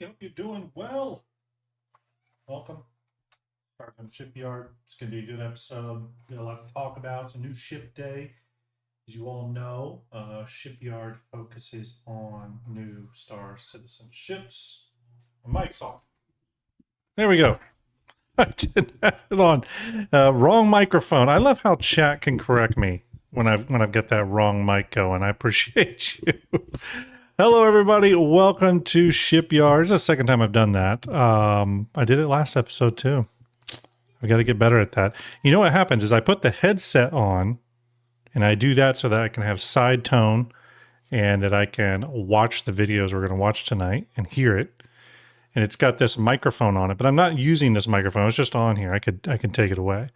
Hope you're doing well. Welcome. STARJUMP Shipyard. It's going to be a good episode. Got a lot to talk about. It's a new ship day. As you all know, Shipyard focuses on new Star Citizen ships. My mic's on. There we go. I didn't have it on. Wrong microphone. I love how chat can correct me when I've got that wrong mic going. I appreciate you. Hello, everybody. Welcome to Shipyard. It's the second time I've done that. I did it last episode, too. I've got to get better at that. You know what happens is I put the headset on, and I do that so that I can have side tone and that I can watch the videos we're going to watch tonight and hear it. And it's got this microphone on it, but I'm not using this microphone. It's just on here. I can take it away.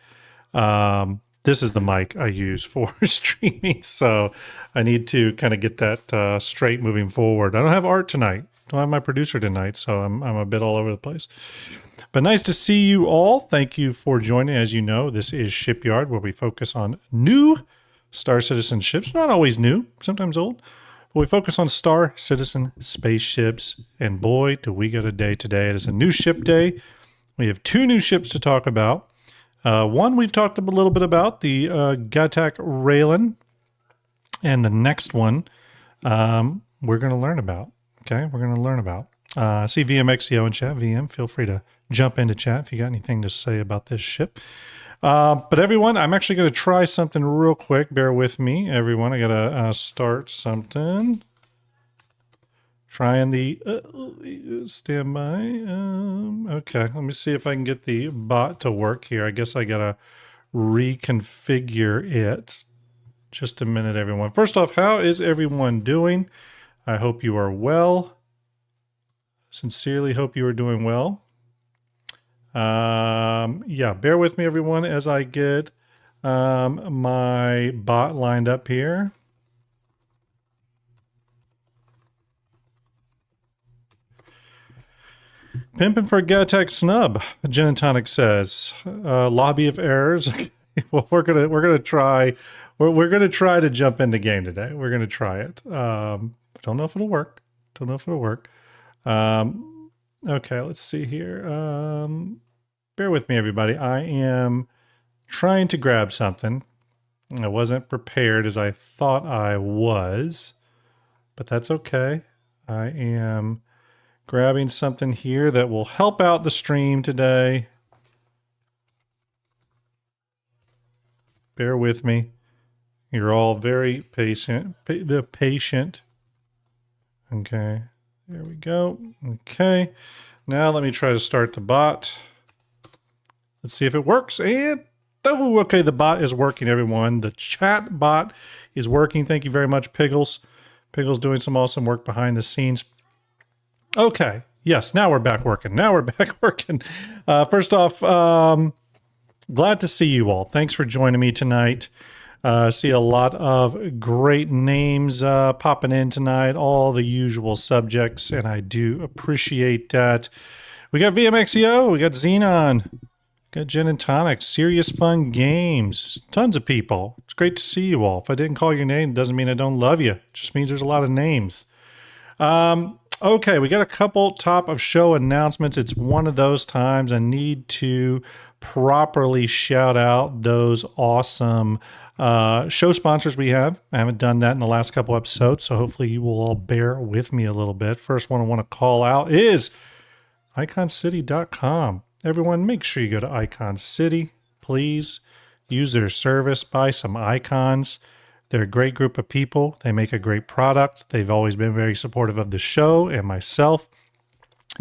This is the mic I use for streaming, so I need to kind of get that straight moving forward. I don't have Art tonight. Don't have my producer tonight, so I'm a bit all over the place. But nice to see you all. Thank you for joining. As you know, this is Shipyard, where we focus on new Star Citizen ships. Not always new, sometimes old. But we focus on Star Citizen spaceships. And boy, do we get a day today. It is a new ship day. We have two new ships to talk about. One we've talked a little bit about, the Gatak Railen. And the next one we're going to learn about. Okay, we're going to learn about. See VMXEO in chat. VM, feel free to jump into chat if you got anything to say about this ship. But everyone, I'm actually going to try something real quick. Bear with me, everyone. I got to start something. Trying the standby. Okay, let me see if I can get the bot to work here. I guess I got to reconfigure it. Just a minute, everyone. First off, how is everyone doing? I hope you are well. Sincerely hope you are doing well. Yeah, bear with me, everyone, as I get my bot lined up here. Pimpin' for a Gatak snub, Gin and Tonic says. Lobby of errors. Well, we're gonna try to jump in the game today. We're gonna try it. Don't know if it'll work. Okay, let's see here. Bear with me, everybody. I am trying to grab something. I wasn't prepared as I thought I was, but that's okay. I am grabbing something here that will help out the stream today. Bear with me. You're all very patient. Patient. Okay, there we go. Okay, now let me try to start the bot. Let's see if it works. And, oh, okay, the bot is working, everyone. The chat bot is working. Thank you very much, Piggles. Piggles doing some awesome work behind the scenes. Okay, yes, now we're back working. First off, glad to see you all. Thanks for joining me tonight. See a lot of great names popping in tonight, all the usual subjects, and I do appreciate that. We got VMXEO, we got Xenon, got Gin and Tonic, Serious Fun Games, tons of people. It's great to see you all. If I didn't call your name, it doesn't mean I don't love you. It just means there's a lot of names. Okay, we got a couple top of show announcements. It's one of those times I need to properly shout out those awesome show sponsors we have. I haven't done that in the last couple episodes, so hopefully you will all bear with me a little bit. First one I want to call out is iconcity.com. Everyone, make sure you go to Icon City. Please use their service, buy some icons. They're a great group of people. They make a great product. They've always been very supportive of the show and myself.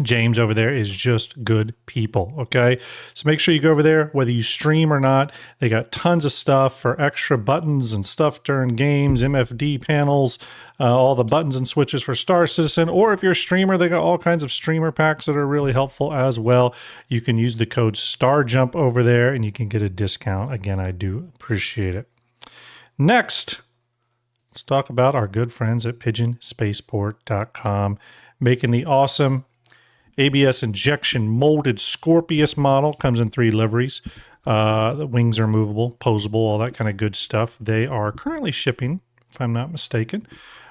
James over there is just good people, okay? So make sure you go over there, whether you stream or not. They got tons of stuff for extra buttons and stuff during games, MFD panels, all the buttons and switches for Star Citizen. Or if you're a streamer, they got all kinds of streamer packs that are really helpful as well. You can use the code STARJUMP over there and you can get a discount. Again, I do appreciate it. Next, let's talk about our good friends at pigeonspaceport.com, making the awesome ABS injection molded Scorpius model. Comes in 3 liveries. The wings are movable, posable, all that kind of good stuff. They are currently shipping, if I'm not mistaken.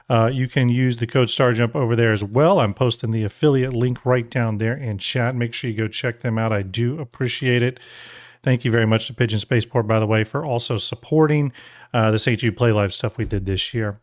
you can use the code STARJUMP over there as well. I'm posting the affiliate link right down there in chat. Make sure you go check them out. I do appreciate it. Thank you very much to Pigeon Spaceport, by the way, for also supporting the St. Jude Play Live stuff we did this year.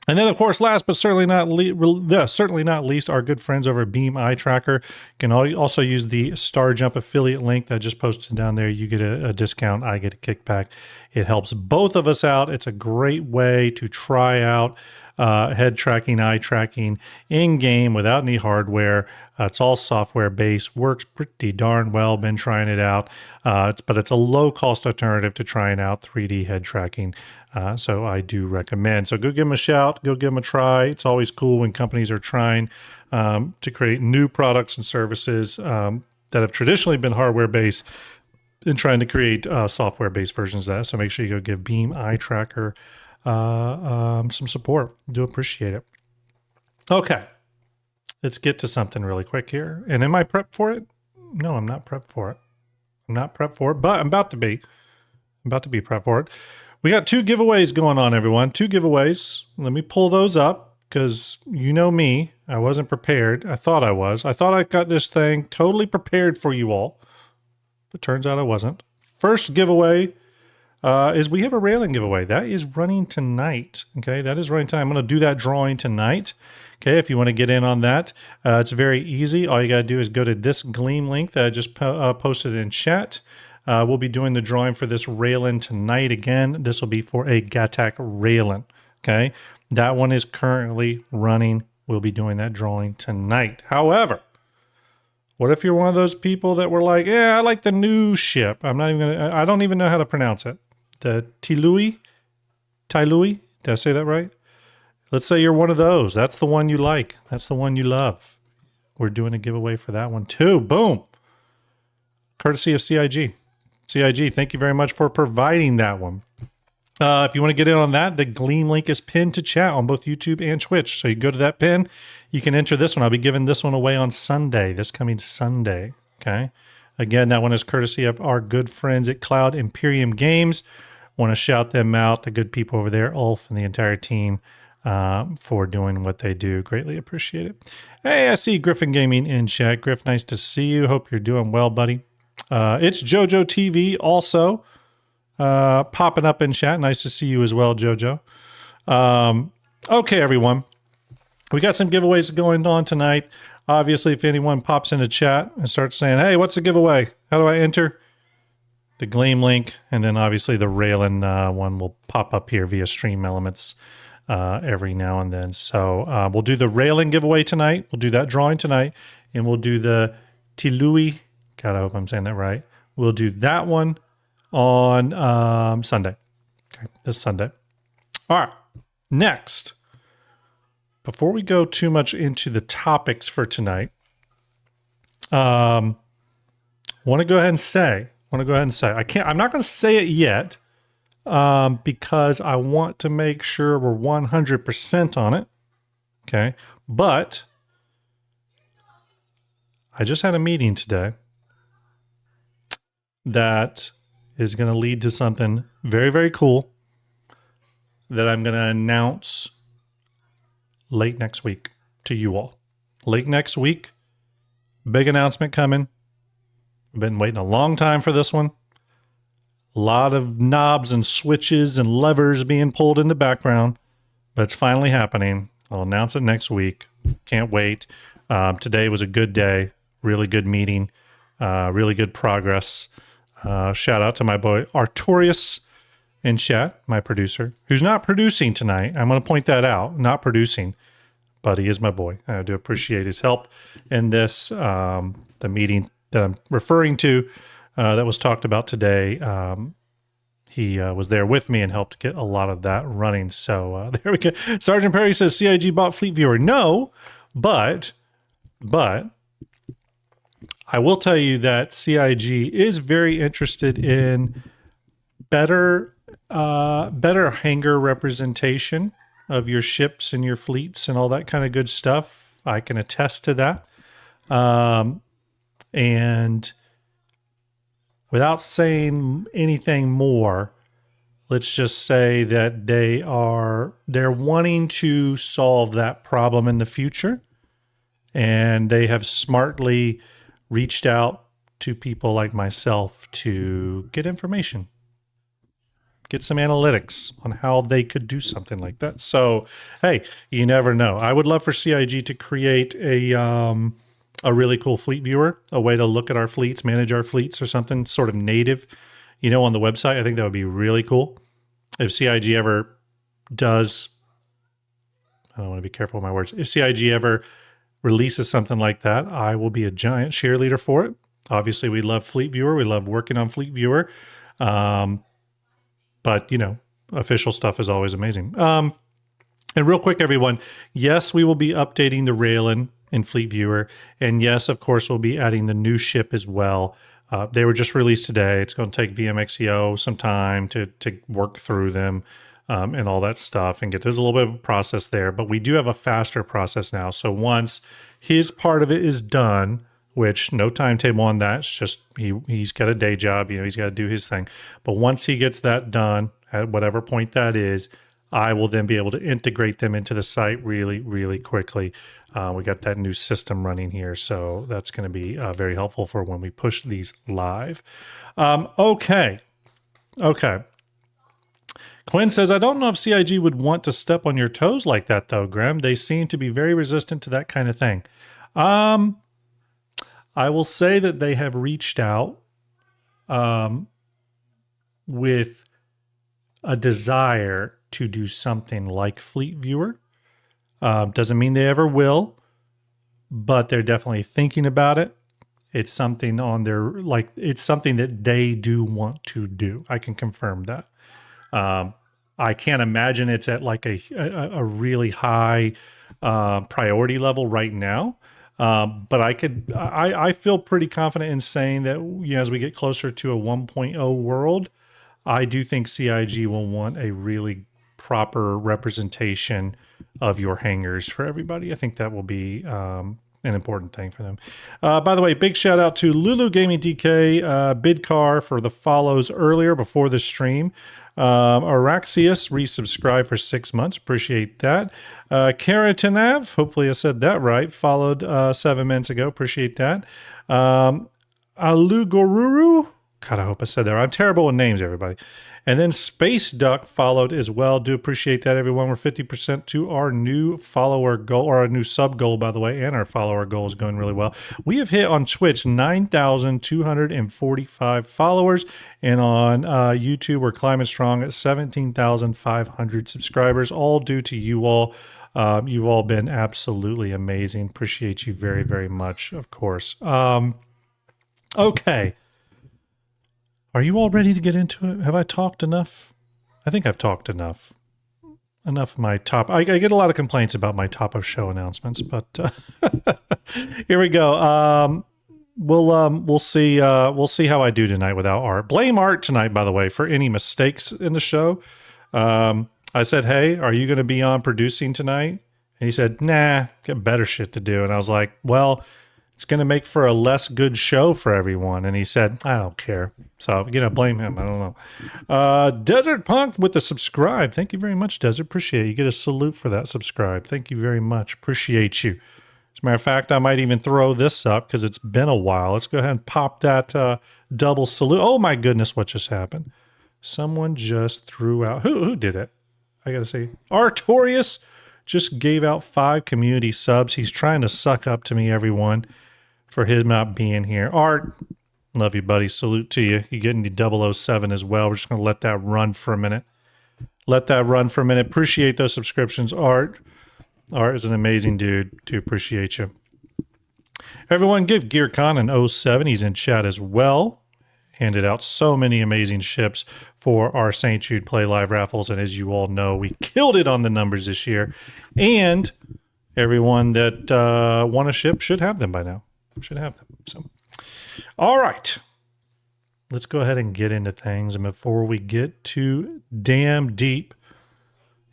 And then, of course, last but certainly not least, our good friends over at Beam Eye Tracker can also use the STARJUMP affiliate link that I just posted down there. You get a discount. I get a kickback. It helps both of us out. It's a great way to try out head tracking, eye tracking in-game without any hardware. It's all software-based. Works pretty darn well. Been trying it out. But it's a low-cost alternative to trying out 3D head tracking. So I do recommend. So go give them a shout. Go give them a try. It's always cool when companies are trying to create new products and services that have traditionally been hardware-based and trying to create software-based versions of that. So make sure you go give Beam Eye Tracker some support. Do appreciate it. Okay. Let's get to something really quick here. And am I prepped for it? No, I'm not prepped for it. I'm not prepped for it, but I'm about to be. I'm about to be prepped for it. We got 2 giveaways going on, everyone. 2 giveaways. Let me pull those up because you know me. I wasn't prepared. I thought I was. I thought I got this thing totally prepared for you all. But turns out I wasn't. First giveaway is we have a Railen giveaway. That is running tonight. Okay, that is running tonight. I'm going to do that drawing tonight. Okay, if you want to get in on that, it's very easy. All you got to do is go to this Gleam link that I just posted in chat. We'll be doing the drawing for this Railen tonight. Again, this will be for a Gattac Railen. Okay, that one is currently running. We'll be doing that drawing tonight. However, what if you're one of those people that were like, yeah, I like the new ship. I don't even know how to pronounce it. The Tyilui? Did I say that right? Let's say you're one of those. That's the one you like. That's the one you love. We're doing a giveaway for that one too. Boom. Courtesy of CIG. CIG, thank you very much for providing that one. If you want to get in on that, the Gleam link is pinned to chat on both YouTube and Twitch. So you go to that pin, you can enter this one. I'll be giving this one away on Sunday, this coming Sunday. Okay. Again, that one is courtesy of our good friends at Cloud Imperium Games. Want to shout them out, the good people over there, Ulf and the entire team, for doing what they do. Greatly appreciate it. Hey, I see Griffin Gaming in chat. Griff, nice to see you. Hope you're doing well, buddy. It's JoJo TV also popping up in chat. Nice to see you as well, JoJo. Okay, everyone. We got some giveaways going on tonight. Obviously, if anyone pops into chat and starts saying, hey, what's the giveaway? How do I enter? The Gleam link, and then obviously the Railen one will pop up here via Stream Elements every now and then. So we'll do the Railen giveaway tonight. We'll do that drawing tonight, and we'll do the Tyilui. God, I hope I'm saying that right. We'll do that one on Sunday. Okay, this Sunday. All right. Next, before we go too much into the topics for tonight, want to go ahead and say, I'm not going to say it yet because I want to make sure we're 100% on it. Okay. But I just had a meeting today that is going to lead to something very, very cool that I'm going to announce late next week to you all. Late next week, big announcement coming. I've been waiting a long time for this one. A lot of knobs and switches and levers being pulled in the background, but it's finally happening. I'll announce it next week. Can't wait. Today was a good day, really good meeting, really good progress. Shout out to my boy Artorius in chat, my producer, who's not producing tonight. I'm going to point that out, not producing, but he is my boy. I do appreciate his help in this, the meeting that I'm referring to that was talked about today. He was there with me and helped get a lot of that running. So there we go. Sergeant Perry says CIG bought Fleet Viewer. No, but I will tell you that CIG is very interested in better hangar representation of your ships and your fleets and all that kind of good stuff. I can attest to that. And without saying anything more, let's just say that they're wanting to solve that problem in the future, and they have smartly reached out to people like myself to get information, get some analytics on how they could do something like that. So, hey, you never know. I would love for CIG to create a really cool fleet viewer, a way to look at our fleets, manage our fleets, or something sort of native, on the website. I think that would be really cool. If CIG ever does, I don't want to be careful with my words. If CIG ever releases something like that, I will be a giant cheerleader for it. Obviously, we love Fleet Viewer. We love working on Fleet Viewer. But, official stuff is always amazing. And real quick, everyone, yes, we will be updating the Railen in Fleet Viewer. And yes, of course, we'll be adding the new ship as well. They were just released today. It's going to take VMXEO some time to work through them and all that stuff and there's a little bit of a process there. But we do have a faster process now. So once his part of it is done, which no timetable on that, it's just he's got a day job, he's got to do his thing. But once he gets that done, at whatever point that is, I will then be able to integrate them into the site really, really quickly. We got that new system running here, so that's going to be very helpful for when we push these live. Okay. Quinn says, I don't know if CIG would want to step on your toes like that, though, Graham. They seem to be very resistant to that kind of thing. I will say that they have reached out with a desire to do something like Fleet Viewer. Doesn't mean they ever will, but they're definitely thinking about it. It's something it's something that they do want to do. I can confirm that. I can't imagine it's at like a really high priority level right now. But I feel pretty confident in saying that as we get closer to a 1.0 world, I do think CIG will want a really proper representation of your hangars for everybody. I think that will be an important thing for them. By the way, big shout out to Lulu Gaming DK, Bidcar for the follows earlier before the stream. Araxius resubscribed for 6 months. Appreciate that. Karatanav, hopefully I said that right, followed 7 minutes ago. Appreciate that. Alugoruru, God, I hope I said that right. I'm terrible with names, everybody. And then Space Duck followed as well. Do appreciate that, everyone. We're 50% to our new follower goal, or our new sub goal, by the way, and our follower goal is going really well. We have hit on Twitch 9,245 followers, and on YouTube, we're climbing strong at 17,500 subscribers, all due to you all. You've all been absolutely amazing. Appreciate you very, very much, of course. Okay. Are you all ready to get into it? Have I talked enough? I think I've talked enough. Enough of my top. I get a lot of complaints about my top of show announcements, but here we go. We'll see how I do tonight without Art. Blame Art tonight, by the way, for any mistakes in the show. I said, hey, are you going to be on producing tonight? And he said, nah, got better shit to do. And I was like, well, it's going to make for a less good show for everyone. And he said, I don't care. So, blame him. I don't know. Desert Punk with the subscribe. Thank you very much, Desert. Appreciate it. You get a salute for that subscribe. Thank you very much. Appreciate you. As a matter of fact, I might even throw this up because it's been a while. Let's go ahead and pop that double salute. Oh, my goodness, what just happened? Someone just threw out. Who did it? I got to say, Artorius just gave out 5 community subs. He's trying to suck up to me, everyone, for him not being here. Art, love you, buddy. Salute to you. You're getting the 007 as well. We're just going to let that run for a minute. Appreciate those subscriptions, Art. Art is an amazing dude. Do appreciate you. Everyone give GearCon an 07. He's in chat as well. Handed out so many amazing ships for our St. Jude Play Live raffles. And as you all know, we killed it on the numbers this year. And everyone that won a ship should have them by now. Should have them. So, all right. Let's go ahead and get into things. And before we get too damn deep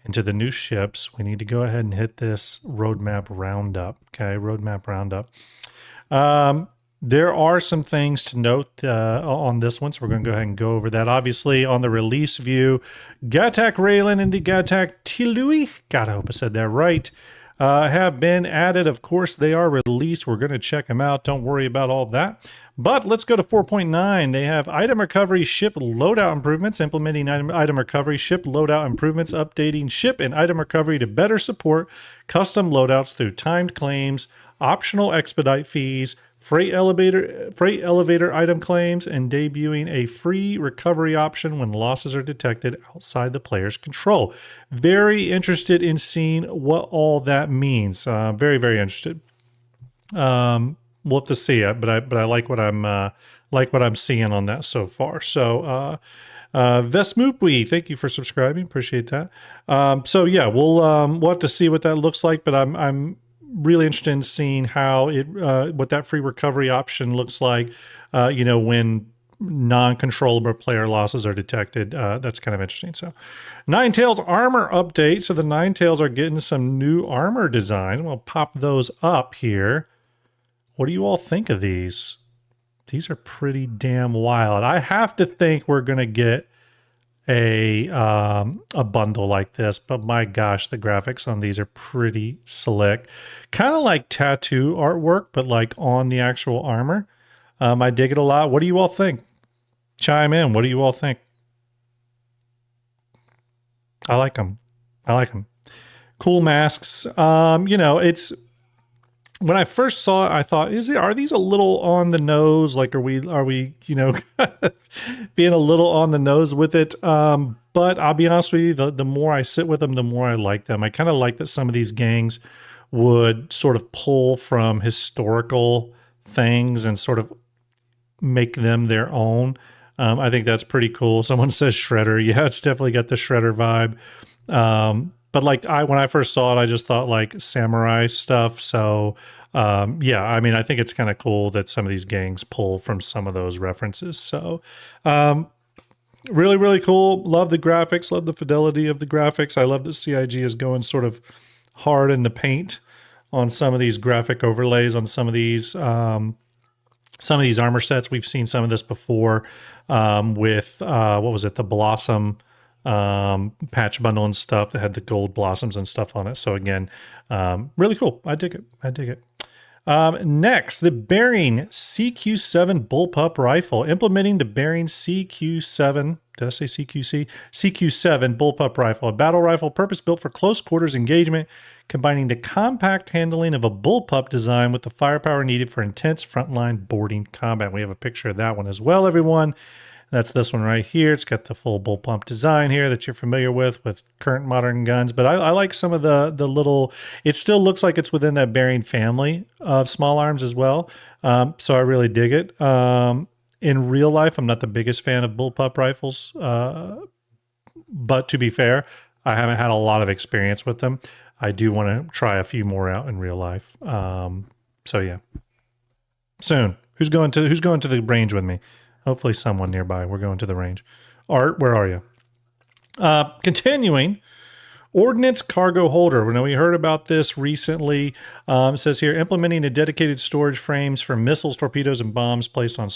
into the new ships, we need to go ahead and hit this roadmap roundup. Okay, roadmap roundup. There are some things to note on this one, so we're going to go ahead and go over that. Obviously, on the release view, Gatak Railen and the Gatak Tyilui, God, I hope I said that right, have been added. Of course, they are released. We're going to check them out. Don't worry about all that. But let's go to 4.9. They have item recovery ship loadout improvements, implementing item recovery ship loadout improvements, updating ship and item recovery to better support custom loadouts through timed claims, optional expedite fees, freight elevator item claims, and debuting a free recovery option when losses are detected outside the player's control. Very interested in seeing what all that means. Very, very interested. We'll have to see it, but I like what I'm seeing on that so far. So Vesmupui, thank you for subscribing. Appreciate that. So yeah, we'll have to see what that looks like, but I'm really interested in seeing how what that free recovery option looks like, when non-controllable player losses are detected. That's kind of interesting. So Ninetales armor update. So the Ninetales are getting some new armor designs. We'll pop those up here. What do you all think of these? These are pretty damn wild. I have to think we're going to get a bundle like this, but my gosh, the graphics on these are pretty slick. Kind of like tattoo artwork, but like on the actual armor. I dig it a lot. What do you all think? Chime in. What do you all think? I like them. I like them. Cool masks. It's, when I first saw it, I thought, are these a little on the nose? Like, are we, being a little on the nose with it? But I'll be honest with you, the more I sit with them, the more I like them. I kind of like that some of these gangs would sort of pull from historical things and sort of make them their own. I think that's pretty cool. Someone says Shredder. Yeah, it's definitely got the Shredder vibe. But like when I first saw it, I just thought like samurai stuff. So yeah, I mean, I think it's kind of cool that some of these gangs pull from some of those references. So really, really cool. Love the graphics, love the fidelity of the graphics. I love that CIG is going sort of hard in the paint on some of these graphic overlays on some of these armor sets. We've seen some of this before with what was it, the Blossom patch bundle and stuff that had the gold blossoms and stuff on it. So again, really cool. I dig it. I dig it. Next, the Bearing CQ7 bullpup rifle, implementing the Bearing CQ7. Did I say CQC? CQ7 bullpup rifle, a battle rifle purpose-built for close quarters engagement, combining the compact handling of a bullpup design with the firepower needed for intense frontline boarding combat. We have a picture of that one as well, everyone. That's this one right here. It's got the full bullpup design here that you're familiar with current modern guns. But I like some of the little, it still looks like it's within that Bearing family of small arms as well. So I really dig it. In real life, I'm not the biggest fan of bullpup rifles. But to be fair, I haven't had a lot of experience with them. I do want to try a few more out in real life. So yeah, soon. Who's going to the range with me? Hopefully someone nearby. We're going to the range. Art, where are you? Continuing, Ordnance Cargo Holder. Now, we heard about this recently. It says here, implementing a dedicated storage frames for missiles, torpedoes, and bombs placed on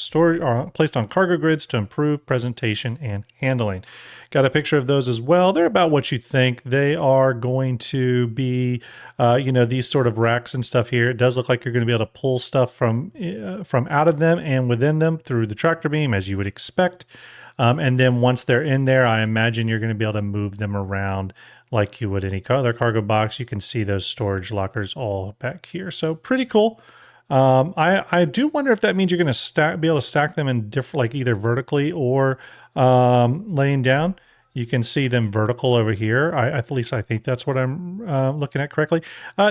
cargo grids to improve presentation and handling. Got a picture of those as well. They're about what you think. They are going to be, these sort of racks and stuff here. It does look like you're going to be able to pull stuff from out of them and within them through the tractor beam, as you would expect. And then once they're in there, I imagine you're going to be able to move them around like you would any other cargo box. You can see those storage lockers all back here. So pretty cool. I do wonder if that means you're going to be able to stack them in different, like either vertically or laying down. You can see them vertical over here. At least I think that's what I'm looking at correctly.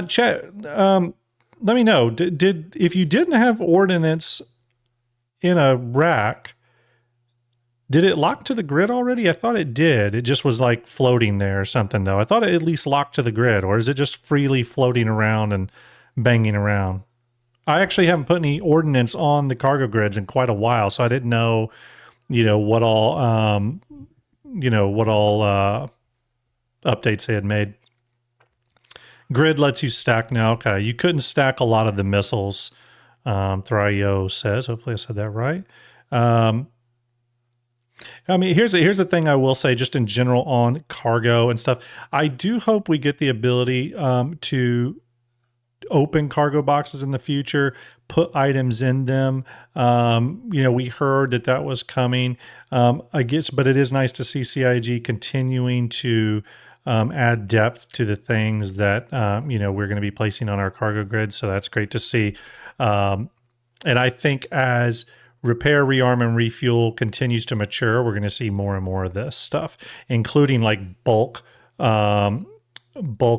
Chat, let me know. If you didn't have ordnance in a rack, did it lock to the grid already? I thought it did. It just was like floating there or something, though. I thought it at least locked to the grid, or is it just freely floating around and banging around? I actually haven't put any ordnance on the cargo grids in quite a while, so I didn't know, what all, updates they had made. Grid lets you stack now. Okay, you couldn't stack a lot of the missiles Thryo says. Hopefully I said that right. I mean, here's the thing I will say just in general on cargo and stuff. I do hope we get the ability to open cargo boxes in the future, put items in them. We heard that was coming. I guess, but it is nice to see CIG continuing to add depth to the things that we're going to be placing on our cargo grid. So that's great to see. And I think as repair, rearm, and refuel continues to mature, we're going to see more and more of this stuff, including like bulk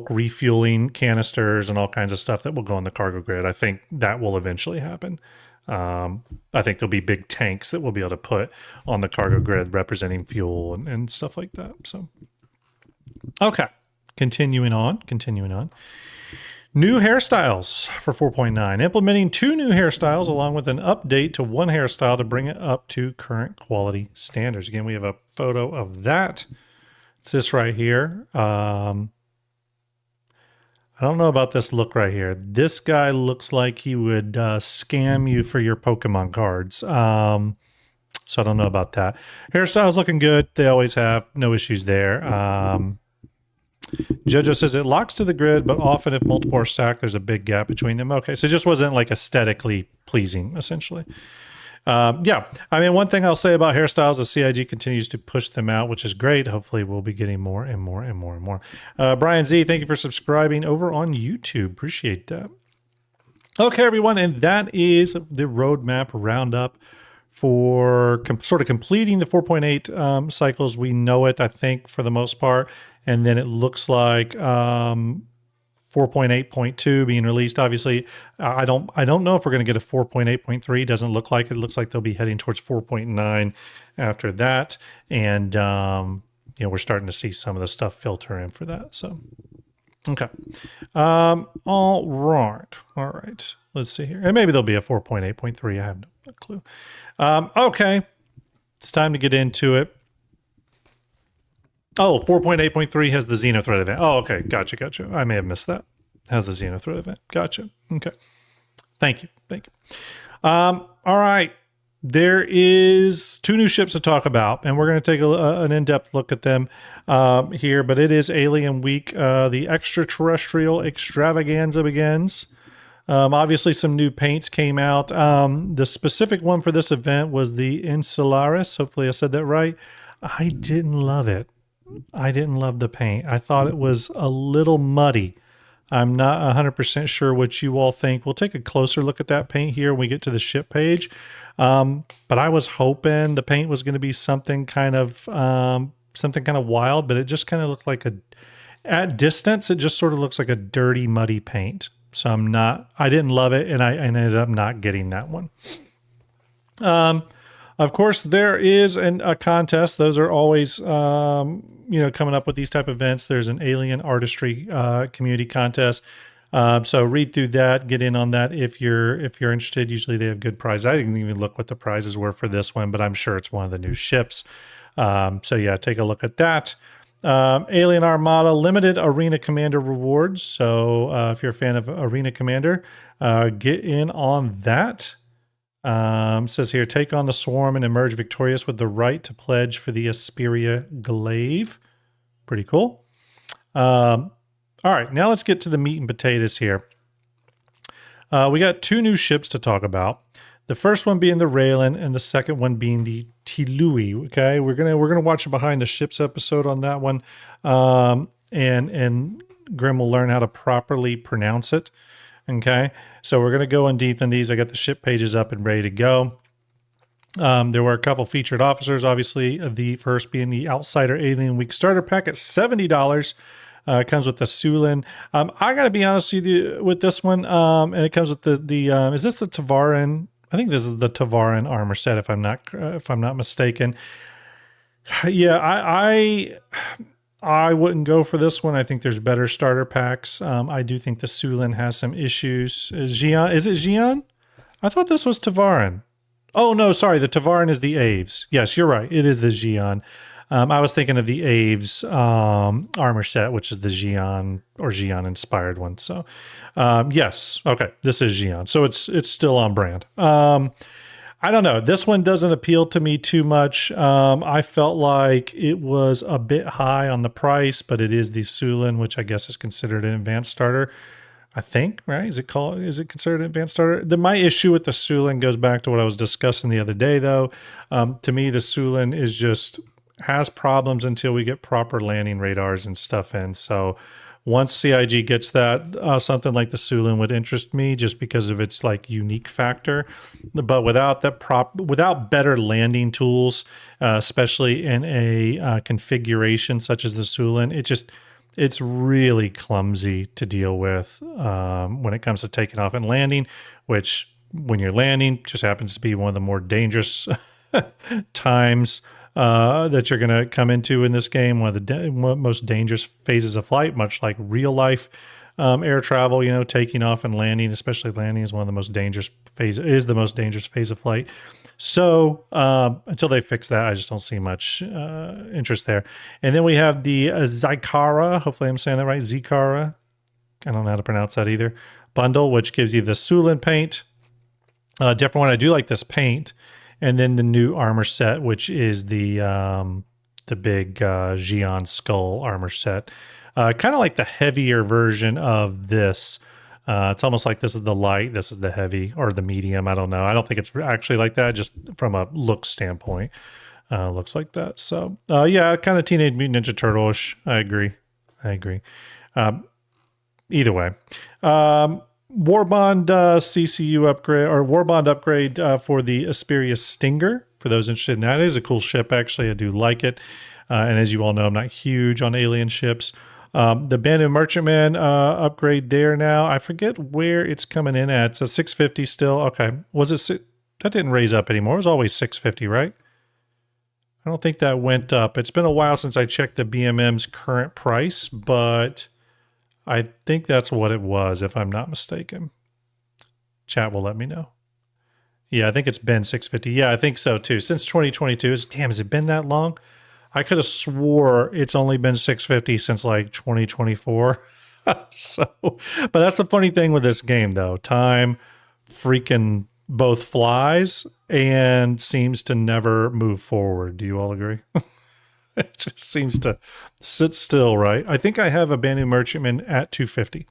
refueling canisters and all kinds of stuff that will go on the cargo grid. I think that will eventually happen. I think there'll be big tanks that we'll be able to put on the cargo grid representing fuel and stuff like that. So, okay, continuing on. New hairstyles for 4.9. Implementing 2 new hairstyles along with an update to 1 hairstyle to bring it up to current quality standards. Again, we have a photo of that. It's this right here. I don't know about this look right here. This guy looks like he would scam you for your Pokemon cards. So I don't know about that. Hairstyle's looking good. They always have. No issues there. Jojo says it locks to the grid, but often if multiple are stacked, there's a big gap between them. Okay, so it just wasn't like aesthetically pleasing, essentially. Yeah, I mean, one thing I'll say about hairstyles is CIG continues to push them out, which is great. Hopefully we'll be getting more and more and more and more. Brian Z, thank you for subscribing over on YouTube. Appreciate that. Okay, everyone, and that is the roadmap roundup for sort of completing the 4.8 cycles. We know it, I think, for the most part. And then it looks like 4.8.2 being released. Obviously, I don't know if we're going to get a 4.8.3. Doesn't look like it. It looks like they'll be heading towards 4.9 after that. And we're starting to see some of the stuff filter in for that. So, okay. All right. Let's see here. And maybe there'll be a 4.8.3. I have no clue. Okay. It's time to get into it. Oh, 4.8.3 has the Xenothread event. Oh, okay. Gotcha. I may have missed that. Has the Xenothread event. Gotcha. Okay. Thank you. All right. There is 2 new ships to talk about, and we're going to take an in-depth look at them here, but it is Alien Week. The extraterrestrial extravaganza begins. Obviously, some new paints came out. The specific one for this event was the Insularis. Hopefully I said that right. I didn't love it. I didn't love the paint. I thought it was a little muddy. I'm not 100% sure what you all think. We'll take a closer look at that paint here when we get to the ship page. But I was hoping the paint was going to be something kind of wild, but it just kind of looked like at distance, it just sort of looks like a dirty, muddy paint. So I didn't love it, and I ended up not getting that one. Of course, there is a contest. Those are always, coming up with these type of events. There's an Alien Artistry community contest. So read through that, get in on that if you're interested. Usually they have good prizes. I didn't even look what the prizes were for this one, but I'm sure it's one of the new ships. So yeah, take a look at that. Alien Armada limited Arena Commander rewards. So if you're a fan of Arena Commander, get in on that. Says here, take on the swarm and emerge victorious with the right to pledge for the Asperia glaive. Pretty cool. All right, now let's get to the meat and potatoes here. We got 2 new ships to talk about. The first one being the Railen, and the second one being the Tyilui. Okay, we're gonna watch a behind the ships episode on that one, and Grim will learn how to properly pronounce it. Okay, so we're going to go in deep in these. I got the ship pages up and ready to go. There were a couple featured officers, obviously. The first being the Outsider Alien Week Starter Pack at $70. It comes with the Sulin. I got to be honest with you with this one, and it comes with the is this the Tavaran? I think this is the Tavaran armor set, if I'm not mistaken. Yeah, I wouldn't go for this one. I think there's better starter packs. I do think the Sulin has some issues. Is it Xi'an? I thought this was Tavaran. Oh, no, sorry. The Tavaran is the Aves. Yes, you're right. It is the Xi'an. I was thinking of the Aves armor set, which is the Xi'an or Xi'an inspired one. So, yes, okay, this is Xi'an, so it's still on brand. I don't know. This one doesn't appeal to me too much. I felt like it was a bit high on the price, but it is the Sulin, which I guess is considered an advanced starter. I think, right? Is it considered an advanced starter? My issue with the Sulin goes back to what I was discussing the other day, though. To me, the Sulin has problems until we get proper landing radars and stuff in. So once CIG gets that, something like the Sulin would interest me just because of its like unique factor. But without without better landing tools, especially in a configuration such as the Sulin, it's really clumsy to deal with when it comes to taking off and landing, which when you're landing just happens to be one of the more dangerous times that you're going to come into in this game. One of the most dangerous phases of flight, much like real life air travel, taking off and landing, especially landing is one of the most dangerous phase of flight. So until they fix that, I just don't see much interest there. And then we have the Zikara, hopefully I'm saying that right, Zikara, I don't know how to pronounce that either, bundle, which gives you the Sulin paint. Different one, I do like this paint. And then the new armor set, which is the big Xi'an skull armor set. Kind of like the heavier version of this. It's almost like this is the light, this is the heavy, or the medium. I don't know. I don't think it's actually like that, just from a look standpoint. Looks like that. So, yeah, kind of Teenage Mutant Ninja Turtle-ish. I agree. Either way. Warbond CCU upgrade, or Warbond upgrade for the Asperia Stinger. For those interested in that, it is a cool ship, actually. I do like it. And as you all know, I'm not huge on alien ships. The Banu Merchantman upgrade there now. I forget where it's coming in at. So 650 still. Okay. That didn't raise up anymore. It was always 650, right? I don't think that went up. It's been a while since I checked the BMM's current price, but I think that's what it was, if I'm not mistaken. Chat will let me know. Yeah, I think it's been 650. Yeah, I think so too. Since 2022. Damn, has it been that long? I could have swore it's only been 650 since like 2024. So, but that's the funny thing with this game, though. Time freaking both flies and seems to never move forward. Do you all agree? It just seems to sit still, right? I think I have a Banu Merchantman at $250.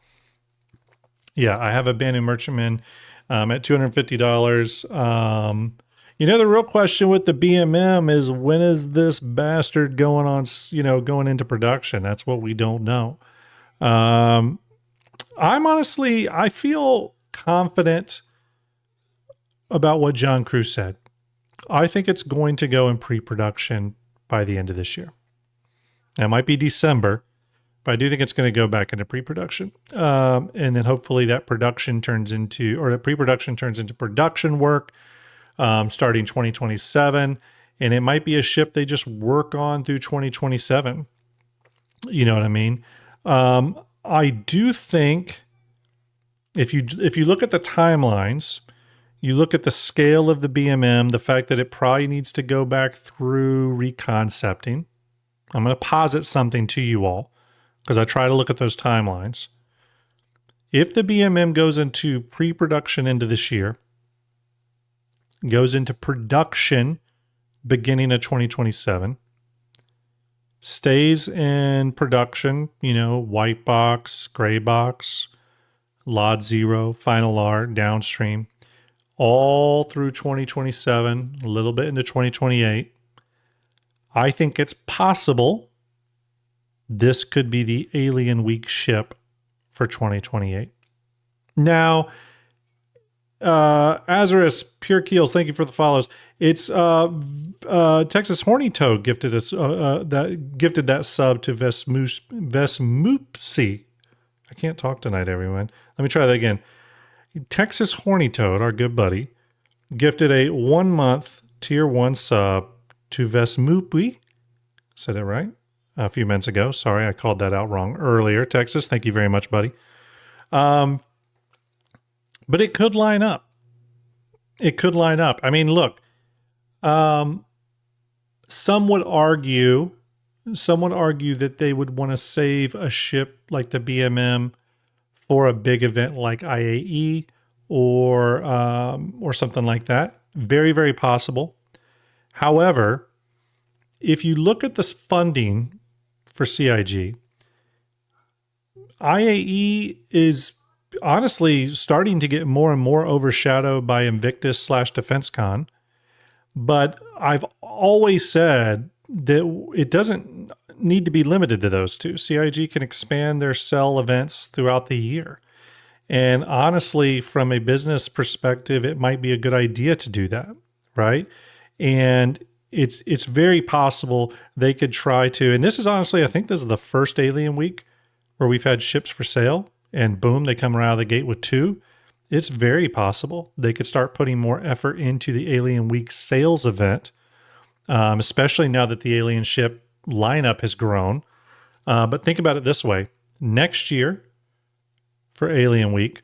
Yeah, I have a Banu Merchantman at $250. The real question with the BMM is, when is this bastard going into production? That's what we don't know. I feel confident about what John Cruz said. I think it's going to go in pre-production by the end of this year. It might be December, but I do think it's going to go back into pre-production. And then hopefully that pre-production turns into production work starting 2027. And it might be a ship they just work on through 2027. You know what I mean? I do think if you look at the timelines, you look at the scale of the BMM, the fact that it probably needs to go back through reconcepting. I'm going to posit something to you all because I try to look at those timelines. If the BMM goes into pre-production into this year, goes into production beginning of 2027, stays in production, white box, gray box, LOD 0, final art, downstream, all through 2027, a little bit into 2028. I think it's possible this could be the Alien Week ship for 2028. Now, Azarus Pure Keels, thank you for the follows. It's Texas Horny Toad gifted us that sub to Vesmoopsy. I can't talk tonight, everyone. Let me try that again. Texas Horny Toad, our good buddy, gifted a 1-month tier 1 sub to Vesmoopy. Said it right a few minutes ago. Sorry, I called that out wrong earlier. Texas, thank you very much, buddy. But it could line up. I mean, look, Some would argue, that they would want to save a ship like the BMM for a big event like IAE or something like that. Very, very possible. However, if you look at this funding for CIG, IAE is honestly starting to get more and more overshadowed by Invictus/DefenseCon. But I've always said that it doesn't need to be limited to those two. CIG can expand their sell events throughout the year. And honestly, from a business perspective, it might be a good idea to do that, right? And it's very possible they could try to, and this is honestly, I think this is the first Alien Week where we've had ships for sale, and boom, they come around the gate with two. It's very possible they could start putting more effort into the Alien Week sales event, especially now that the alien ship lineup has grown. But think about it this way. Next year, for Alien Week,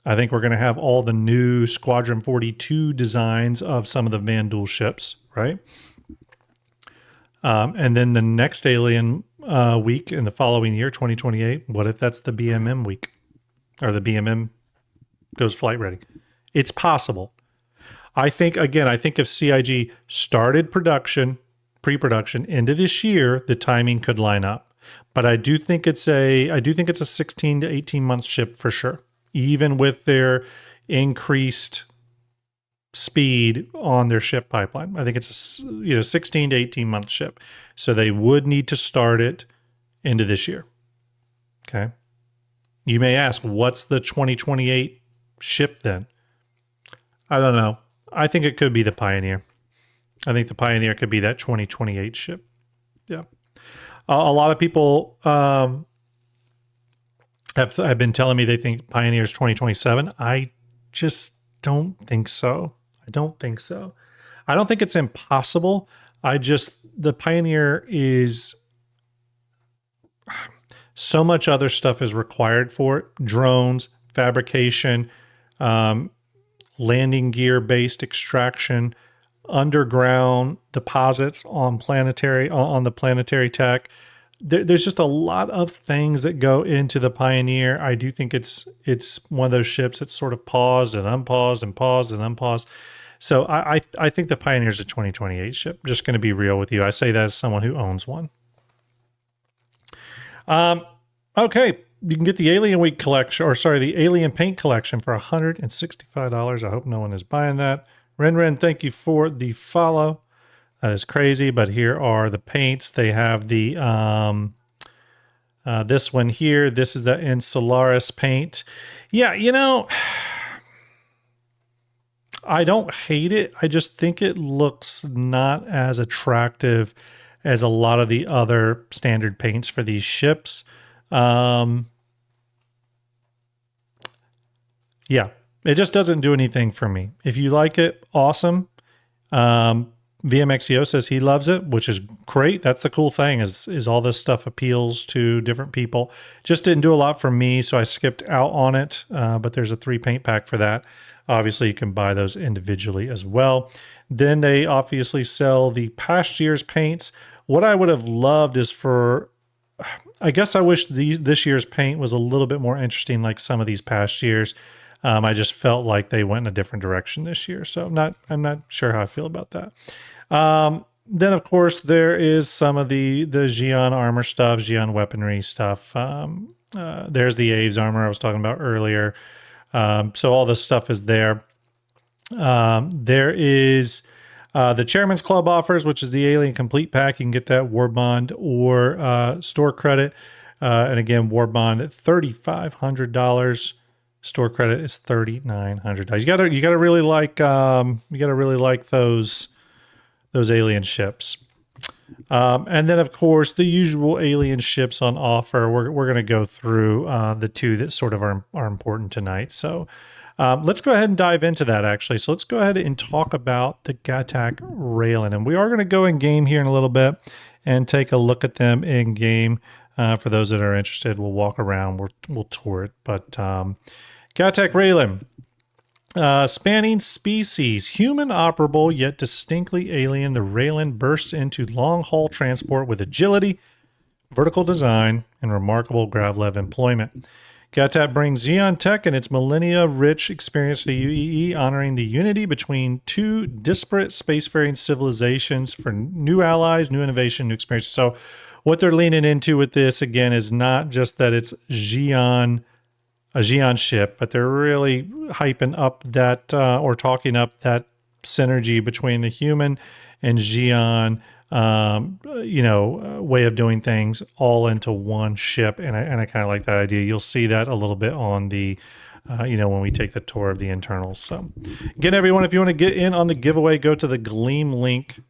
I think we're going to have all the new Squadron 42 designs of some of the Vandal ships, right? And then the next Alien Week in the following year, 2028, what if that's the BMM week? Or the BMM goes flight ready. It's possible. I think if CIG started pre-production into this year, the timing could line up. But I do think it's a 16 to 18 month ship for sure, even with their increased speed on their ship pipeline. I think it's a 16 to 18 month ship. So they would need to start it into this year. Okay. You may ask, what's the 2028 ship then? I don't know. I think it could be the Pioneer. I think the Pioneer could be that 2028 ship. Yeah. A lot of people have been telling me they think Pioneer is 2027. I just don't think so. I don't think it's impossible. The Pioneer is so much other stuff is required for it. Drones, fabrication, landing gear based extraction, underground deposits on the planetary tech. There's just a lot of things that go into the Pioneer. I do think it's one of those ships that's sort of paused and unpaused and paused and unpaused. So I think the Pioneer is a 2028 ship. I'm just going to be real with you. I say that as someone who owns one. Okay, you can get the Alien Week collection, the Alien Paint collection for $165. I hope no one is buying that. Ren, thank you for the follow. That is crazy, but here are the paints. They have the this one here. This is the Insularis paint. Yeah, I don't hate it. I just think it looks not as attractive as a lot of the other standard paints for these ships. Yeah, it just doesn't do anything for me. If you like it, awesome. VMXEO says he loves it, which is great. That's the cool thing is all this stuff appeals to different people. Just didn't do a lot for me, so I skipped out on it. But there's a 3 paint pack for that. Obviously, you can buy those individually as well. Then they obviously sell the past year's paints. What I would have loved is I guess I wish this year's paint was a little bit more interesting like some of these past years. I just felt like they went in a different direction this year. So I'm not sure how I feel about that. Then, of course, there is some of the Xi'an armor stuff, Xi'an weaponry stuff. There's the Aves armor I was talking about earlier. So all this stuff is there. There is the Chairman's Club offers, which is the Alien Complete Pack. You can get that War Bond or store credit. And again, War Bond at $3,500. Store credit is $3,900. You gotta really like those alien ships. And then, of course, the usual alien ships on offer. We're going to go through the two that sort of are important tonight. So let's go ahead and dive into that, actually. So let's go ahead and talk about the Gattac Railen. And we are going to go in game here in a little bit and take a look at them in game. For those that are interested, we'll walk around, we'll tour it. But Gattac Railen. Spanning species, human operable yet distinctly alien, the Railen bursts into long-haul transport with agility, vertical design, and remarkable Gravlev employment. GATAP brings Xeon Tech and its millennia-rich experience to UEE, honoring the unity between two disparate spacefaring civilizations for new allies, new innovation, new experiences. So what they're leaning into with this, again, is not just that it's a Xeon ship, but they're really hyping up that or talking up that synergy between the human and Xeon, way of doing things all into one ship. And I kind of like that idea. You'll see that a little bit on the, when we take the tour of the internals. So again, everyone, if you want to get in on the giveaway, go to the Gleam link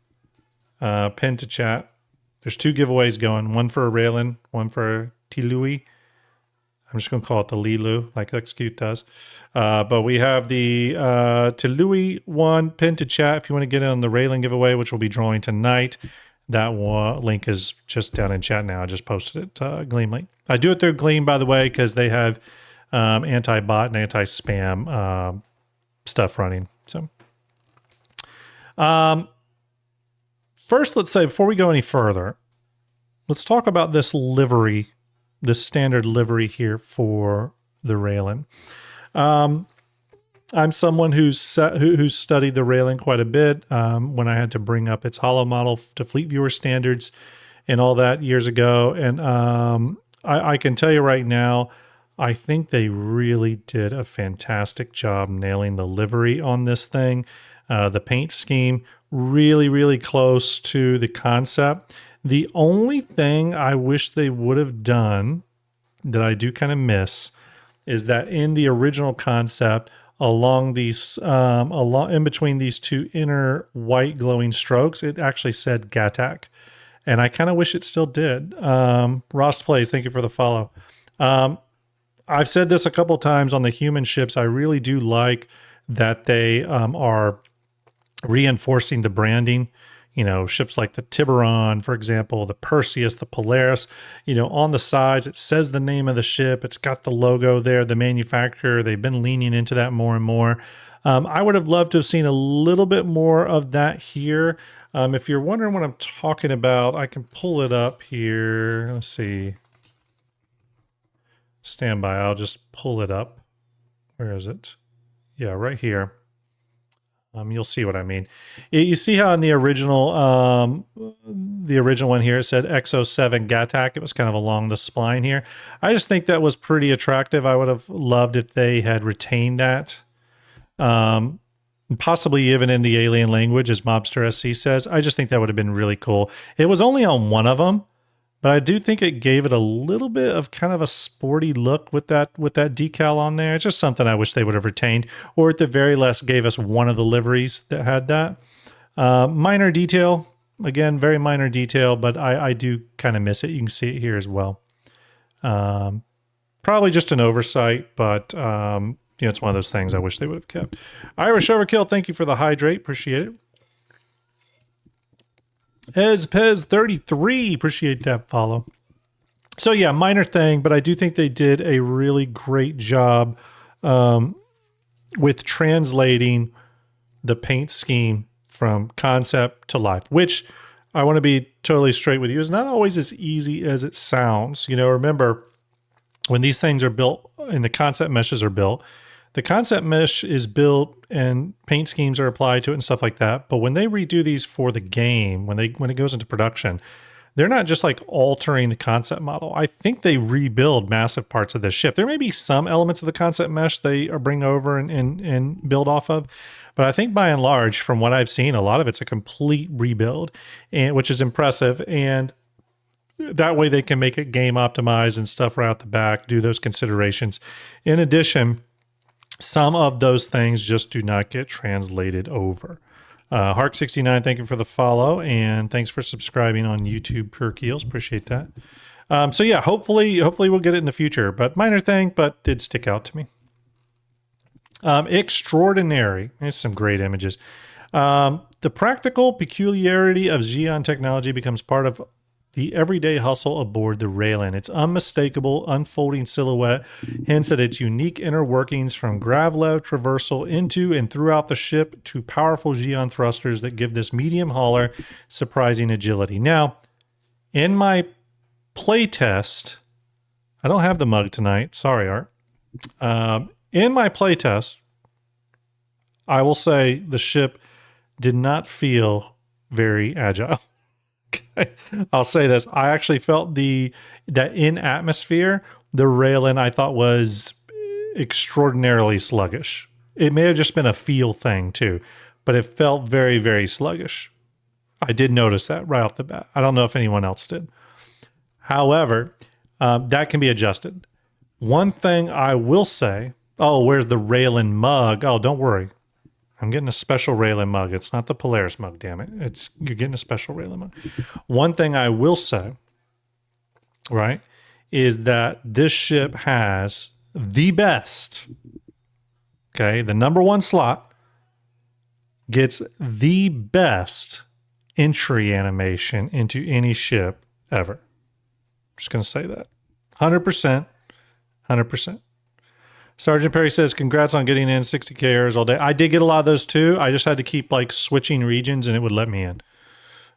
pinned to chat. There's 2 giveaways going, one for a Railen, one for a Tyilui. I'm just going to call it the Lilu, like Execute does. But we have the Tyilui one pinned to chat if you want to get in on the Railen giveaway, which will be drawing tonight. That link is just down in chat now. I just posted it, Gleam link. I do it through Gleam, by the way, because they have anti-bot and anti-spam stuff running. So, first, let's say, before we go any further, let's talk about this livery, this standard livery here for the Railen. I'm someone who's studied the Railen quite a bit when I had to bring up its holo model to Fleet Viewer standards and all that years ago. And I can tell you right now, I think they really did a fantastic job nailing the livery on this thing. The paint scheme, really, really close to the concept. The only thing I wish they would have done that I do kind of miss is that in the original concept, along these, in between these 2 inner white glowing strokes, it actually said GATAC. And I kind of wish it still did. Ross Plays, thank you for the follow. I've said this a couple times on the human ships. I really do like that they are reinforcing the branding. Ships like the Tiburon, for example, the Perseus, the Polaris, on the sides, it says the name of the ship. It's got the logo there, the manufacturer. They've been leaning into that more and more. I would have loved to have seen a little bit more of that here. If you're wondering what I'm talking about, I can pull it up here. Let's see. Stand by. I'll just pull it up. Where is it? Yeah, right here. You'll see what I mean. You see how in the original one here, it said X07 GATAC. It was kind of along the spine here. I just think that was pretty attractive. I would have loved if they had retained that. Possibly even in the alien language, as Mobster SC says. I just think that would have been really cool. It was only on one of them, but I do think it gave it a little bit of kind of a sporty look with that decal on there. It's just something I wish they would have retained, or at the very least gave us one of the liveries that had that. Minor detail, again, very minor detail, but I do kind of miss it. You can see it here as well. Probably just an oversight, but it's one of those things I wish they would have kept. Irish Overkill, thank you for the hydrate. Appreciate it. Ezpez33, appreciate that follow. So yeah, minor thing, but I do think they did a really great job with translating the paint scheme from concept to life, which I want to be totally straight with you, is not always as easy as it sounds. Remember, when these things are built and the concept meshes are built, the concept mesh is built and paint schemes are applied to it and stuff like that. But when they redo these for the game, when it goes into production, they're not just like altering the concept model. I think they rebuild massive parts of the ship. There may be some elements of the concept mesh they bring over and build off of. But I think by and large, from what I've seen, a lot of it's a complete rebuild, which is impressive. And that way they can make it game optimized and stuff right out the back, do those considerations. In addition, some of those things just do not get translated over. Hark69, thank you for the follow, and thanks for subscribing on YouTube, Pure Keels. Appreciate that. So yeah, hopefully we'll get it in the future, but minor thing, but did stick out to me. Extraordinary. There's some great images. The practical peculiarity of Xeon technology becomes part of the everyday hustle aboard the Railen. Its unmistakable, unfolding silhouette hints at its unique inner workings from gravlev traversal into and throughout the ship to powerful Xi'an thrusters that give this medium hauler surprising agility. Now, in my playtest, I don't have the mug tonight. Sorry, Art. In my playtest, I will say the ship did not feel very agile. Okay. I'll say this. I actually felt that in atmosphere, the Railen I thought was extraordinarily sluggish. It may have just been a feel thing too, but it felt very, very sluggish. I did notice that right off the bat. I don't know if anyone else did. However, that can be adjusted. One thing I will say, oh, where's the Railen mug? Oh, don't worry. I'm getting a special Railen mug. It's not the Polaris mug, damn it. You're getting a special Railen mug. One thing I will say, right, is that this ship has the best, okay, the number one slot gets the best entry animation into any ship ever. I'm just going to say that. 100%. 100%. Sergeant Perry says, congrats on getting in 60K errors all day. I did get a lot of those too. I just had to keep like switching regions and it would let me in.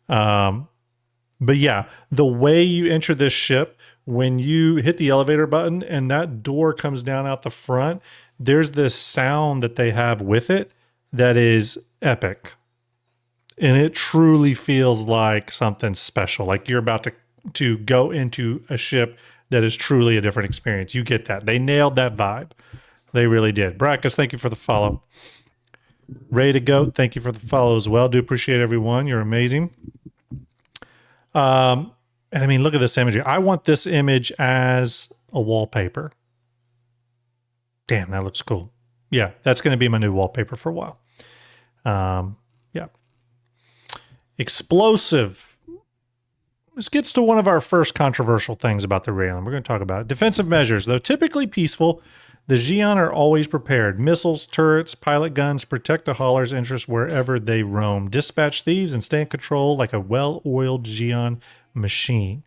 But yeah, the way you enter this ship, when you hit the elevator button and that door comes down out the front, there's this sound that they have with it that is epic. And it truly feels like something special. Like you're about to go into a ship that is truly a different experience. You get that. They nailed that vibe. They really did. Brackus, thank you for the follow. Ray to Goat, thank you for the follow as well. Do appreciate everyone. You're amazing. And I mean, look at this imagery. I want this image as a wallpaper. Damn, that looks cool. Yeah, that's going to be my new wallpaper for a while. Yeah. Explosive. This gets to one of our first controversial things about the Railen. We're going to talk about it. Defensive measures. Though typically peaceful, the Xi'an are always prepared. Missiles, turrets, pilot guns protect the hauler's interests wherever they roam. Dispatch thieves and stay in control like a well-oiled Xi'an machine.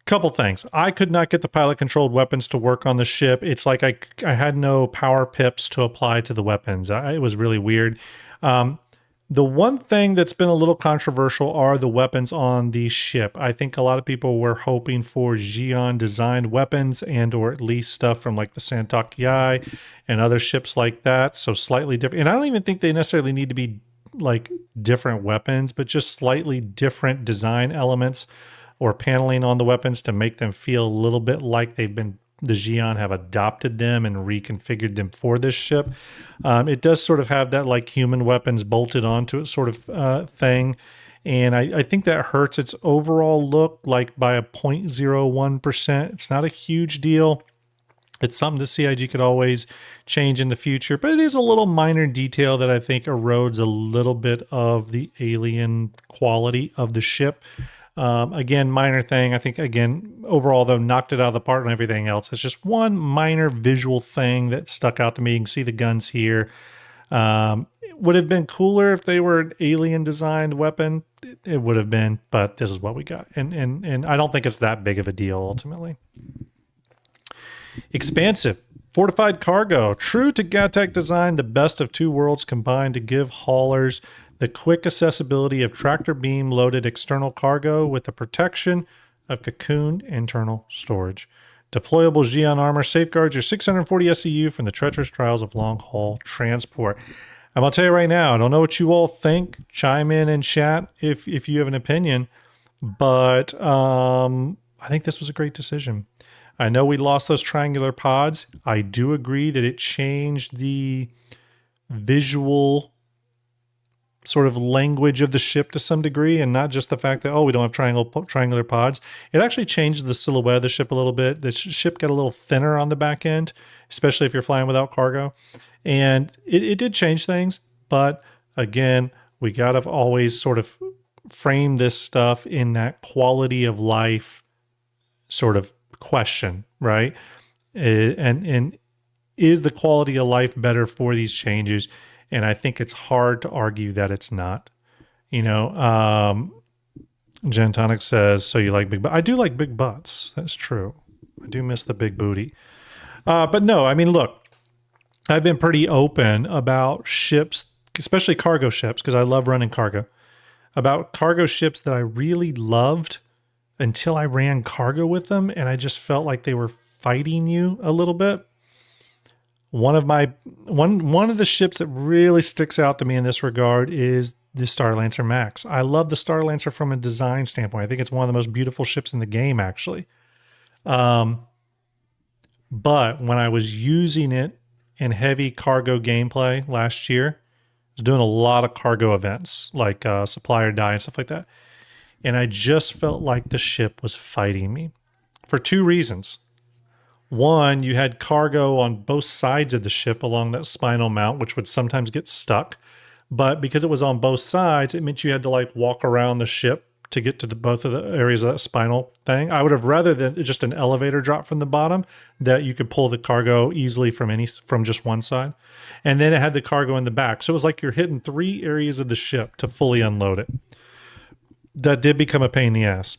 Couple things. I could not get the pilot-controlled weapons to work on the ship. It's like I had no power pips to apply to the weapons. It was really weird. The one thing that's been a little controversial are the weapons on the ship. I think a lot of people were hoping for Xi'an designed weapons and or at least stuff from like the Santakiai and other ships like that. So slightly different. And I don't even think they necessarily need to be like different weapons, but just slightly different design elements or paneling on the weapons to make them feel a little bit like the Xi'an have adopted them and reconfigured them for this ship. It does sort of have that like human weapons bolted onto it sort of thing. And I think that hurts its overall look like by a 0.01%. It's not a huge deal. It's something that CIG could always change in the future, but it is a little minor detail that I think erodes a little bit of the alien quality of the ship. Again, minor thing. I think, again, overall, though, knocked it out of the park and everything else. It's just one minor visual thing that stuck out to me. You can see the guns here. It would have been cooler if they were an alien-designed weapon. It would have been, but this is what we got. And I don't think it's that big of a deal, ultimately. Expansive. Fortified cargo. True to Gattac design, the best of two worlds combined to give haulers the quick accessibility of tractor beam loaded external cargo with the protection of cocooned internal storage. Deployable Xi'an armor safeguards your 640 SEU from the treacherous trials of long haul transport. I'm going to tell you right now, I don't know what you all think. Chime in chat if you have an opinion, but I think this was a great decision. I know we lost those triangular pods. I do agree that it changed the visual sort of language of the ship to some degree, and not just the fact that, oh, we don't have triangular pods. It actually changed the silhouette of the ship a little bit. The ship got a little thinner on the back end, especially if you're flying without cargo. And it did change things, but again, we got to always sort of frame this stuff in that quality of life sort of question, right? And is the quality of life better for these changes? And I think it's hard to argue that it's not. You know, Gentonic says, so you like big butts. I do like big butts. That's true. I do miss the big booty. But no, I mean, look, I've been pretty open about ships, especially cargo ships, because I love running cargo, about cargo ships that I really loved until I ran cargo with them, and I just felt like they were fighting you a little bit. One of the ships that really sticks out to me in this regard is the Starlancer Max. I love the Starlancer from a design standpoint. I think it's one of the most beautiful ships in the game, actually. But when I was using it in heavy cargo gameplay last year, I was doing a lot of cargo events like Supply or Die and stuff like that. And I just felt like the ship was fighting me for two reasons. One, you had cargo on both sides of the ship along that spinal mount, which would sometimes get stuck. But because it was on both sides, it meant you had to like walk around the ship to get to both of the areas of that spinal thing. I would have rather than just an elevator drop from the bottom that you could pull the cargo easily from just one side. And then it had the cargo in the back. So it was like you're hitting 3 areas of the ship to fully unload it. That did become a pain in the ass.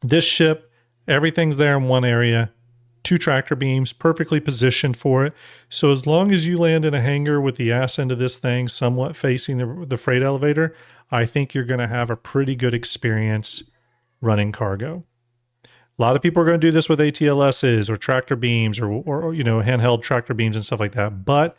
This ship, everything's there in one area. 2 tractor beams, perfectly positioned for it. So as long as you land in a hangar with the ass end of this thing somewhat facing the freight elevator, I think you're going to have a pretty good experience running cargo. A lot of people are going to do this with ATLSs or tractor beams or handheld tractor beams and stuff like that. But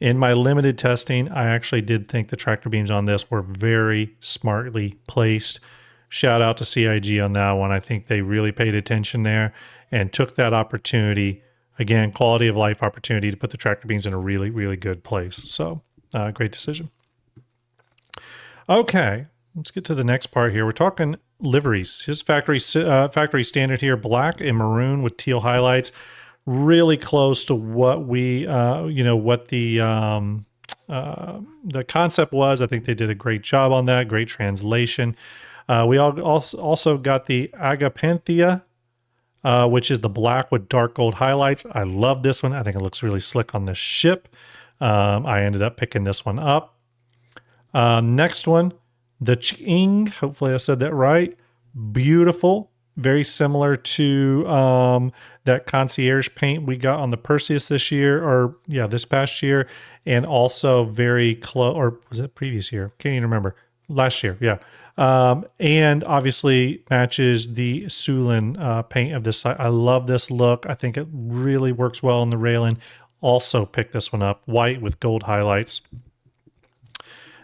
in my limited testing, I actually did think the tractor beams on this were very smartly placed. Shout out to CIG on that one. I think they really paid attention there and took that opportunity, again, quality of life opportunity, to put the tractor beams in a really, really good place. So great decision. Okay, let's get to the next part here. We're talking liveries. His factory standard here, black and maroon with teal highlights, really close to what what the concept was. I think they did a great job on that. Great translation. We also got the Agapanthea, which is the black with dark gold highlights. I love this one. I think it looks really slick on this ship. I ended up picking this one up. Next one, the Ching. Hopefully I said that right. Beautiful. Very similar to that concierge paint we got on the Perseus this past year. And also very close, or was it previous year? Can't even remember. Last year, yeah. And obviously matches the Sulin paint of this side. I love this look. I think it really works well on the Railen. Also picked this one up, white with gold highlights.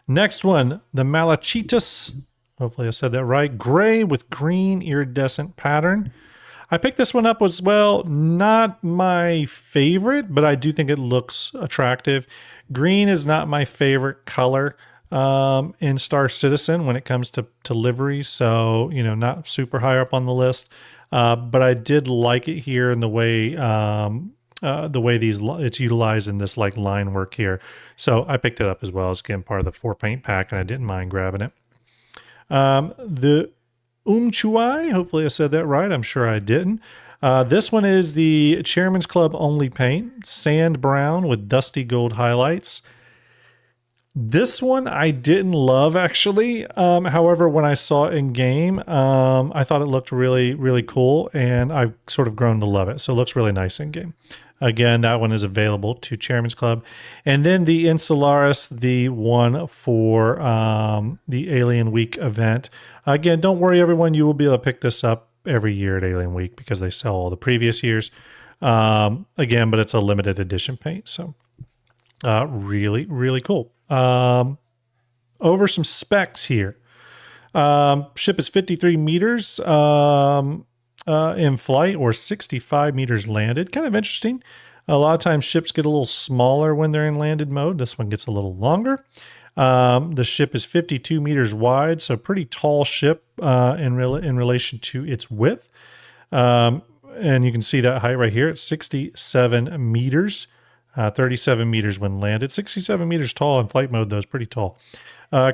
Next one, the Malachitas. Hopefully I said that right. Gray with green iridescent pattern. I picked this one up as well. Not my favorite, but I do think it looks attractive. Green is not my favorite color in Star Citizen when it comes to liveries, so not super high up on the list, but I did like it here in the way it's utilized in this like line work here, so I picked it up as well. It's again part of the 4 paint pack, and I didn't mind grabbing it. The Umchuai, hopefully I said that right. I'm sure I didn't. This one is the Chairman's Club only paint, sand brown with dusty gold highlights. This one I didn't love, actually. However, when I saw it in game, I thought it looked really, really cool, and I've sort of grown to love it. So it looks really nice in game. Again, that one is available to Chairman's Club. And then the Insularis, the one for the Alien Week event. Again, don't worry, everyone. You will be able to pick this up every year at Alien Week because they sell all the previous years. Again, but it's a limited edition paint. So really, really cool. Over some specs here. Ship is 53 meters in flight or 65 meters landed. Kind of interesting. A lot of times ships get a little smaller when they're in landed mode. This one gets a little longer. The ship is 52 meters wide, so pretty tall ship in relation to its width. And you can see that height right here. It's 67 meters. 37 meters when landed. 67 meters tall in flight mode, though, is pretty tall.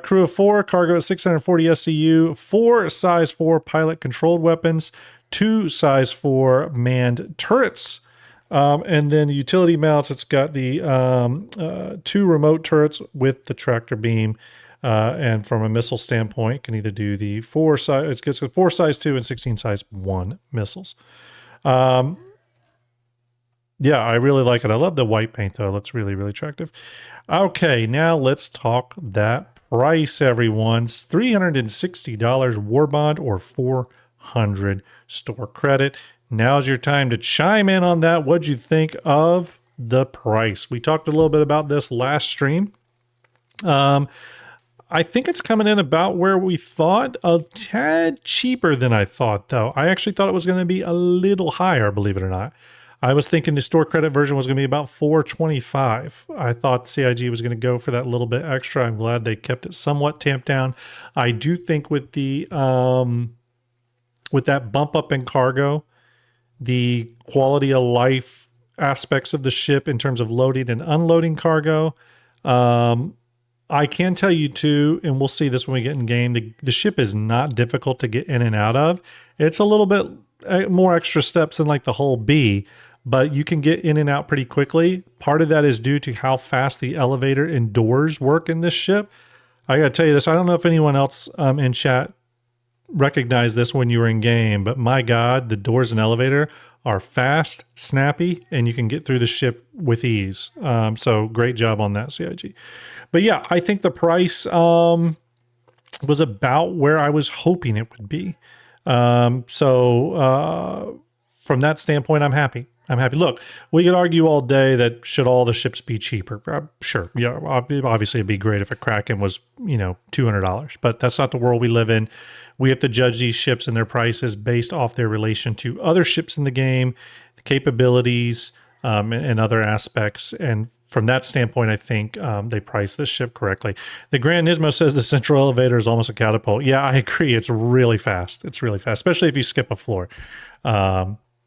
Crew of 4, cargo at 640 SCU, 4 size 4 pilot-controlled weapons, 2 size 4 manned turrets. And then the utility mounts, it's got the 2 remote turrets with the tractor beam And from a missile standpoint, can either do the 4 size, it gets 4 size 2 and 16 size 1 missiles. Yeah, I really like it. I love the white paint though. It looks really, really attractive. Okay, now let's talk that price, everyone. It's $360 war bond or 400 store credit. Now's your time to chime in on that. What'd you think of the price? We talked a little bit about this last stream. I think it's coming in about where we thought, a tad cheaper than I thought, though. I actually thought it was going to be a little higher, believe it or not. I was thinking the store credit version was going to be about $425. I thought CIG was going to go for that little bit extra. I'm glad they kept it somewhat tamped down. I do think with the with that bump up in cargo, the quality of life aspects of the ship in terms of loading and unloading cargo, I can tell you too, and we'll see this when we get in game, the ship is not difficult to get in and out of. It's a little bit more extra steps than like the hull B, but you can get in and out pretty quickly. Part of that is due to how fast the elevator and doors work in this ship. I gotta tell you this, I don't know if anyone else in chat recognized this when you were in game, but my God, the doors and elevator are fast, snappy, and you can get through the ship with ease. So great job on that, CIG. But yeah, I think the price was about where I was hoping it would be. So from that standpoint, I'm happy. I'm happy. Look, we could argue all day that should all the ships be cheaper? Sure. Yeah, obviously it'd be great if a Kraken was, $200, but that's not the world we live in. We have to judge these ships and their prices based off their relation to other ships in the game, the capabilities, and other aspects. And from that standpoint, I think they price this ship correctly. The Grand Nismo says the central elevator is almost a catapult. Yeah, I agree. It's really fast. It's really fast, especially if you skip a floor.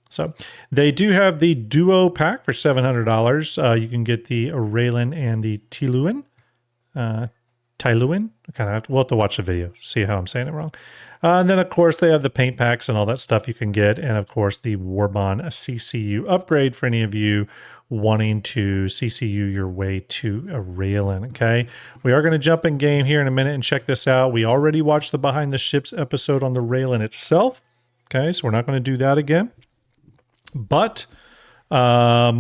So they do have the Duo pack for $700. You can get the Railen and the Tyilui. Tyilui. We'll have to watch the video, see how I'm saying it wrong. And then, of course, they have the paint packs and all that stuff you can get. And, of course, the Warbond CCU upgrade for any of you wanting to CCU your way to a Railen, okay? We are going to jump in game here in a minute and check this out. We already watched the Behind the Ships episode on the Railen itself, okay? So we're not going to do that again. But, by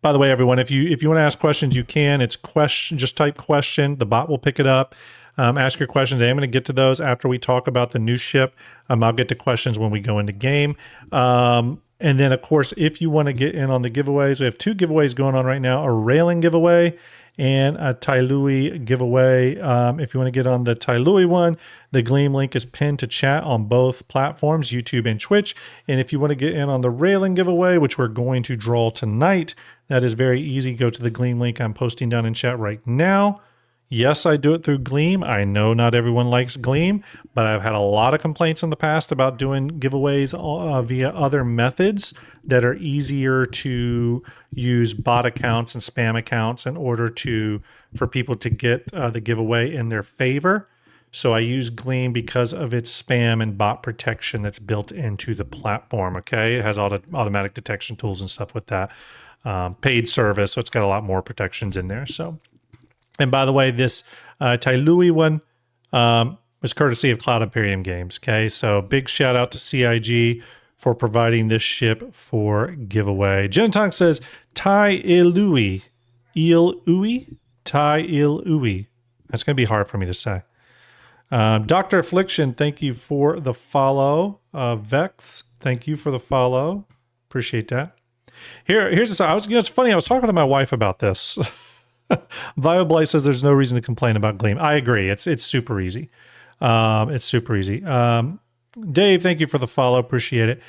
the way, everyone, if you want to ask questions, you can. It's question, just type question. The bot will pick it up. Ask your questions. I am going to get to those after we talk about the new ship. I'll get to questions when we go into game. And then, of course, if you want to get in on the giveaways, we have 2 giveaways going on right now, a Railen giveaway and a Tyilui giveaway. If you want to get on the Tyilui one, the Gleam link is pinned to chat on both platforms, YouTube and Twitch. And if you want to get in on the Railen giveaway, which we're going to draw tonight, that is very easy. Go to the Gleam link I'm posting down in chat right now. Yes, I do it through Gleam. I know not everyone likes Gleam, but I've had a lot of complaints in the past about doing giveaways via other methods that are easier to use bot accounts and spam accounts in order for people to get the giveaway in their favor. So I use Gleam because of its spam and bot protection that's built into the platform, okay? It has automatic detection tools and stuff with that. Paid service, so it's got a lot more protections in there, so... And by the way, this Tyilui one was courtesy of Cloud Imperium Games. Okay, so big shout out to CIG for providing this ship for giveaway. Genetong says Tyilui, Tyilui. That's going to be hard for me to say. Dr. Affliction, thank you for the follow. Vex, thank you for the follow. Appreciate that. Here's this. It's funny. I was talking to my wife about this. Vioblite says there's no reason to complain about Gleam. I agree. It's super easy. It's super easy. Dave, thank you for the follow. Appreciate it.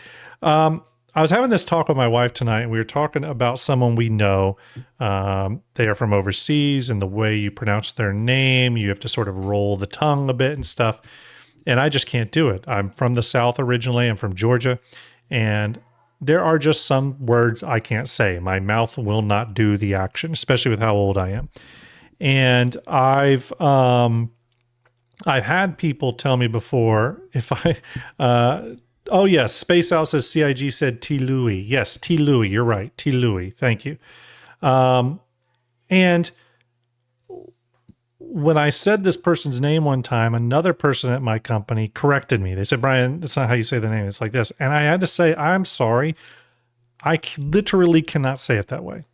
I was having this talk with my wife tonight, and we were talking about someone we know. They are from overseas, and the way you pronounce their name, you have to sort of roll the tongue a bit and stuff. And I just can't do it. I'm from the South originally. I'm from Georgia. And there are just some words I can't say. My mouth will not do the action, especially with how old I am. And I've had people tell me before if I, oh yes, Space Out says CIG said Tyilui. Yes, Tyilui, you're right. Tyilui, thank you. And when I said this person's name one time, another person at my company corrected me. They said, Brian, that's not how you say the name. It's like this. And I had to say, I'm sorry. I literally cannot say it that way.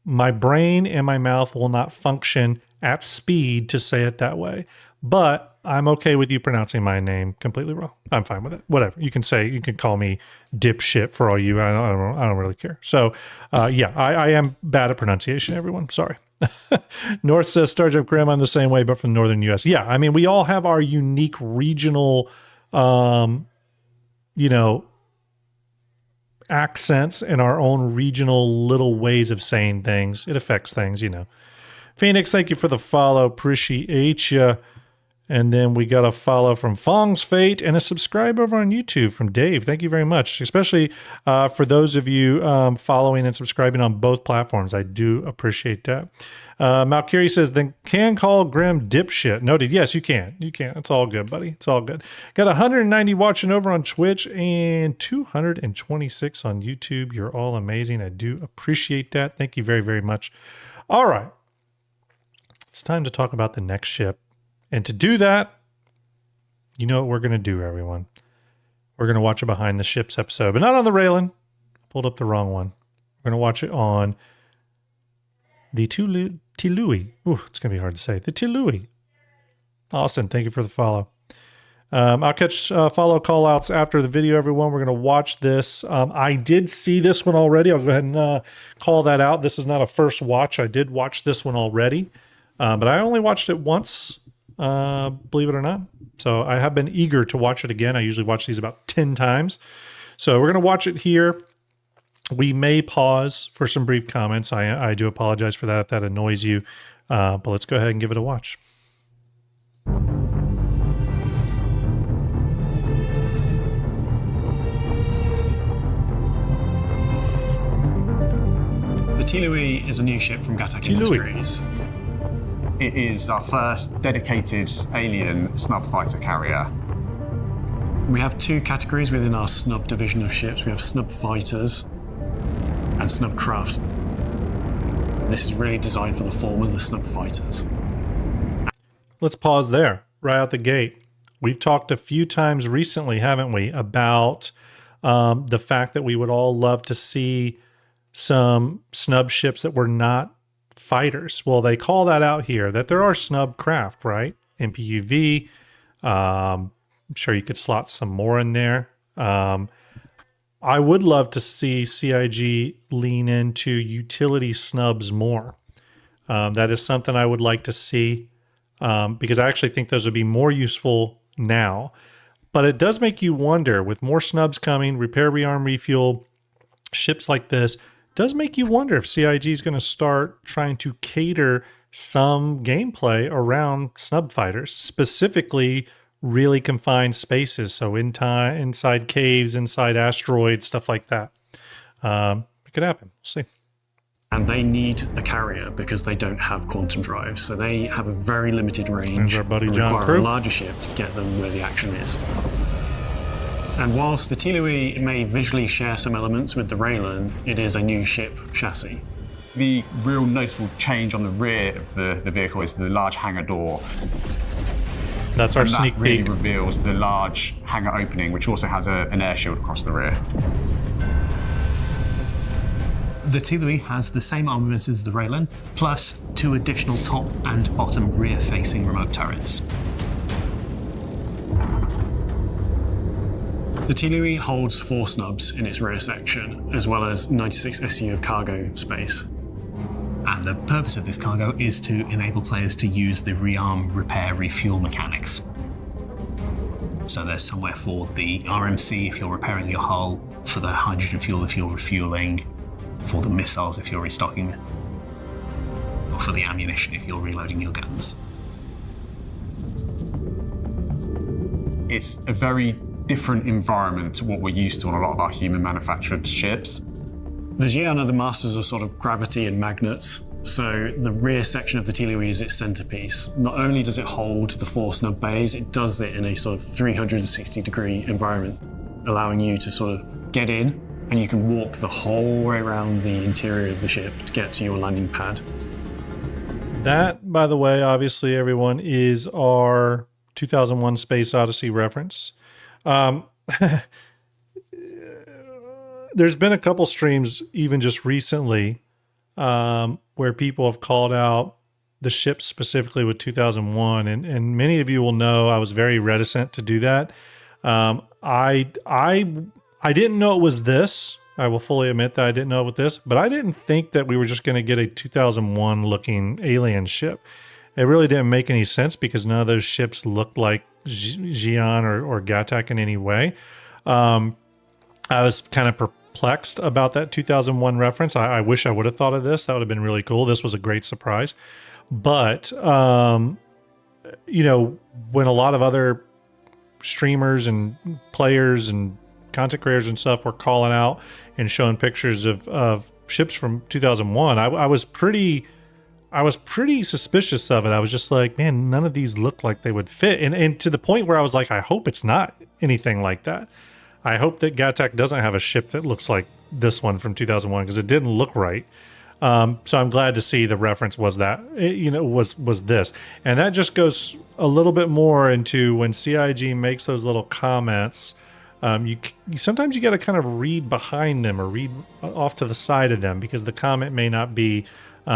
My brain and my mouth will not function at speed to say it that way. But I'm okay with you pronouncing my name completely wrong. I'm fine with it. Whatever. You can call me dipshit for all you. I don't really care. So, yeah, I am bad at pronunciation, everyone. Sorry. North says STARJUMP Graham, I'm the same way, but from the northern US. Yeah, I mean, we all have our unique regional, accents and our own regional little ways of saying things. It affects things, Phoenix, thank you for the follow. Appreciate you. And then we got a follow from Fong's Fate and a subscribe over on YouTube from Dave. Thank you very much, especially for those of you following and subscribing on both platforms. I do appreciate that. Malkiri says, then can call Graham dipshit. Noted. Yes, you can. You can. It's all good, buddy. It's all good. Got 190 watching over on Twitch and 226 on YouTube. You're all amazing. I do appreciate that. Thank you very, very much. All right. It's time to talk about the next ship. And to do that, you know what we're going to do, everyone. We're going to watch a Behind the Ships episode, but not on the Railen. Pulled up the wrong one. We're going to watch it on the Tyilui. Ooh, it's going to be hard to say. The Tyilui. Austin, thank you for the follow. I'll catch follow call-outs after the video, everyone. We're going to watch this. I did see this one already. I'll go ahead and call that out. This is not a first watch. I did watch this one already, but I only watched it once. Believe it or not. So I have been eager to watch it again. I usually watch these about 10 times. So we're going to watch it here. We may pause for some brief comments. I do apologize for that if that annoys you. But let's go ahead and give it a watch. The Tyilui is a new ship from Gatak Industries. It is our first dedicated alien snub fighter carrier. We have two categories within our snub division of ships. We have snub fighters and snub crafts. This is really designed for the former, the snub fighters. Let's pause there, right out the gate. We've talked a few times recently, haven't we, about the fact that we would all love to see some snub ships that were not fighters. Well, they call that out here, that there are snub craft, right? MPUV. I'm sure you could slot some more in there. I would love to see CIG lean into utility snubs more. That is something I would like to see because I actually think those would be more useful now. But it does make you wonder, with more snubs coming, repair, rearm, refuel, ships like this, does make you wonder if CIG is going to start trying to cater some gameplay around snub fighters, specifically really confined spaces. So inside caves, inside asteroids, stuff like that. It could happen. We'll see. And they need a carrier because they don't have quantum drive. So they have a very limited range. There's our buddy and John require Crew. a larger ship to get them where the action is. And whilst the Tyilui may visually share some elements with the Railen, it is a new ship chassis. The real noticeable change on the rear of the vehicle is the large hangar door. That's our and sneak that really peek. reveals the large hangar opening, which also has an air shield across the rear. The Tyilui has the same armament as the Railen, plus 2 additional top and bottom rear-facing remote turrets. The Tyilui holds 4 snubs in its rear section, as well as 96 SU of cargo space. And the purpose of this cargo is to enable players to use the rearm, repair, refuel mechanics. So there's somewhere for the RMC if you're repairing your hull, for the hydrogen fuel if you're refueling, for the missiles if you're restocking, or for the ammunition if you're reloading your guns. It's a very different environment to what we're used to on a lot of our human manufactured ships. The Xi'an are the masters of sort of gravity and magnets, so the rear section of the Tyilui is its centerpiece. Not only does it hold the 4 snub bays, it does it in a sort of 360-degree environment, allowing you to sort of get in, and you can walk the whole way around the interior of the ship to get to your landing pad. That, by the way, obviously, everyone, is our 2001 Space Odyssey reference. There's been a couple streams, even just recently, where people have called out the ship specifically with 2001, and many of you will know I was very reticent to do that. I didn't know it was this. I will fully admit that I didn't know it was this, but I didn't think that we were just going to get a 2001 looking alien ship. It really didn't make any sense because none of those ships looked like Xi'an or Gatak in any way. I was kind of perplexed about that 2001 reference. I wish I would have thought of this. That would have been really cool. This was a great surprise. But, you know, when a lot of other streamers and players and content creators and stuff were calling out and showing pictures of ships from 2001, I was pretty suspicious of it. I was just like, man, none of these look like they would fit. And to the point where I was like, I hope it's not anything like that. I hope that Gatak doesn't have a ship that looks like this one from 2001 because it didn't look right. So I'm glad to see the reference was that, was this. And that just goes a little bit more into when CIG makes those little comments. Sometimes you got to kind of read behind them or read off to the side of them because the comment may not be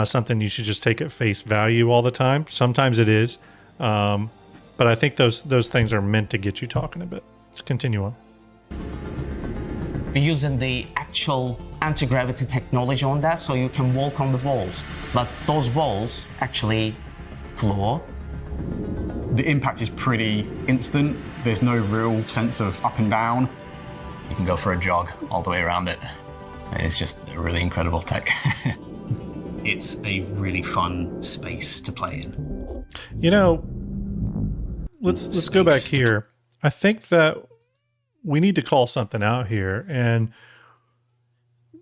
something you should just take at face value all the time. Sometimes it is. But I think those things are meant to get you talking a bit. Let's continue on. We're using the actual anti-gravity technology on that so you can walk on the walls. But those walls actually floor. The impact is pretty instant. There's no real sense of up and down. You can go for a jog all the way around it. It's just a really incredible tech. It's a really fun space to play in. You know, let's go back here. I think that we need to call something out here, and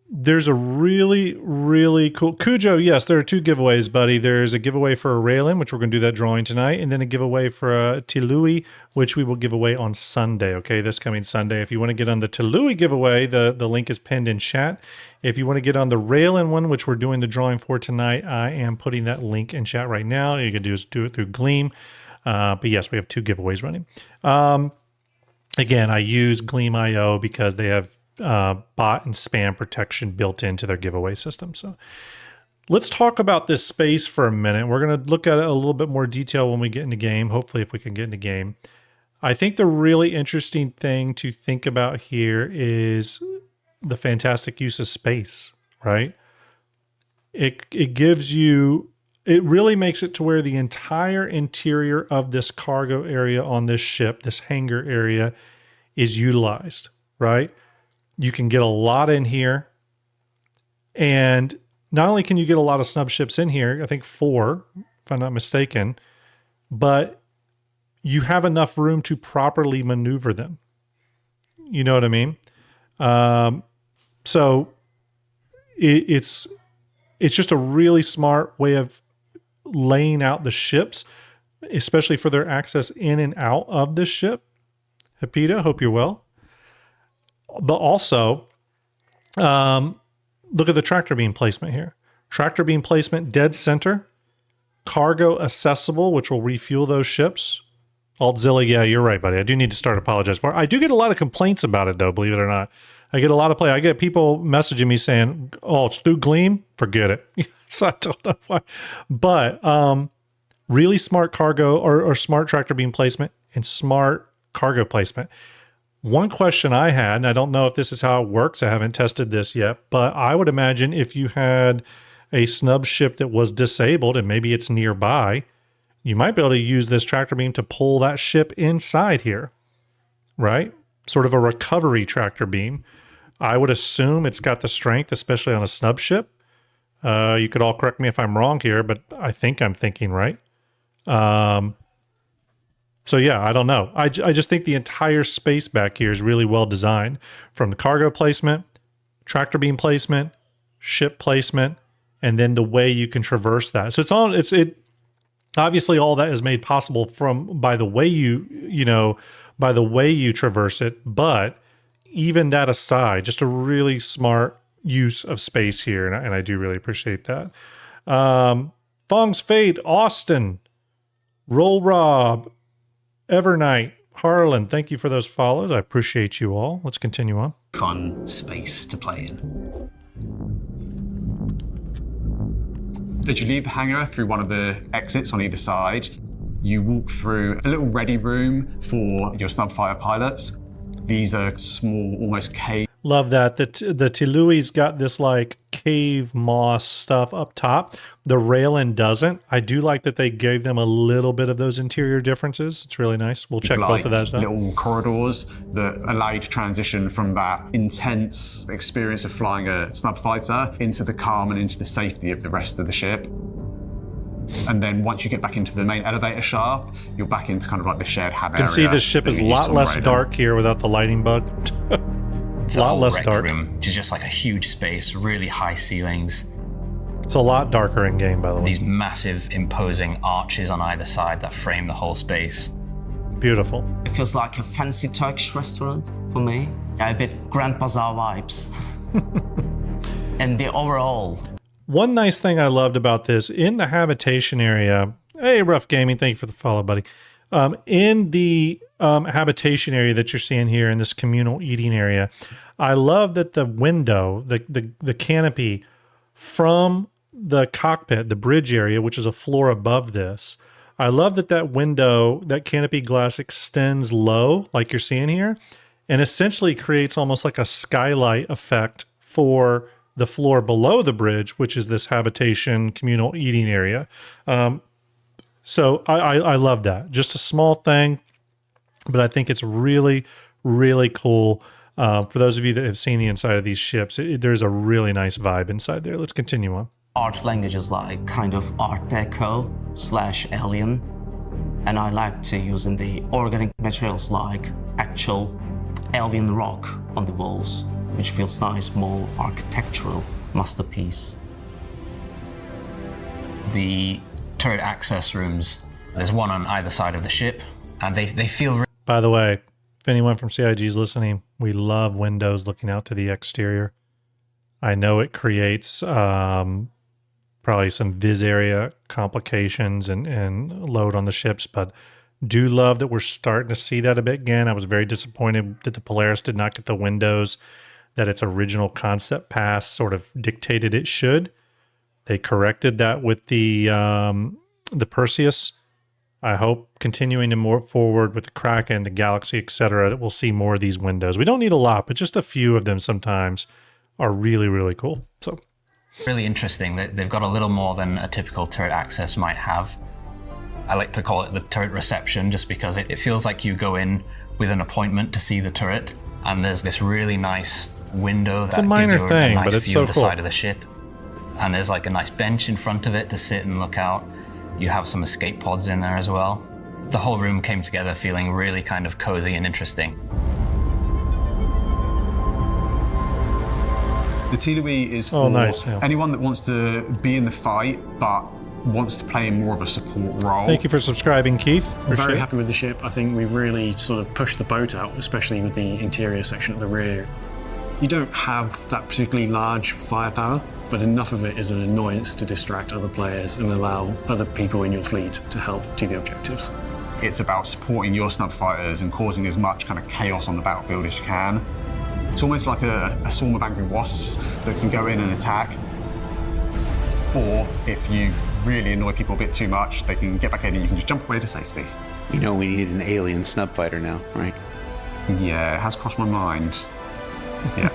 there's a really, really cool Cujo. Yes, there are two giveaways, buddy. There's a giveaway for a Railen, which we're going to do that drawing tonight, and then a giveaway for a Tyilui, which we will give away on Sunday. Okay, this coming Sunday. If you want to get on the Tyilui giveaway, the link is pinned in chat. If you want to get on the Railen one, which we're doing the drawing for tonight, I am putting that link in chat right now. You can do it through Gleam. But yes, we have two giveaways running. Again, I use Gleam.io because they have bot and spam protection built into their giveaway system. So let's talk about this space for a minute. We're going to look at it a little bit more detail when we get into game, hopefully if we can get into game. I think the really interesting thing to think about here is the fantastic use of space, right? It gives you, it really makes it to where the entire interior of this cargo area on this ship, this hangar area, is utilized, right? You can get a lot in here. And not only can you get a lot of snub ships in here, I think 4, if I'm not mistaken, but you have enough room to properly maneuver them. You know what I mean? So it's just a really smart way of laying out the ships, especially for their access in and out of the ship. Hapita, hope you're well. But also, look at the tractor beam placement here. Tractor beam placement dead center. Cargo accessible, which will refuel those ships. Altzilla, yeah, you're right, buddy. I do need to start apologize for it. I do get a lot of complaints about it, though, believe it or not. I get a lot of play. I get people messaging me saying, oh, it's through Gleam? Forget it. So I don't know why. But really smart cargo or smart tractor beam placement and smart cargo placement. One question I had, and I don't know if this is how it works, I haven't tested this yet, but I would imagine if you had a snub ship that was disabled and maybe it's nearby, you might be able to use this tractor beam to pull that ship inside here, right? Sort of a recovery tractor beam. I would assume it's got the strength, especially on a snub ship. You could all correct me if I'm wrong here, but I think I'm thinking right. So yeah, I don't know. I just think the entire space back here is really well designed, from the cargo placement, tractor beam placement, ship placement, and then the way you can traverse that. So it obviously all that is made possible by the way you traverse it. But even that aside, just a really smart use of space here, and I do really appreciate that. Fong's Fate, Austin, Roll Rob, Evernight, Harlan, thank you for those follows. I appreciate you all. Let's continue on. Fun space to play in. As you leave the hangar through one of the exits on either side, you walk through a little ready room for your snub fighter pilots. These are small, almost cave. Love that. The Tyilui's got this like cave moss stuff up top. The Railen doesn't. I do like that they gave them a little bit of those interior differences. It's really nice. We'll check both of those out. Little corridors that allow you to transition from that intense experience of flying a snub fighter into the calm and into the safety of the rest of the ship. And then once you get back into the main elevator shaft, you're back into kind of like the shared hab area. You can see this ship is a lot less dark here without the lighting bug. The lot whole less rec dark. room, which is just like a huge space, really high ceilings. It's a lot darker in game, by the way. These massive, imposing arches on either side that frame the whole space. Beautiful. It feels like a fancy Turkish restaurant for me. Yeah, a bit Grand Bazaar vibes. And the overall. One nice thing I loved about this, in the habitation area, hey, Rough Gaming, thank you for the follow, buddy. In the habitation area that you're seeing here in this communal eating area, I love that the window, the canopy from the cockpit, the bridge area, which is a floor above this, I love that that window, that canopy glass extends low, like you're seeing here, and essentially creates almost like a skylight effect for the floor below the bridge, which is this habitation communal eating area. So I love that. Just a small thing, but I think it's really, really cool. For those of you that have seen the inside of these ships, there's a really nice vibe inside there. Let's continue on. Art languages like kind of Art Deco / Alien. And I like to use in the organic materials like actual alien rock on the walls, which feels nice, more architectural masterpiece. The turret access rooms, there's one on either side of the ship, and they feel... By the way, if anyone from CIG is listening, we love windows looking out to the exterior. I know it creates probably some viz area complications and load on the ships, but do love that we're starting to see that a bit again. I was very disappointed that the Polaris did not get the windows that its original concept pass sort of dictated it should. They corrected that with the Perseus. I hope continuing to move forward with the Kraken, the Galaxy, etc., that we'll see more of these windows. We don't need a lot, but just a few of them sometimes are really, really cool. So really interesting that they've got a little more than a typical turret access might have. I like to call it the turret reception, just because it feels like you go in with an appointment to see the turret, and there's this really nice window that gives you a nice view of the side of the ship. And there's like a nice bench in front of it to sit and look out. You have some escape pods in there as well. The whole room came together feeling really kind of cozy and interesting. The Tyilui is for anyone that wants to be in the fight, but wants to play in more of a support role. Thank you for subscribing, Keith. I'm very happy with the ship. I think we've really sort of pushed the boat out, especially with the interior section at the rear. You don't have that particularly large firepower, but enough of it is an annoyance to distract other players and allow other people in your fleet to help do the objectives. It's about supporting your snub fighters and causing as much kind of chaos on the battlefield as you can. It's almost like a swarm of angry wasps that can go in and attack. Or if you've really annoyed people a bit too much, they can get back in and you can just jump away to safety. You know we need an alien snub fighter now, right? Yeah, it has crossed my mind. Yeah.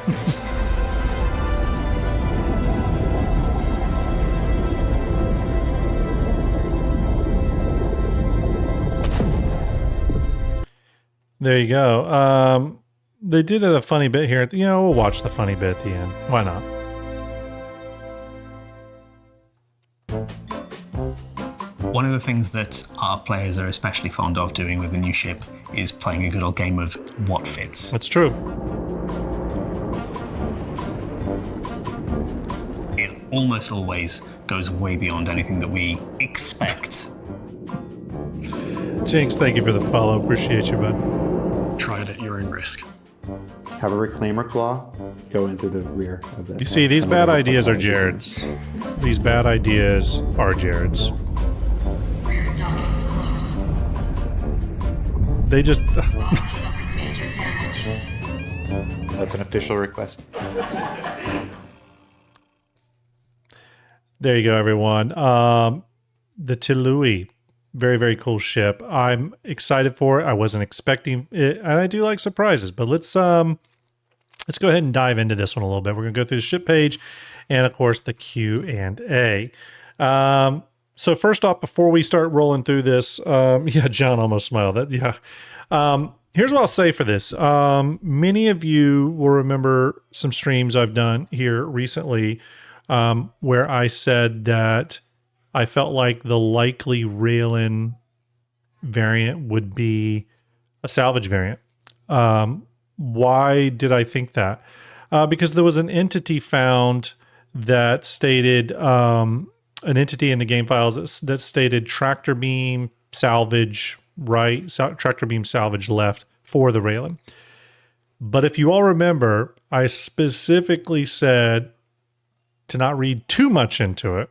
There you go. They did it a funny bit here. We'll watch the funny bit at the end. Why not? One of the things that our players are especially fond of doing with the new ship is playing a good old game of what fits. That's true. It almost always goes way beyond anything that we expect. Jinx, thank you for the follow. Appreciate you, bud. Try it at your own risk. Have a reclaimer claw. go into the rear of this. You see, these bad ideas are Jared's. These bad ideas are Jared's. Rear docking close. They just... Suffered major damage. That's an official request. There you go, everyone. The Tyilui, very, very cool ship. I'm excited for it. I wasn't expecting it, and I do like surprises. But let's go ahead and dive into this one a little bit. We're going to go through the ship page, and of course the Q&A. So first off, before we start rolling through this, yeah, John almost smiled. Here's what I'll say for this. Many of you will remember some streams I've done here recently, where I said that I felt like the likely Railen variant would be a salvage variant. Why did I think that? Because there was an entity found that stated, an entity in the game files that stated tractor beam salvage right, tractor beam salvage left for the Railen. But if you all remember, I specifically said to not read too much into it,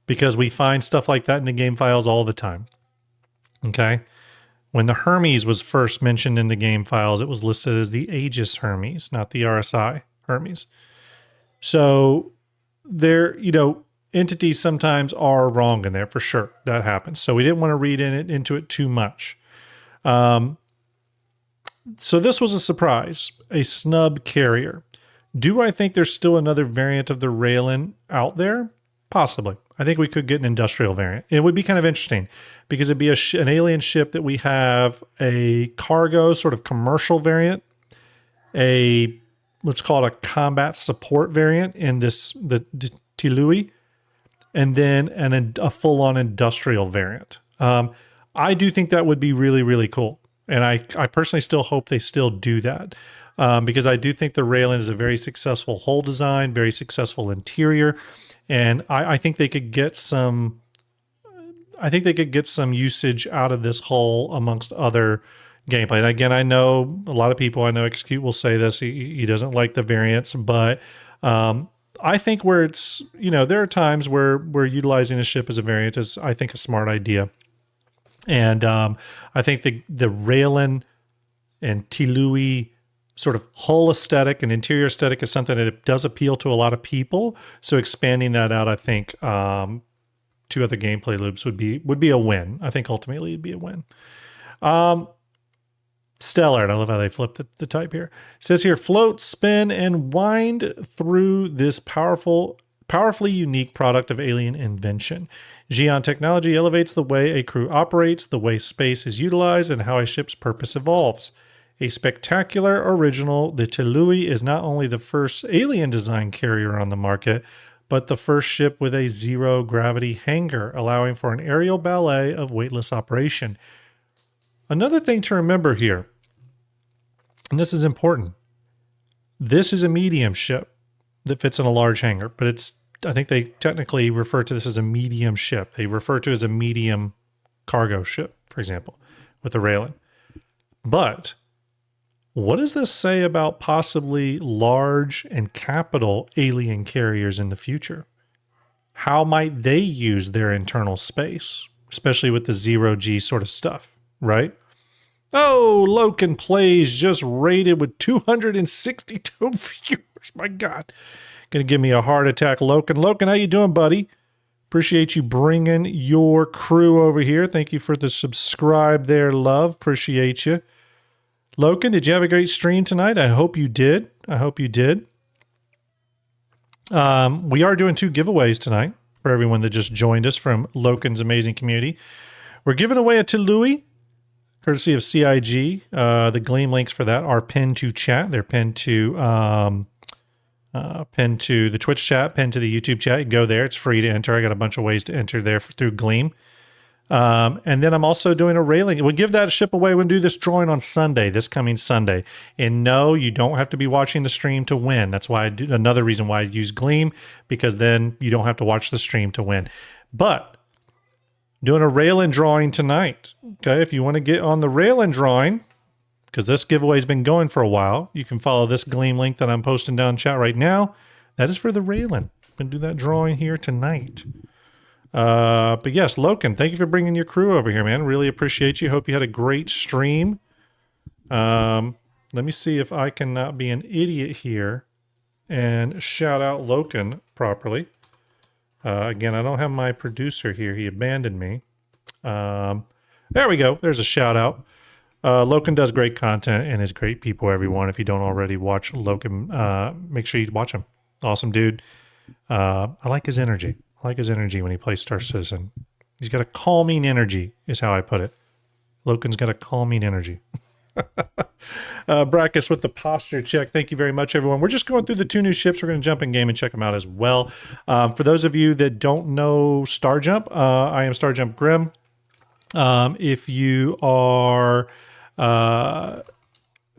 because we find stuff like that in the game files all the time. Okay? When the Hermes was first mentioned in the game files, it was listed as the Aegis Hermes, not the RSI Hermes. So there, entities sometimes are wrong in there for sure. That happens. So we didn't want to read into it too much. So this was a surprise, a snub carrier. Do I think there's still another variant of the Railen out there? Possibly. I think we could get an industrial variant. It would be kind of interesting because it'd be an alien ship that we have a cargo sort of commercial variant, let's call it a combat support variant in the Tyilui, and then a full-on industrial variant. I do think that would be really, really cool. And I personally still hope they still do that. Because I do think the Railen is a very successful hull design, very successful interior, and I think they could get some. I think they could get some usage out of this hull amongst other gameplay. And again, I know a lot of people. I know Execute will say this. He doesn't like the variants, but I think where it's there are times where utilizing a ship as a variant is I think a smart idea, and I think the Railen and Tyilui sort of hull aesthetic and interior aesthetic is something that does appeal to a lot of people. So expanding that out, I think, to other gameplay loops would be a win. I think ultimately it'd be a win. Stellar, I love how they flipped the type here. It says here, float, spin, and wind through this powerfully unique product of alien invention. Xi'an technology elevates the way a crew operates, the way space is utilized, and how a ship's purpose evolves. A spectacular original, the Tyilui is not only the first alien design carrier on the market, but the first ship with a zero-gravity hangar, allowing for an aerial ballet of weightless operation. Another thing to remember here, and this is important, this is a medium ship that fits in a large hangar, but I think they technically refer to this as a medium ship. They refer to it as a medium cargo ship, for example, with the Railen. But what does this say about possibly large and capital alien carriers in the future? How might they use their internal space, especially with the zero-G sort of stuff, right? Oh, Loken Plays just rated with 262 viewers. My God. Gonna give me a heart attack, Loken. Loken, how you doing, buddy? Appreciate you bringing your crew over here. Thank you for the subscribe there, love. Appreciate you. Loken, did you have a great stream tonight? I hope you did. We are doing 2 giveaways tonight for everyone that just joined us from Loken's amazing community. We're giving away a Tyilui, courtesy of CIG. The Gleam links for that are pinned to chat. They're pinned to the Twitch chat, pinned to the YouTube chat. You go there. It's free to enter. I got a bunch of ways to enter there through Gleam. And then I'm also doing a Railen. We'll give that ship away. We'll do this drawing on Sunday, this coming Sunday. And no, you don't have to be watching the stream to win. That's why another reason why I use Gleam, because then you don't have to watch the stream to win. But doing a Railen drawing tonight. Okay, if you want to get on the Railen drawing, because this giveaway has been going for a while. You can follow this Gleam link that I'm posting down in chat right now. That is for the Railen. I'm going to do that drawing here tonight. But yes, Loken, thank you for bringing your crew over here, man. Really appreciate you. Hope you had a great stream. Let me see if I can not be an idiot here and shout out Loken properly. Again, I don't have my producer here. He abandoned me. There we go. There's a shout out. Loken does great content and is great people, everyone. If you don't already watch Loken, make sure you watch him. Awesome dude. I like his energy. I like his energy when he plays Star Citizen. He's got a calming energy, is how I put it. Loken's got a calming energy. Brackus with the posture check. Thank you very much, everyone. We're just going through the 2 new ships. We're going to jump in game and check them out as well. For those of you that don't know StarJump, I am StarJump Grim. If you are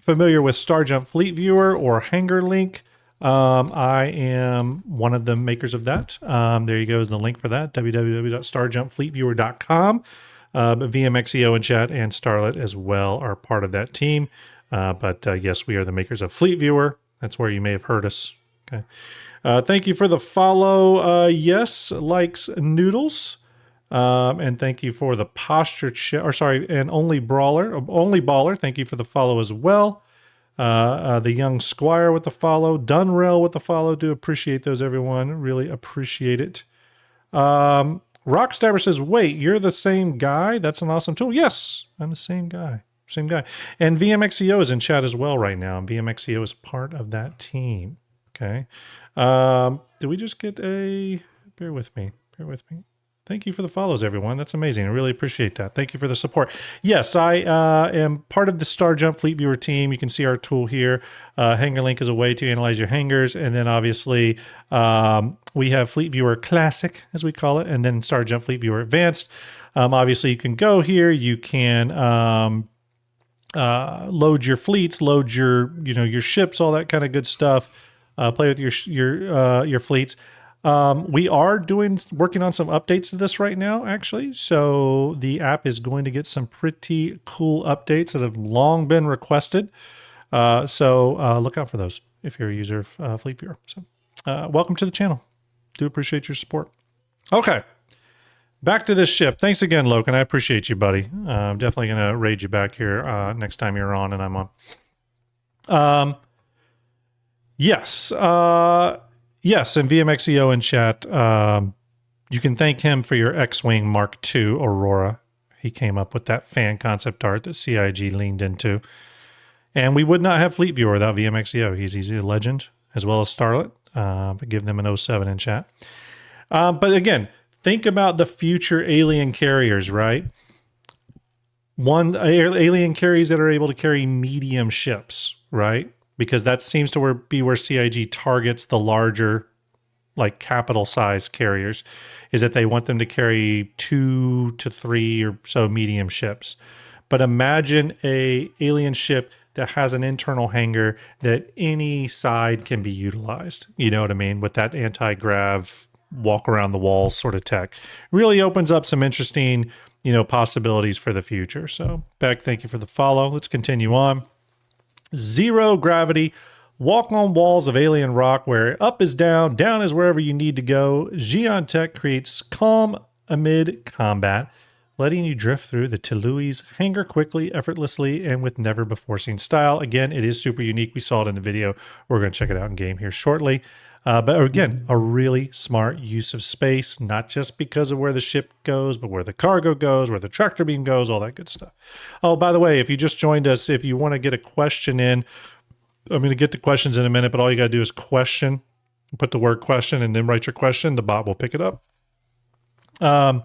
familiar with StarJump Fleet Viewer or Hangar Link, I am one of the makers of that. There you go is the link for that, www.starjumpfleetviewer.com. But VMXEO in chat and Starlet as well are part of that team. But yes, we are the makers of Fleet Viewer. That's where you may have heard us. Okay. Thank you for the follow. Yes, likes Noodles. And thank you for the posture check. Or sorry, and Only Baller. Thank you for the follow as well. The Young Squire with the follow. Dunrail with the follow. Do appreciate those, everyone. Really appreciate it. Rockstabber says, wait, you're the same guy? That's an awesome tool. Yes, I'm the same guy. Same guy. And VMXEO is in chat as well right now. VMXEO is part of that team. Okay. Did we just get a... Bear with me. Bear with me. Thank you for the follows, everyone. That's amazing. I really appreciate that. Thank you for the support. Yes, I am part of the StarJump Fleet Viewer team. You can see our tool here. Hangar Link is a way to analyze your hangars. And then obviously we have Fleet Viewer Classic, as we call it, and then StarJump Fleet Viewer Advanced. Obviously, you can go here. You can load your fleets, load your your ships, all that kind of good stuff. Play with your fleets. We are working on some updates to this right now, actually. So the app is going to get some pretty cool updates that have long been requested. So look out for those if you're a user of Fleet Viewer. So welcome to the channel. Do appreciate your support. Okay. Back to this ship. Thanks again, Loken. I appreciate you, buddy. I'm definitely going to raid you back here next time you're on and I'm on. Yes. Yes, and VMXEO in chat, you can thank him for your X-Wing Mark II Aurora. He came up with that fan concept art that CIG leaned into. And we would not have Fleet Viewer without VMXEO. He's a legend, as well as Starlet. But give them an 07 in chat. But again, think about the future alien carriers, right? Alien carriers that are able to carry medium ships, right? Because that seems to be where CIG targets the larger, like capital size carriers, is that they want them to carry 2 to 3 or so medium ships. But imagine a alien ship that has an internal hangar that any side can be utilized. You know what I mean? With that anti-grav, walk around the walls sort of tech. Really opens up some interesting, possibilities for the future. So, Beck, thank you for the follow. Let's continue on. Zero gravity, walk on walls of alien rock where up is down, down is wherever you need to go. Xi'an Tech creates calm amid combat, letting you drift through the Tyilui's hangar quickly, effortlessly, and with never before seen style. Again, it is super unique. We saw it in the video. We're going to check it out in game here shortly. But again, a really smart use of space, not just because of where the ship goes, but where the cargo goes, where the tractor beam goes, all that good stuff. Oh, by the way, if you just joined us, if you want to get a question in, I'm going to get to questions in a minute, but all you got to do is question, put the word question, and then write your question. The bot will pick it up. Let's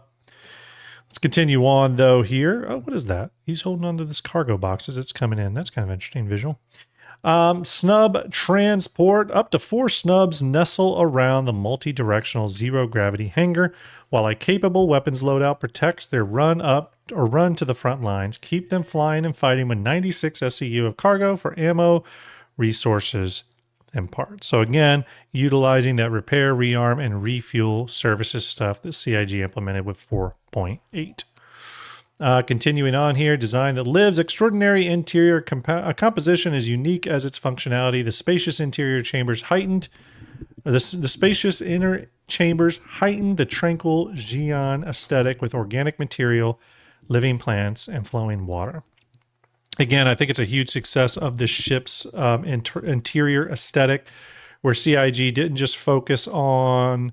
continue on, though, here. Oh, what is that? He's holding on to this cargo box as it's coming in. That's kind of interesting visual. Snub transport. Up to 4 snubs nestle around the multi-directional zero-gravity hangar, while a capable weapons loadout protects their run to the front lines. Keep them flying and fighting with 96 SCU of cargo for ammo, resources, and parts. So again, utilizing that repair, rearm, and refuel services stuff that CIG implemented with 4.8. Continuing on here, design that lives, extraordinary interior composition is unique as its functionality. The spacious interior chambers heightened, the spacious inner chambers heightened the tranquil Xi'an aesthetic with organic material, living plants, and flowing water. Again, I think it's a huge success of the ship's interior aesthetic, where CIG didn't just focus on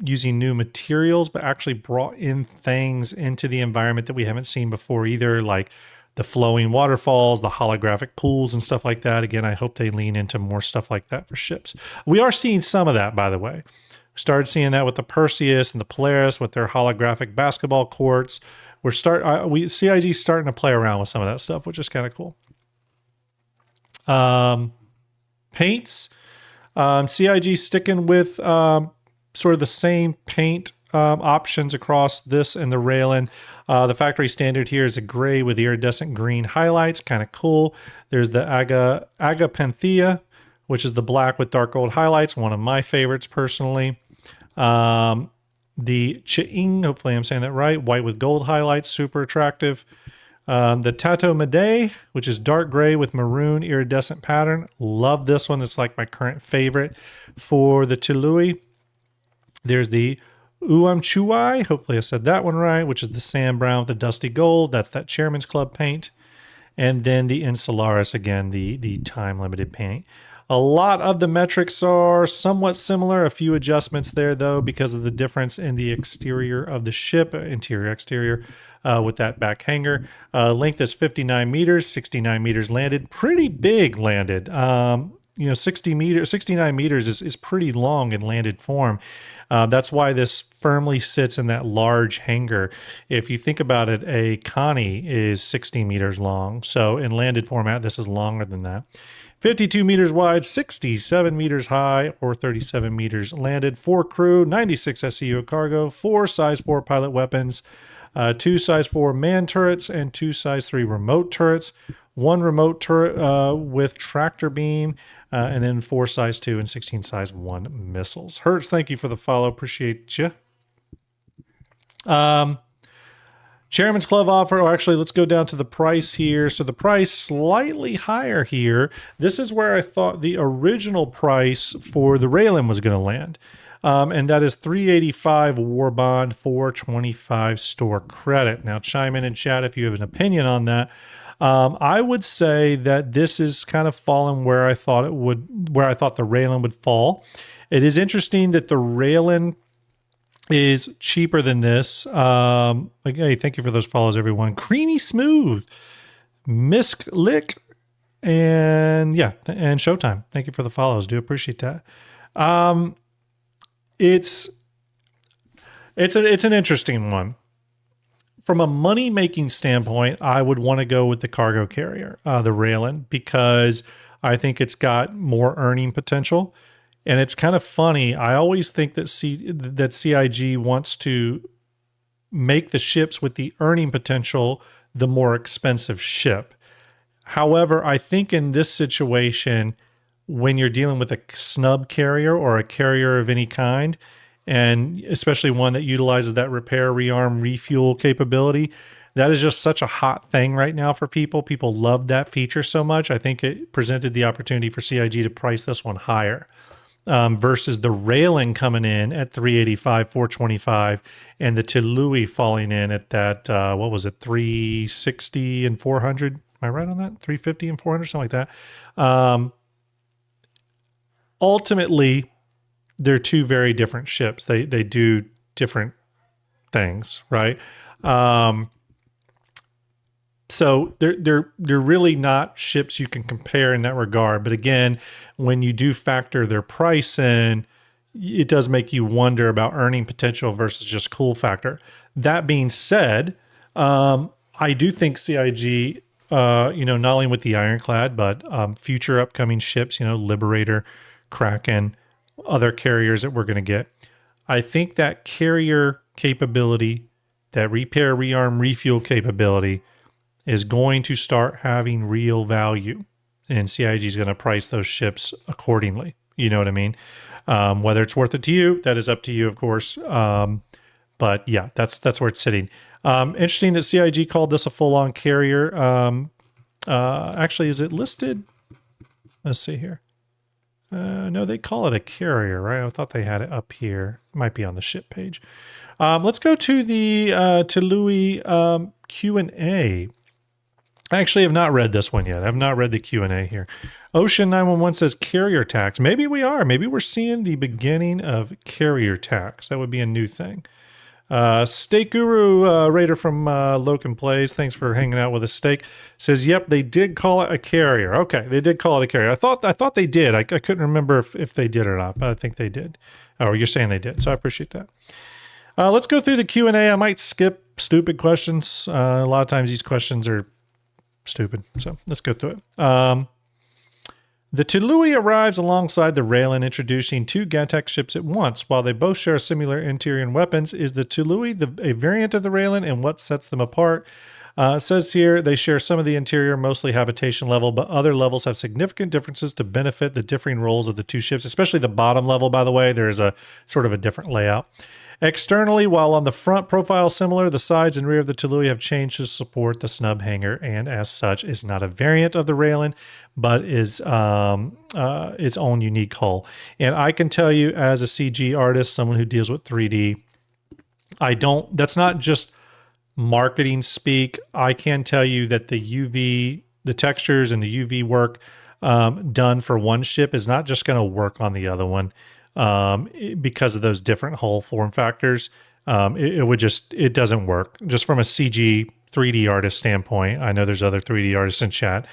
using new materials, but actually brought in things into the environment that we haven't seen before either, like the flowing waterfalls, the holographic pools, and stuff like that. Again, I hope they lean into more stuff like that for ships. We are seeing some of that, by the way. We started seeing that with the Perseus and the Polaris with their holographic basketball courts. CIG's starting to play around with some of that stuff, which is kind of cool. Paints. CIG sticking with sort of the same paint options across this and the Railen. The factory standard here is a gray with iridescent green highlights, kind of cool. There's the Agapanthea, which is the black with dark gold highlights, one of my favorites personally. The Chi'ing, hopefully I'm saying that right, white with gold highlights, super attractive. The Tato Made, which is dark gray with maroon iridescent pattern. Love this one. It's like my current favorite. For the Tyilui, there's the Uamchuai, hopefully I said that one right, which is the sand brown with the dusty gold. That's that Chairman's Club paint. And then the Insularis, again, the time-limited paint. A lot of the metrics are somewhat similar. A few adjustments there, though, because of the difference in the exterior of the ship, interior, exterior, with that back hanger. Length is 59 meters, 69 meters landed. Pretty big landed. 69 meters is pretty long in landed form. That's why this firmly sits in that large hangar. If you think about it, a Connie is 60 meters long. So in landed format, this is longer than that. 52 meters wide, 67 meters high, or 37 meters landed. 4 crew, 96 SCU cargo, 4 size 4 pilot weapons, 2 size 4 man turrets, and 2 size 3 remote turrets. 1 remote turret with tractor beam, and then 4 size 2 and 16 size 1 missiles. Hertz, thank you for the follow. Appreciate you. Chairman's Club offer, or actually, let's go down to the price here. So the price slightly higher here. This is where I thought the original price for the Railen was going to land. And that is $385 war bond, $425 store credit. Now, chime in chat if you have an opinion on that. I would say that this is kind of falling where I thought the Railen would fall. It is interesting that the Railen is cheaper than this. Hey, thank you for those follows, everyone. Creamy Smooth, Misk Lick, and and Showtime. Thank you for the follows. Do appreciate that. It's an interesting one. From a money-making standpoint, I would want to go with the cargo carrier, the Railen, because I think it's got more earning potential. And it's kind of funny. I always think that CIG wants to make the ships with the earning potential the more expensive ship. However, I think in this situation, when you're dealing with a snub carrier or a carrier of any kind, and especially one that utilizes that repair, rearm, refuel capability, that is just such a hot thing right now for people. People love that feature so much. I think it presented the opportunity for CIG to price this one higher. Versus the Railen coming in at $385, $425, and the Tyilui falling in at that, $360 and $400? Am I right on that? $350 and $400, something like that. Ultimately, they're two very different ships. They do different things, right? So they're really not ships you can compare in that regard. But again, when you do factor their price in, it does make you wonder about earning potential versus just cool factor. That being said, I do think CIG, not only with the Ironclad, but future upcoming ships, Liberator, Kraken, other carriers that we're going to get. I think that carrier capability, that repair, rearm, refuel capability, is going to start having real value, and CIG is going to price those ships accordingly. You know what I mean? Whether it's worth it to you, that is up to you, of course. But yeah, that's where it's sitting. Interesting that CIG called this a full-on carrier. Actually, is it listed? Let's see here. No, they call it a carrier, right? I thought they had it up here. It might be on the ship page. Let's go to the Tyilui Q&A. I actually have not read this one yet. I have not read the Q&A here. Ocean 911 says carrier tax. Maybe we are. Maybe we're seeing the beginning of carrier tax. That would be a new thing. Steak Guru Raider from Loken Plays, thanks for hanging out with us. Steak says, "Yep, they did call it a carrier." Okay, they did call it a carrier. I thought they did. I couldn't remember if they did or not, but I think they did. Oh, you're saying they did, so I appreciate that. Let's go through the Q&A. I might skip stupid questions. A lot of times these questions are stupid, so let's go through it. The Tyilui arrives alongside the Railen, introducing two Gattax ships at once. While they both share a similar interior and weapons, is the Tyilui a variant of the Railen, and what sets them apart? It says here they share some of the interior, mostly habitation level, but other levels have significant differences to benefit the differing roles of the two ships, especially the bottom level, by the way. There's a sort of a different layout. Externally, while on the front profile similar, the sides and rear of the Tyilui have changed to support the snub hanger, and as such is not a variant of the Railen, but is its own unique hull. And I can tell you, as a CG artist, someone who deals with 3D, that's not just marketing speak. I can tell you that the textures and the UV work done for one ship is not just going to work on the other one. Because of those different hull form factors, it doesn't work. Just from a CG 3D artist standpoint, I know there's other 3D artists in chat.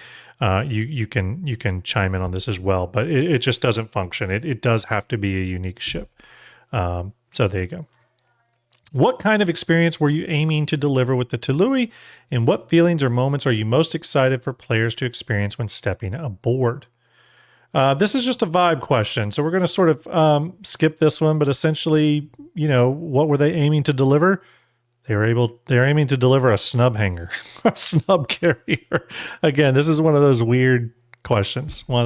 You can chime in on this as well, but it just doesn't function. It does have to be a unique ship. So there you go. What kind of experience were you aiming to deliver with the Tyilui, and what feelings or moments are you most excited for players to experience when stepping aboard? This is just a vibe question, so we're going to sort of skip this one, but essentially, what were they aiming to deliver? They're aiming to deliver a snub hanger, a snub carrier. Again, this is one of those weird questions, Where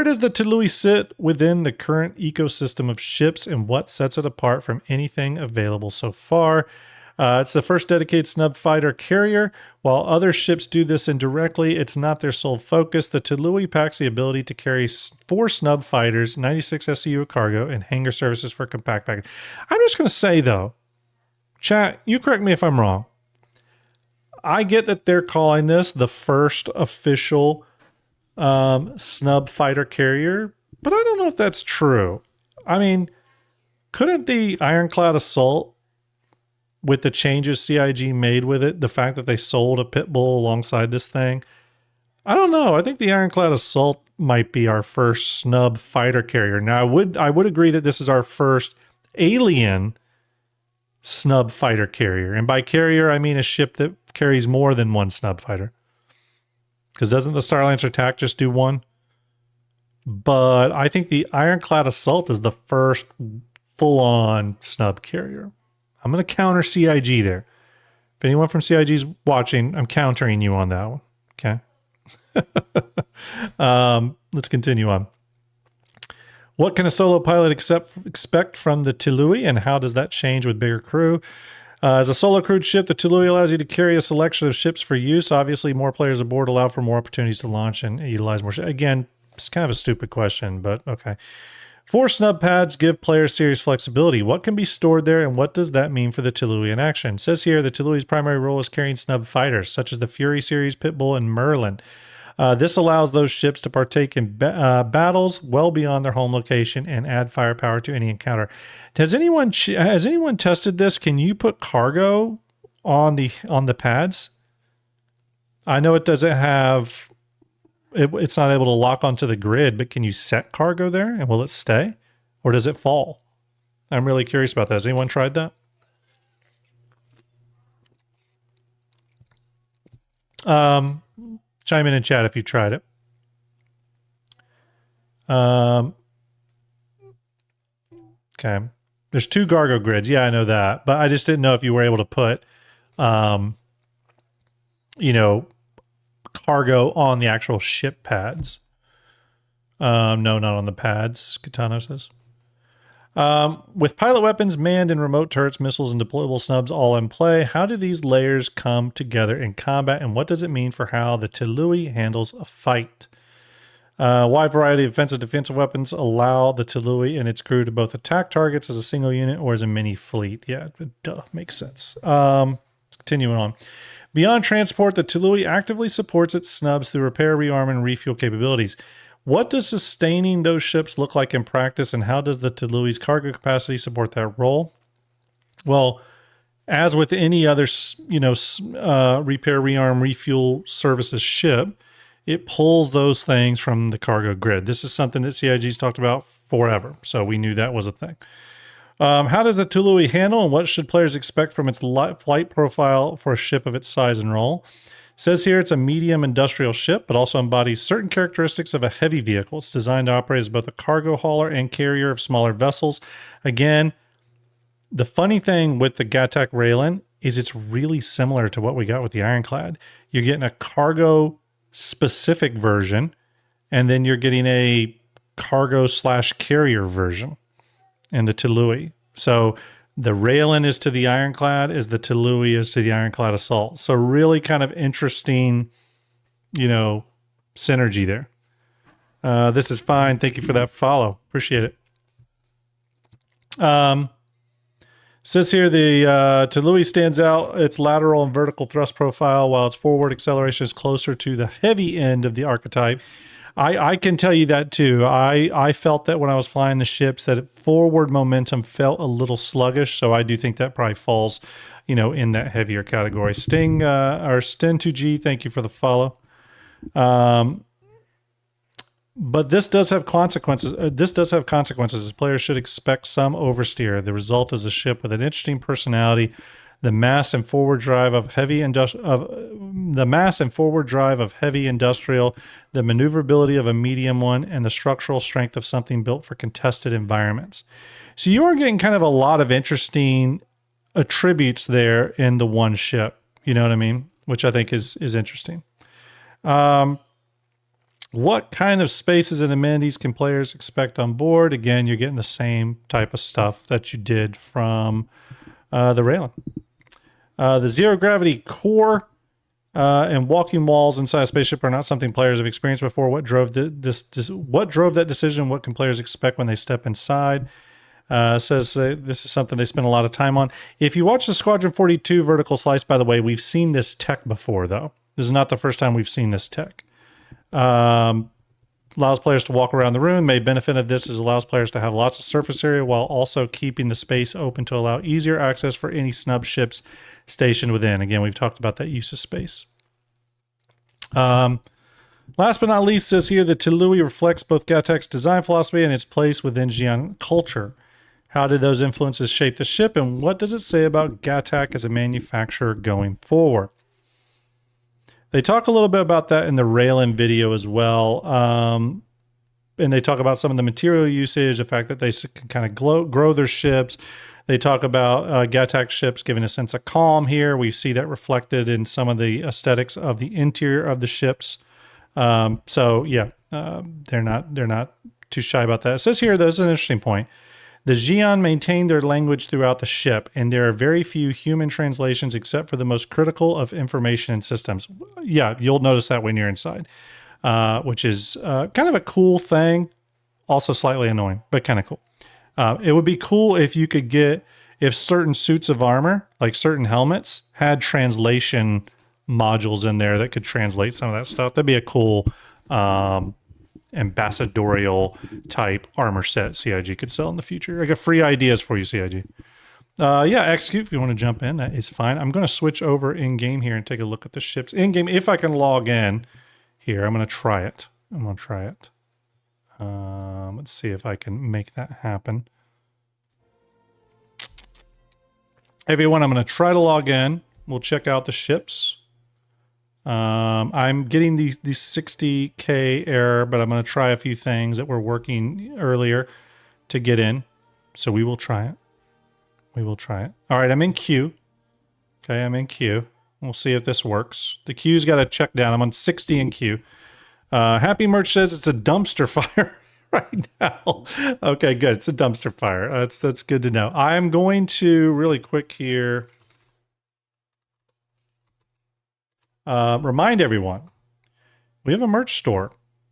does the Tyilui sit within the current ecosystem of ships, and what sets it apart from anything available so far? It's the first dedicated snub fighter carrier. While other ships do this indirectly, it's not their sole focus. The Tyilui packs the ability to carry 4 snub fighters, 96 SCU of cargo, and hangar services for compact package. I'm just going to say, though, chat, you correct me if I'm wrong. I get that they're calling this the first official snub fighter carrier, but I don't know if that's true. I mean, couldn't the Ironclad Assault, with the changes CIG made with it, the fact that they sold a pit bull alongside this thing, I don't know. I think the Ironclad Assault might be our first snub fighter carrier. Now, I would agree that this is our first alien snub fighter carrier. And by carrier, I mean a ship that carries more than one snub fighter. Because doesn't the Starlancer TAC just do one? But I think the Ironclad Assault is the first full-on snub carrier. I'm going to counter CIG there. If anyone from CIG is watching, I'm countering you on that one. Okay. Let's continue on. What can a solo pilot expect from the Tyilui, and how does that change with bigger crew? As a solo crewed ship, the Tyilui allows you to carry a selection of ships for use. Obviously, more players aboard allow for more opportunities to launch and utilize more ships. Again, it's kind of a stupid question, but okay. 4 snub pads give players serious flexibility. What can be stored there, and what does that mean for the Tyilui in action? It says here the Tylui's primary role is carrying snub fighters, such as the Fury series, Pitbull, and Merlin. This allows those ships to partake in battles well beyond their home location and add firepower to any encounter. Has anyone tested this? Can you put cargo on the pads? I know it doesn't have. It's not able to lock onto the grid, but can you set cargo there, and will it stay, or does it fall? I'm really curious about that. Has anyone tried that? Chime in chat if you tried it. Okay. There's 2 cargo grids. Yeah, I know that, but I just didn't know if you were able to put, cargo on the actual ship pads. No, not on the pads, Katano says. With pilot weapons, manned and remote turrets, missiles, and deployable snubs all in play, how do these layers come together in combat, and what does it mean for how the Tyilui handles a fight? Wide variety of offensive defensive weapons allow the Tyilui and its crew to both attack targets as a single unit or as a mini fleet. Yeah, duh, makes sense. Continuing on. Beyond transport, the Tyilui actively supports its snubs through repair, rearm, and refuel capabilities. What does sustaining those ships look like in practice, and how does the Tylui's cargo capacity support that role? Well, as with any other, repair, rearm, refuel services ship, it pulls those things from the cargo grid. This is something that CIG's talked about forever, so we knew that was a thing. How does the Tyilui handle, and what should players expect from its flight profile for a ship of its size and role? It says here it's a medium industrial ship, but also embodies certain characteristics of a heavy vehicle. It's designed to operate as both a cargo hauler and carrier of smaller vessels. Again, the funny thing with the Gattac Railen is it's really similar to what we got with the Ironclad. You're getting a cargo specific version, and then you're getting a cargo/carrier version in the Tyilui. So the Railen is to the Ironclad as the Tyilui is to the Ironclad Assault. So really kind of interesting, synergy there. This is fine. Thank you for that follow. Appreciate it. Says here the Tyilui stands out its lateral and vertical thrust profile, while its forward acceleration is closer to the heavy end of the archetype. I can tell you that too. I felt that when I was flying the ships that forward momentum felt a little sluggish, so I do think that probably falls, in that heavier category. Sting or Sten2G, thank you for the follow. But this does have consequences. As players should expect some oversteer. The result is a ship with an interesting personality. The mass and forward drive of heavy industrial, the maneuverability of a medium one, and the structural strength of something built for contested environments. So you are getting kind of a lot of interesting attributes there in the one ship. You know what I mean? Which I think is interesting. What kind of spaces and amenities can players expect on board? Again, you're getting the same type of stuff that you did from the Railen. The zero gravity core and walking walls inside a spaceship are not something players have experienced before. What drove what drove that decision? What can players expect when they step inside? Says this is something they spend a lot of time on. If you watch the Squadron 42 vertical slice, by the way, we've seen this tech before, though. This is not the first time we've seen this tech. Allows players to walk around the room. Main benefit of this is allows players to have lots of surface area while also keeping the space open to allow easier access for any snub ships stationed within. Again, we've talked about that use of space. Last but not least, says here the Tyilui reflects both Gattac's design philosophy and its place within Xi'an culture. How did those influences shape the ship, and what does it say about Gattac as a manufacturer going forward? They talk a little bit about that in the Railen video as well. And they talk about some of the material usage, the fact that they can kind of grow their ships. They talk about Gattac ships giving a sense of calm here. We see that reflected in some of the aesthetics of the interior of the ships. They're not too shy about that. It says here, there's an interesting point. The Xi'an maintain their language throughout the ship, and there are very few human translations except for the most critical of information and systems. Yeah, you'll notice that when you're inside, which is kind of a cool thing, also slightly annoying, but kind of cool. It would be cool if you could if certain suits of armor, like certain helmets, had translation modules in there that could translate some of that stuff. That'd be a cool ambassadorial type armor set CIG could sell in the future. I got free ideas for you, CIG. Execute if you want to jump in, that is fine. I'm going to switch over in game here and take a look at the ships in game. If I can log in here, I'm going to try it. Let's see if I can make that happen. Everyone, I'm going to try to log in. We'll check out the ships. I'm getting these 60K error, but I'm going to try a few things that were working earlier to get in. So we will try it. All right, I'm in queue. Okay, I'm in queue. We'll see if this works. The queue's got to check down. I'm on 60 in queue. Happy Merch says it's a dumpster fire. right now. Okay, good. It's a dumpster fire. That's good to know. I'm going to really quick here remind everyone we have a merch store.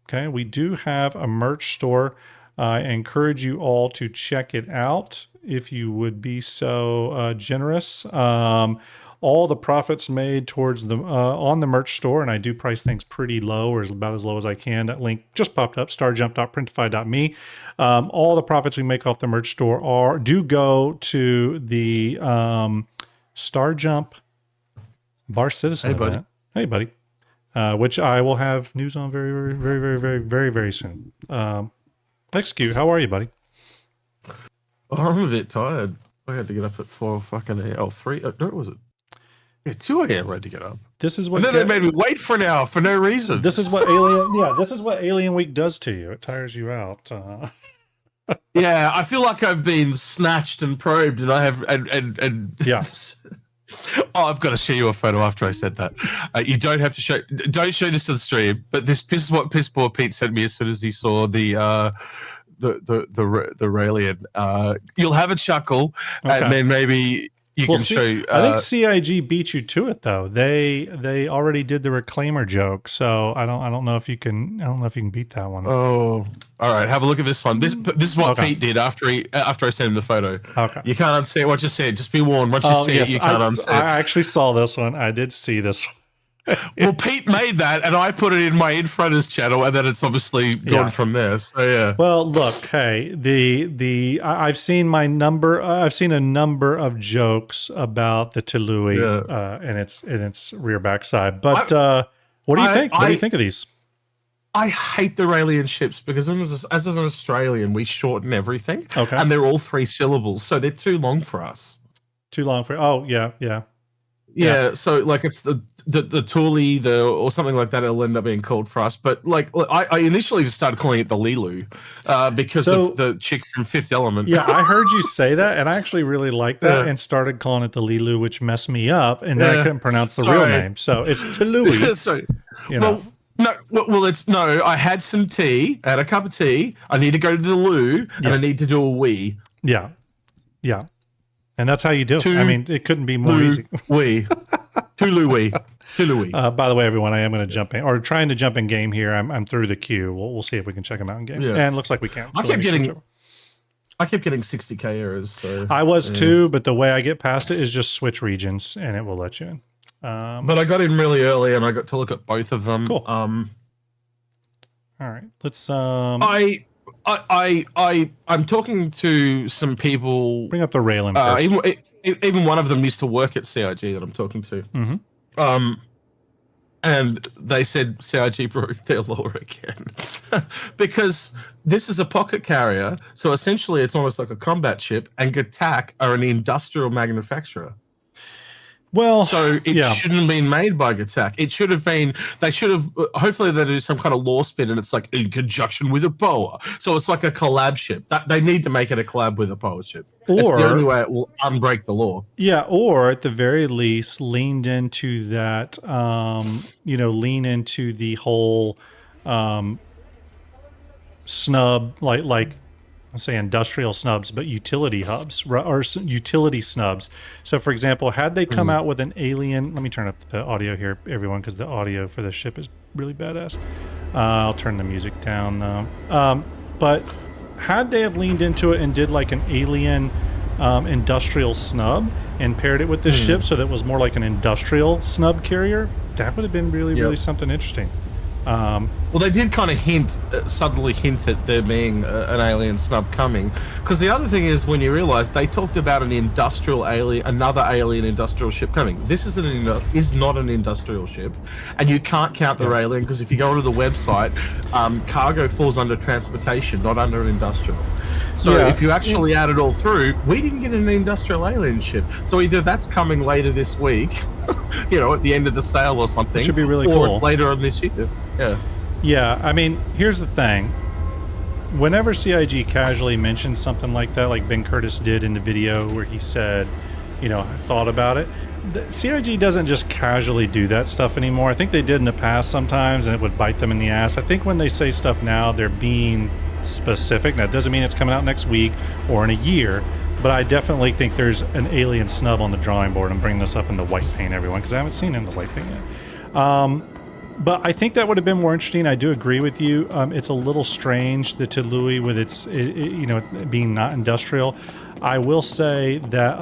Okay, we do have a merch store. I encourage you all to check it out if you would be so generous. All the profits made towards the on the merch store, and I do price things pretty low, or about as low as I can. That link just popped up, starjump.printify.me. All the profits we make off the merch store do go to the StarJump Bar Citizen event. Hey, buddy. Which I will have news on very, very, very, very, very, very, very soon. Execute, how are you, buddy? Oh, I'm a bit tired. I had to get up at 4 fucking a.m. 3. No, was it? Yeah, 2 a.m. I had to get up. This is what. And then they made me wait for an hour for no reason. This is what Alien. Yeah, this is what Alien Week does to you. It tires you out. Yeah, I feel like I've been snatched and probed, and I have and yeah. Oh, I've got to show you a photo after I said that. You don't have to show. Don't show this to the stream. But this is what Piss Poor Pete sent me as soon as he saw the Railen. You'll have a chuckle, and then maybe you can show. I think CIG beat you to it though. They already did the reclaimer joke, so I don't know if you can. I don't know if you can beat that one. Oh, all right. Have a look at this one. This is what Pete did after I sent him the photo. Okay. You can't unsee it. What you said. Just be warned. Once you see it, you can't unsee it. I actually saw this one. I did see this one. Well, Pete made that, and I put it in my Infrunners channel, and then it's obviously gone from there. So yeah. Well, look, hey, I've seen a number of jokes about the Tyilui and its rear backside. But what do you think? What do you think of these? I hate the Railen ships because as an Australian, we shorten everything. Okay. And they're all 3 syllables, so they're too long for us. Too long for? Oh yeah. Yeah, so like it's the Tyilui, or something like that. It'll end up being called for us. But like I initially just started calling it the Lilu because of the chick from Fifth Element. Yeah, I heard you say that, and I actually really liked that, and started calling it the Lilu, which messed me up, and then I couldn't pronounce the real name. So it's Tyilui. So it's no. I had some tea, I had a cup of tea. I need to go to the loo, and I need to do a wee. Yeah. And that's how you do it. I mean, it couldn't be more easy. Wee. Tyilui. By the way, everyone, I am going to jump in, or trying to jump in game here. I'm through the queue. We'll see if we can check them out in game. Yeah. And it looks like we can. So I kept getting 60k errors. So, I was too, but the way I get past it is just switch regions, and it will let you in. But I got in really early, and I got to look at both of them. Cool. All right, let's. I'm talking to some people. Bring up the Railen first. Even one of them used to work at CIG that I'm talking to. Mm-hmm. And they said CIG broke their law again because this is a pocket carrier, so essentially it's almost like a combat ship, and Gattac are an industrial manufacturer. Well, so it shouldn't have been made by Gattac. It should have been. They should have. Hopefully, they do some kind of law spin, and it's like in conjunction with a POA. So it's like a collab ship. That they need to make it a collab with a POA ship. It's the only way it will unbreak the law. Yeah, or at the very least, leaned into that. Lean into the whole snub, like. I'll say industrial snubs, but utility hubs or utility snubs. So, for example, had they come out with an alien, let me turn up the audio here, everyone, because the audio for this ship is really badass. I'll turn the music down though. But had they have leaned into it and did like an alien industrial snub and paired it with this ship so that it was more like an industrial snub carrier, that would have been really something interesting. Well, they did kind of subtly hint at there being an alien snub coming. Because the other thing is, when you realize they talked about another alien industrial ship coming. This is not an industrial ship, and you can't count the Railen because if you go onto the website, cargo falls under transportation, not under an industrial. So if you actually add it all through, we didn't get an industrial alien ship. So either that's coming later this week, at the end of the sale or something. It should be really cool. Or it's later on this year. Yeah. Yeah, I mean, here's the thing. Whenever CIG casually mentions something like that, like Ben Curtis did in the video where he said, thought about it, CIG doesn't just casually do that stuff anymore. I think they did in the past sometimes, and it would bite them in the ass. I think when they say stuff now, they're being specific. That doesn't mean it's coming out next week or in a year, but I definitely think there's an alien snub on the drawing board. I'm bringing this up in the white paint, everyone, because I haven't seen it in the white paint yet. But I think that would have been more interesting. I do agree with you. It's a little strange, the Tyilui, with its, it being not industrial. I will say that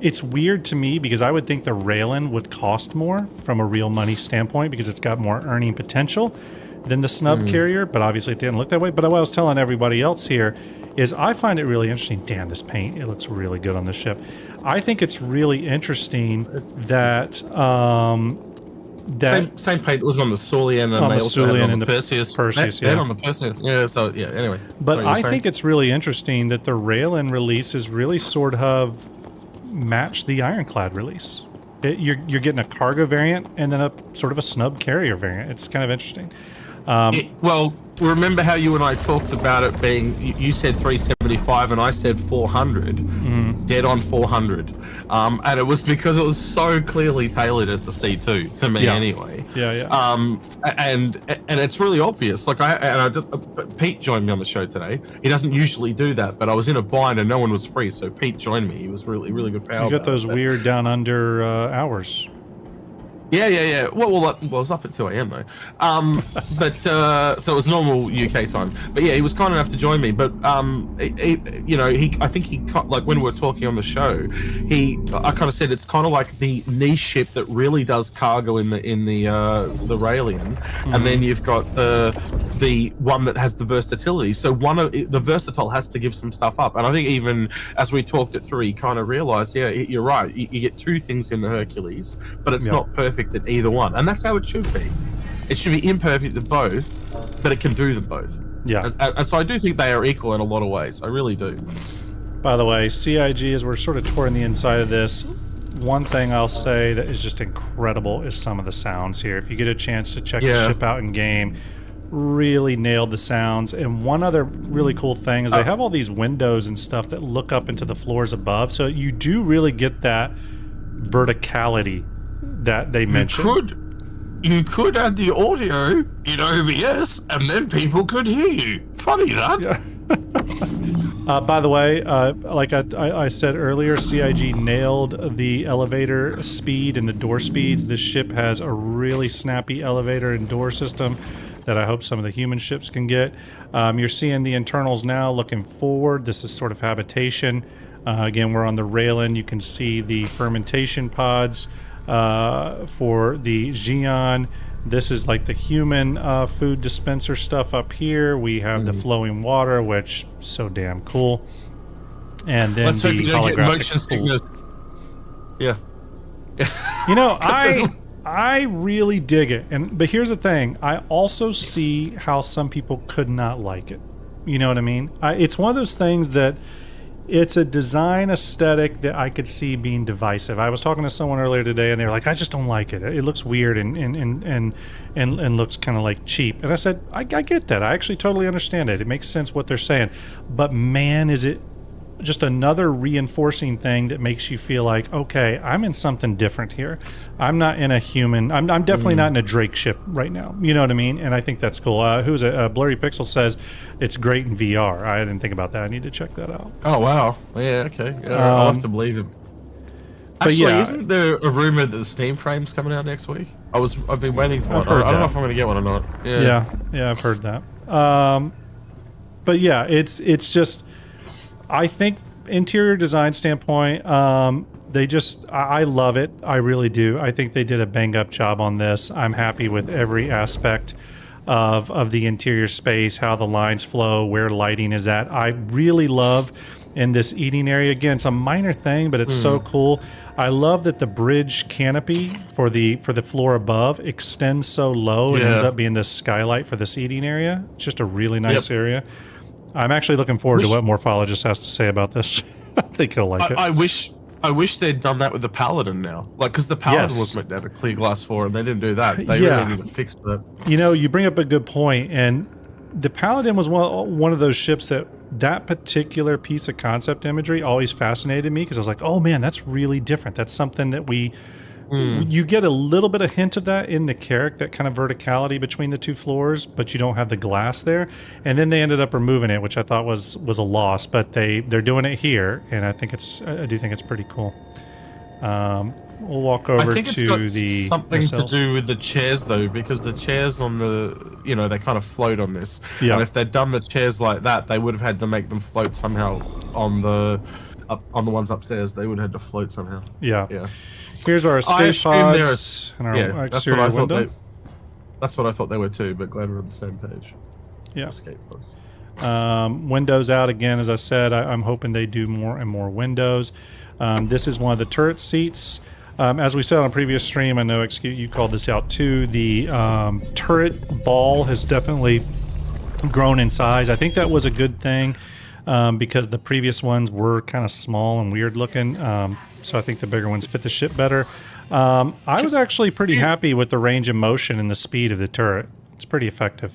it's weird to me because I would think the Railen would cost more from a real money standpoint because it's got more earning potential than the snub carrier, but obviously it didn't look that way. But what I was telling everybody else here is I find it really interesting. Damn, this paint, it looks really good on the ship. I think it's really interesting that same paint that was on the Saulian and they also had on the Perseus. Yeah. On the Perseus. Yeah, so yeah, anyway. But I think it's really interesting that the Railen release is really sort of match the Ironclad release. You're getting a cargo variant and then a sort of a snub carrier variant. It's kind of interesting. Well, remember how you and I talked about it being, you said 375 and I said 400, dead on 400. And it was because it was so clearly tailored at the C2, to me anyway. Yeah. And it's really obvious. Like Pete joined me on the show today. He doesn't usually do that, but I was in a bind and no one was free, so Pete joined me. He was really, really good power. You got those weird down under hours. Yeah. Well, it was up at 2 a.m. though. So it was normal UK time. But yeah, he was kind enough to join me. But I think he like when we were talking on the show, I kind of said it's kind of like the niche ship that really does cargo in the Railen, and then you've got the one that has the versatility. So the versatile has to give some stuff up. And I think even as we talked it through, he kind of realized, yeah, you're right. You get two things in the Hercules, but it's not perfect at either one, and that's how it should be. It should be imperfect at both, but it can do them both. Yeah, and so I do think they are equal in a lot of ways. I really do. By the way, CIG, as we're sort of touring the inside of this, one thing I'll say that is just incredible is some of the sounds here. If you get a chance to check the ship out in game, really nailed the sounds. And one other really cool thing is they have all these windows and stuff that look up into the floors above, so you do really get that verticality that they mentioned. You could add the audio in OBS and then people could hear you. Funny that. Yeah. By the way, like I said earlier, CIG nailed the elevator speed and the door speeds. This ship has a really snappy elevator and door system that I hope some of the human ships can get. You're seeing the internals now looking forward. This is sort of habitation. Again, we're on the Railen. You can see the fermentation pods for the Xi'an. This is like the human food dispenser stuff up here. We have the flowing water, which so damn cool. And then let's hope you don't get motion sickness. Yeah. I really dig it. But here's the thing. I also see how some people could not like it. You know what I mean? It's one of those things that it's a design aesthetic that I could see being divisive. I was talking to someone earlier today, and they were like, "I just don't like it. It looks weird and looks kind of like cheap." And I said, "I get that. I actually totally understand it. It makes sense what they're saying. But man, is it just another reinforcing thing that makes you feel like, okay, I'm in something different here. I'm not in a human. I'm definitely not in a Drake ship right now. You know what I mean?" And I think that's cool. Who's a Blurry Pixel says it's great in VR. I didn't think about that. I need to check that out. Oh wow. Yeah. Okay. I'll have to believe him. Actually, isn't there a rumor that the Steam frame's coming out next week? I've been waiting for it. I don't know if I'm going to get one or not. Yeah, I've heard that. But yeah, it's just. I think interior design standpoint, I love it. I really do. I think they did a bang up job on this. I'm happy with every aspect of the interior space, how the lines flow, where lighting is at. I really love in this eating area. Again, it's a minor thing, but it's so cool. I love that the bridge canopy for the floor above extends so low. It ends up being this skylight for this eating area. It's just a really nice area. I'm actually looking forward to what Morphologist has to say about this. I think he'll like it. I wish they'd done that with the Paladin now. Like, because the Paladin was meant to have a clear glass floor, and they didn't do that. They really need to fix that. You bring up a good point, and the Paladin was one of those ships that particular piece of concept imagery always fascinated me, because I was like, oh man, that's really different. That's something that we You get a little bit of hint of that in the Carrack, that kind of verticality between the two floors, but you don't have the glass there. And then they ended up removing it, which I thought was a loss, but they're doing it here, and I do think it's pretty cool. We'll walk over I think to it's got the something to cells. do with the chairs, though, because the chairs on the, they kind of float on this. Yeah. And if they'd done the chairs like that, they would have had to make them float somehow on the ones upstairs. They would have had to float somehow. Yeah. Yeah. Here's our I escape assume pods and our that's what exterior I thought. window. That's what I thought they were too. But glad we're on the same page. Yeah. Escape pods. Windows out again, as I said. I'm hoping they do more and more windows. This is one of the turret seats. As we said on a previous stream, I know you called this out too. The turret ball has definitely grown in size. I think that was a good thing because the previous ones were kind of small and weird looking. So I think the bigger ones fit the ship better. I was actually pretty happy with the range of motion and the speed of the turret. It's pretty effective.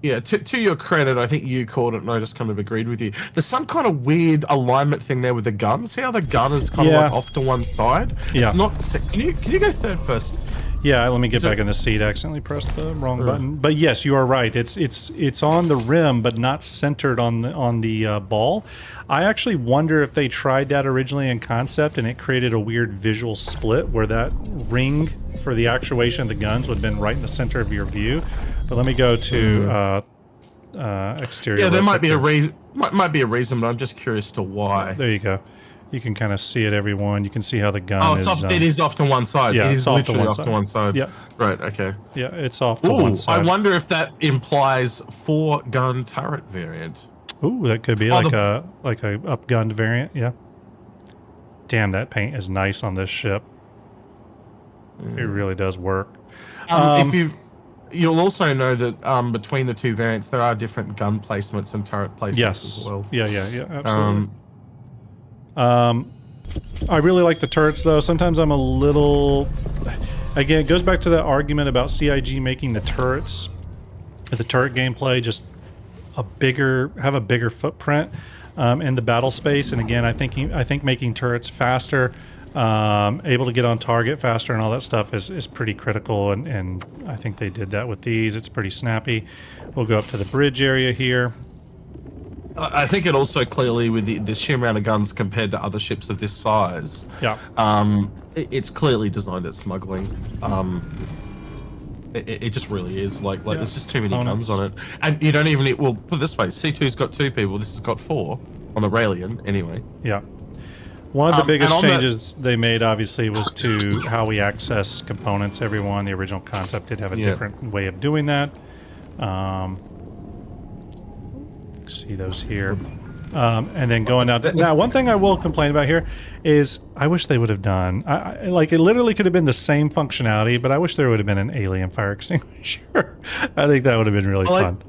Yeah, to your credit, I think you called it, and I just kind of agreed with you. There's some kind of weird alignment thing there with the gun. See how the gun is kind of like off to one side? Yeah. It's not. Can you go third person? Yeah, let me get back in the seat. I accidentally pressed the wrong button. But yes, you are right. It's on the rim, but not centered on the ball. I actually wonder if they tried that originally in concept, and it created a weird visual split where that ring for the actuation of the guns would have been right in the center of your view. But let me go to exterior. Yeah, there might be a reason. Might be a reason, but I'm just curious to why. There you go. You can kind of see it, everyone. You can see how the gun Oh, it's is... off. It is off to one side. Yeah, it it's is off to literally one off side. to one side. Yeah. Right. Okay. Yeah, it's off to one side. I wonder if that implies 4-gun turret variant. Ooh, that could be like a upgunned variant. Yeah. Damn, that paint is nice on this ship. It really does work. You'll also know that between the two variants there are different gun placements and turret placements as well. Yeah, absolutely. I really like the turrets, though. Sometimes I'm a little... Again, it goes back to that argument about CIG making the turrets, the turret gameplay, just have a bigger footprint in the battle space. And again, I think making turrets faster, able to get on target faster and all that stuff is pretty critical. And I think they did that with these. It's pretty snappy. We'll go up to the bridge area here. I think it also clearly, with the sheer amount of guns compared to other ships of this size, it's clearly designed at smuggling. It just really is. Like there's just too many guns on it, and you don't even. Well, put it this way: C2's got 2 people. This has got 4 on the Railen, anyway. Yeah. One of the biggest changes they made, obviously, was to how we access components. Everyone, the original concept did have a different way of doing that. See those here. And then going out. Now, one thing I will complain about here is I wish they would have done. Like, it literally could have been the same functionality, but I wish there would have been an alien fire extinguisher. I think that would have been really fun.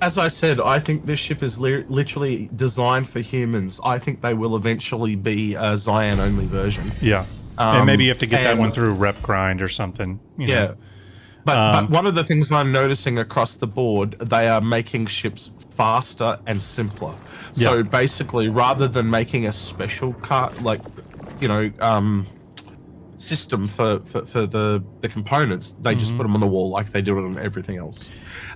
As I said, I think this ship is literally designed for humans. I think they will eventually be a Cyan-only version. Yeah. And maybe you have to get that one through rep grind or something. You know. But one of the things I'm noticing across the board, they are making ships faster and simpler. So basically, rather than making a special system for the components, they just put them on the wall like they do it on everything else.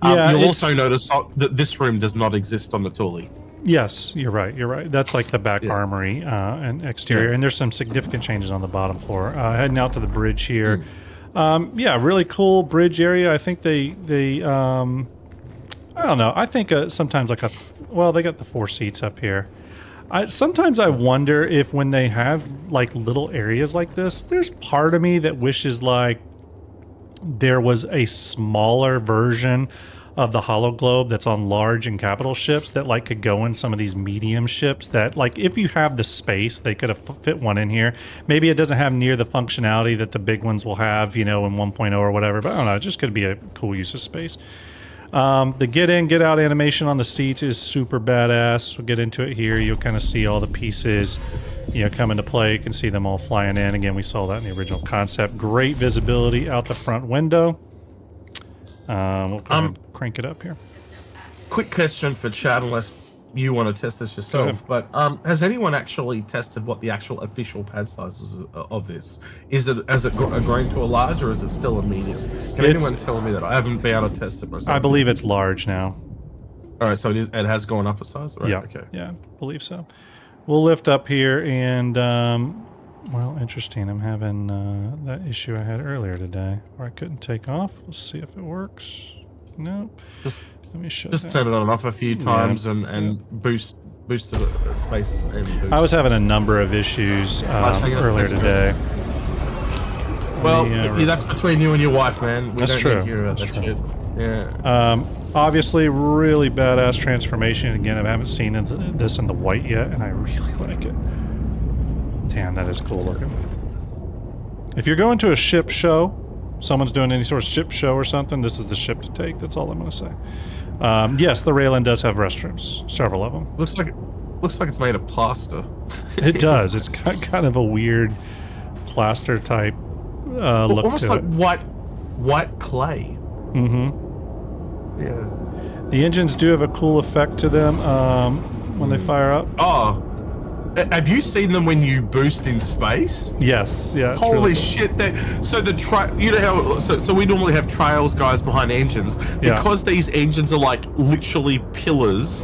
You'll also notice that this room does not exist on the Tyilui. Yes, you're right. That's like the back armory and exterior, and there's some significant changes on the bottom floor. Heading out to the bridge here. Really cool bridge area. I think they I don't know. I think sometimes they got the 4 seats up here. Sometimes I wonder if when they have like little areas like this, there's part of me that wishes like there was a smaller version of the hollow globe that's on large and capital ships that like could go in some of these medium ships that, like, if you have the space, they could have fit one in here. Maybe it doesn't have near the functionality that the big ones will have, in 1.0 or whatever, but I don't know, it just could be a cool use of space. The get in, get out animation on the seats is super badass. We'll get into it here. You'll kind of see all the pieces, come into play. You can see them all flying in. Again, we saw that in the original concept. Great visibility out the front window. We'll crank it up here. Quick question for chat, unless you want to test this yourself, but has anyone actually tested what the actual official pad size is of this? Has it grown to a large, or is it still a medium? Can anyone tell me that? I haven't been able to test it myself. I believe it's large now. All right, so it has gone up a size, right? Yeah. Okay. Yeah, I believe so. We'll lift up here, and well, interesting. I'm having that issue I had earlier today where I couldn't take off. Let's see if it works. Nope. Let me show. Just turn it on and off a few times and boost to the space and boost. I was having a number of issues earlier today. Well, that's between you and your wife, man. That's true. Need to hear about that shit. Yeah. Obviously, really badass transformation. Again, I haven't seen this in the white yet, and I really like it. Damn, that is cool looking. If you're going to a ship show, someone's doing any sort of ship show or something, this is the ship to take. That's all I'm going to say. Yes, the Railen does have restrooms, several of them. Looks like it's made of plaster. It does. It's got kind of a weird plaster type look almost to like it. white clay. Mm-hmm. Yeah. The engines do have a cool effect to them when they fire up. Oh. Have you seen them when you boost in space? Yes, yeah. Holy really shit! So you know how so we normally have trails guys behind engines because these engines are like literally pillars.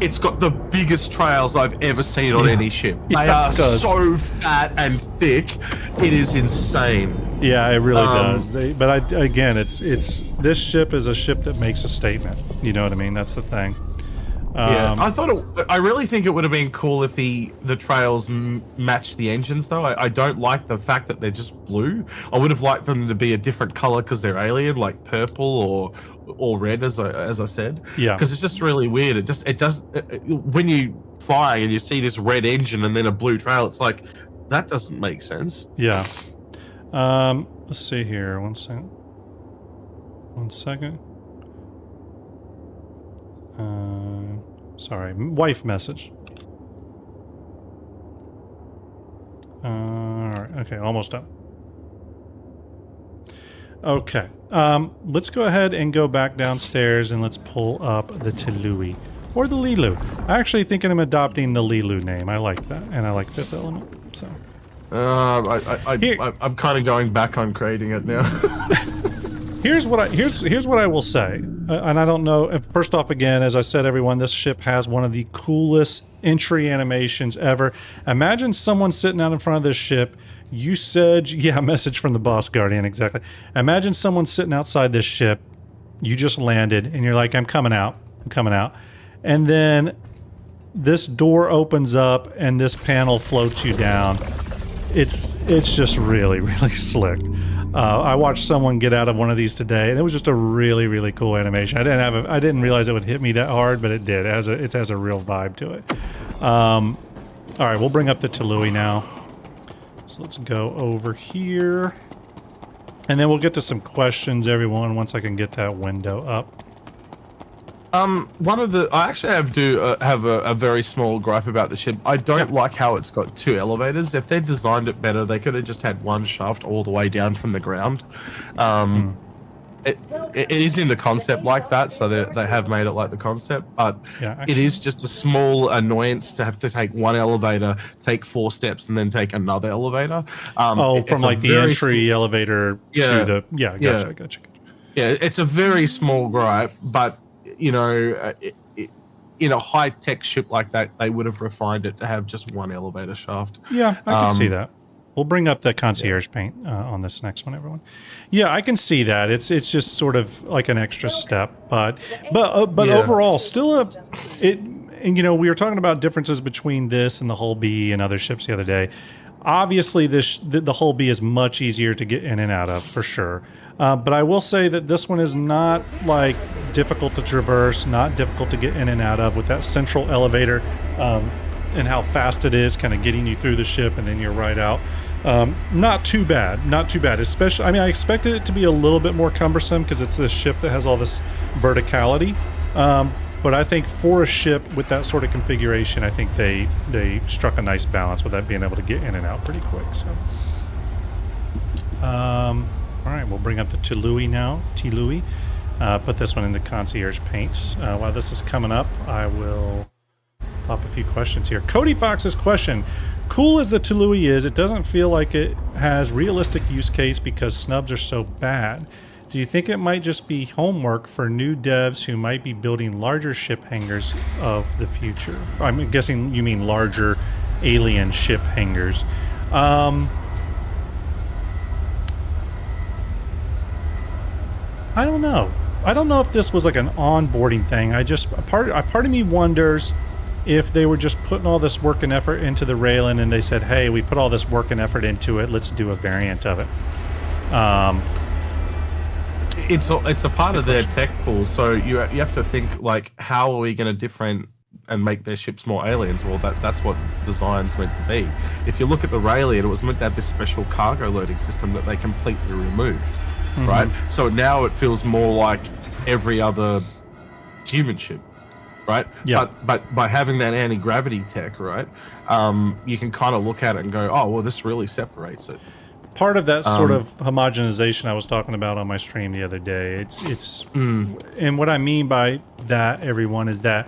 It's got the biggest trails I've ever seen on any ship. They are so fat and thick, it is insane. Yeah, it really does. Again, it's this ship is a ship that makes a statement. You know what I mean? That's the thing. I really think it would have been cool if the trails matched the engines, though. I don't like the fact that they're just blue. I would have liked them to be a different color because they're alien, like purple or red, as I said. Yeah. Because it's just really weird. When you fly and you see this red engine and then a blue trail, it's like that doesn't make sense. Yeah. Let's see here. One second. Sorry, wife message. Alright, okay, almost done. Okay, let's go ahead and go back downstairs and let's pull up the Tyilui. Or the Lilu. I actually think I'm adopting the Lilu name. I like that, and I like Fifth Element, so. I'm kind of going back on creating it now. Here's what I will say, and I don't know. First off, again, as I said, everyone, this ship has one of the coolest entry animations ever. Imagine someone sitting out in front of this ship. You said, yeah, message from the boss guardian, exactly. Imagine someone sitting outside this ship. You just landed, and you're like, I'm coming out, and then this door opens up, and this panel floats you down. It's just really, really slick. I watched someone get out of one of these today, and it was just a really, really cool animation. I didn't realize it would hit me that hard, but it did. It has a real vibe to it. All right, we'll bring up the Tyilui now. So let's go over here, and then we'll get to some questions, everyone, once I can get that window up. I actually have a very small gripe about the ship. I don't like how it's got two elevators. If they designed it better, they could have just had one shaft all the way down from the ground. It is in the concept like that, so they have made it like the concept, but it is just a small annoyance to have to take one elevator, take 4 steps, and then take another elevator. From like the entry elevator to the... Gotcha. Yeah, it's a very small gripe, but you know, in a high-tech ship like that, they would have refined it to have just one elevator shaft. Yeah, I can see that. We'll bring up the concierge paint on this next one, everyone. Yeah, I can see that. It's just sort of like an extra step, but overall, still and you know, we were talking about differences between this and the Hull B and other ships the other day. Obviously, the Hull B is much easier to get in and out of, for sure. But I will say that this one is not like difficult to traverse, not difficult to get in and out of with that central elevator and how fast it is, kind of getting you through the ship and then you're right out. Not too bad. Especially, I mean, I expected it to be a little bit more cumbersome because it's this ship that has all this verticality. But I think for a ship with that sort of configuration, I think they struck a nice balance with that being able to get in and out pretty quick. So, all right, we'll bring up the Tyilui now. Put this one into concierge paints. While this is coming up, I will pop a few questions here. Cody Fox's question: cool as the Tyilui is, it doesn't feel like it has realistic use case because snubs are so bad. Do you think it might just be homework for new devs who might be building larger ship hangars of the future? I'm guessing you mean larger alien ship hangars. I don't know. I don't know if this was like an onboarding thing. A part of me wonders if they were just putting all this work and effort into the Railen and they said, hey, we put all this work and effort into it, let's do a variant of it. It's a part of their tech pool, so you have to think, like, how are we going to different and make their ships more aliens? Well, that's what design's meant to be. If you look at the Railen, it was meant to have this special cargo loading system that they completely removed, right? So now it feels more like every other human ship, right? Yeah. But by having that anti-gravity tech, right, you can kind of look at it and go, oh, well, this really separates it. Part of that sort of homogenization I was talking about on my stream the other day. And what I mean by that, everyone, is that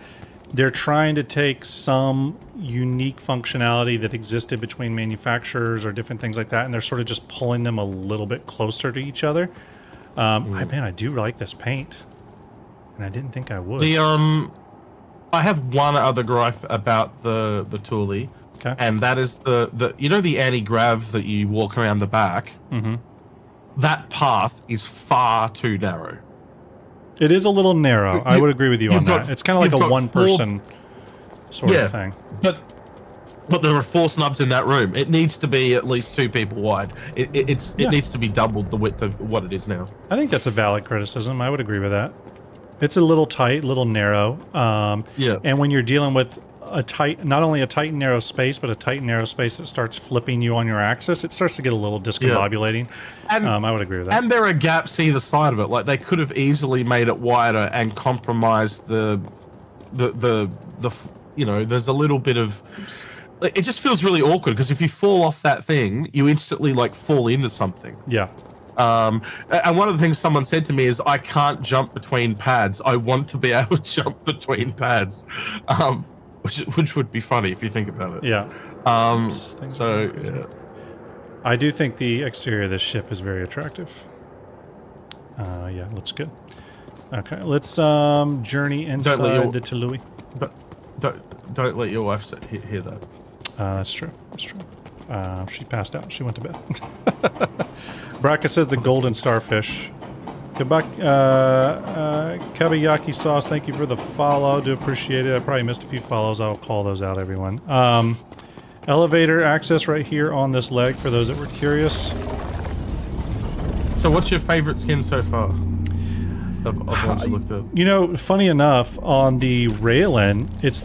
they're trying to take some unique functionality that existed between manufacturers or different things like that, and they're sort of just pulling them a little bit closer to each other. I do like this paint, and I didn't think I would. I have one other gripe about the Tyilui. Okay. And that is the you know, the anti-grav that you walk around the back? That path is far too narrow. It is a little narrow. I would agree with you on that. It's kind of like a one-person sort of thing. But there are 4 snubs in that room. It needs to be at least 2 people wide. It needs to be doubled the width of what it is now. I think that's a valid criticism. I would agree with that. It's a little tight, a little narrow. And when you're dealing with not only a tight and narrow space, but a tight and narrow space that starts flipping you on your axis, it starts to get a little discombobulating. And, I would agree with that. And there are gaps either side of it. Like, they could have easily made it wider and compromised the you know, there's a little bit of, it just feels really awkward because if you fall off that thing, you instantly like fall into something. Yeah. And one of the things someone said to me is, I can't jump between pads. I want to be able to jump between pads. Which would be funny if you think about it. Yeah. Yeah. I do think the exterior of this ship is very attractive. Yeah, looks good. Okay, let's journey inside the Tyilui. Don't let your wife hear that. That's true. That's true. She passed out. She went to bed. Braca says the golden starfish. Kabayaki sauce, thank you for the follow. Do appreciate it. I probably missed a few follows. I'll call those out, everyone. Elevator access right here on this leg for those that were curious. So what's your favorite skin so far? Of ones you looked at? You know, funny enough, on the Railen, it's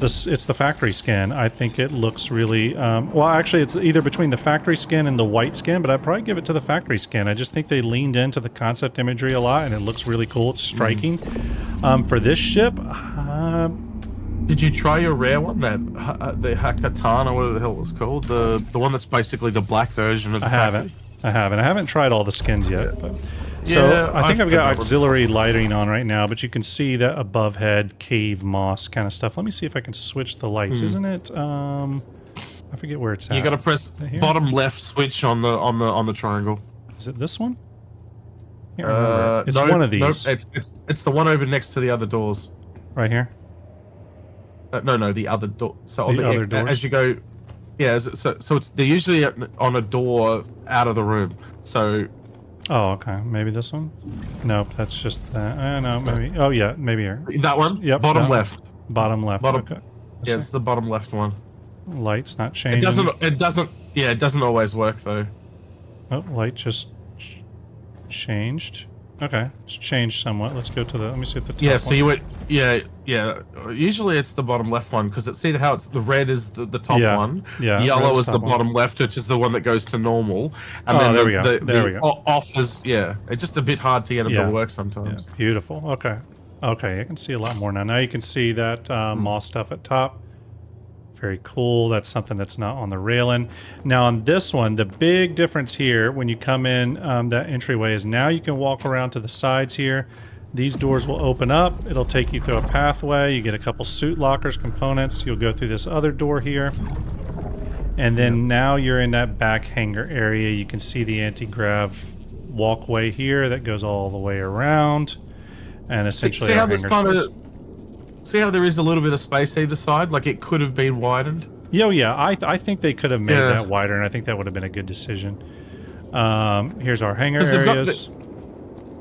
the factory skin. I think it looks really well. Actually, it's either between the factory skin and the white skin, but I'd probably give it to the factory skin. I just think they leaned into the concept imagery a lot, and it looks really cool. It's striking. For this ship, did you try your rare one, that the Hakatan or whatever the hell it was called, the one that's basically the black version of the factory? I haven't tried all the skins yet, but. So yeah, I think I've got auxiliary lighting on right now, but you can see that above head cave moss kind of stuff. Let me see if I can switch the lights. Isn't it? I forget where it's at. You got to press bottom left switch on the triangle. Is it this one? It's one of these. No, it's the one over next to the other doors. Right here. No, the other door. So the other doors. As you go, yeah. So they're usually on a door out of the room. So. Oh, okay. Maybe this one? Nope, that's just that. No, maybe. Oh, yeah, maybe here. That one? Yep. Bottom left. Bottom left. Okay. Yeah, it's the bottom left one. Light's not changing. It doesn't always work though. Oh, light just changed. Okay, it's changed somewhat. Let's go to let me see at the top. Yeah, so you went. Yeah. Usually it's the bottom left one because see how it's the red is the top one. Yeah. Yellow is the bottom left, which is the one that goes to normal. And then there we go. There we go. Off is it's just a bit hard to get it to work sometimes. Yeah. Beautiful. Okay, I can see a lot more now. Now you can see that moss stuff at top. Very cool. That's something that's not on the Railen. Now on this one, the big difference here when you come in that entryway is now you can walk around to the sides here. These doors will open up. It'll take you through a pathway. You get a couple suit lockers, components. You'll go through this other door here. And then now you're in that back hangar area. You can see the anti-grav walkway here that goes all the way around. And essentially see how our this hangar kind space. of, see how there is a little bit of space either side? Like it could have been widened. Yeah. I think they could have made that wider, and I think that would have been a good decision. Here's our hangar areas.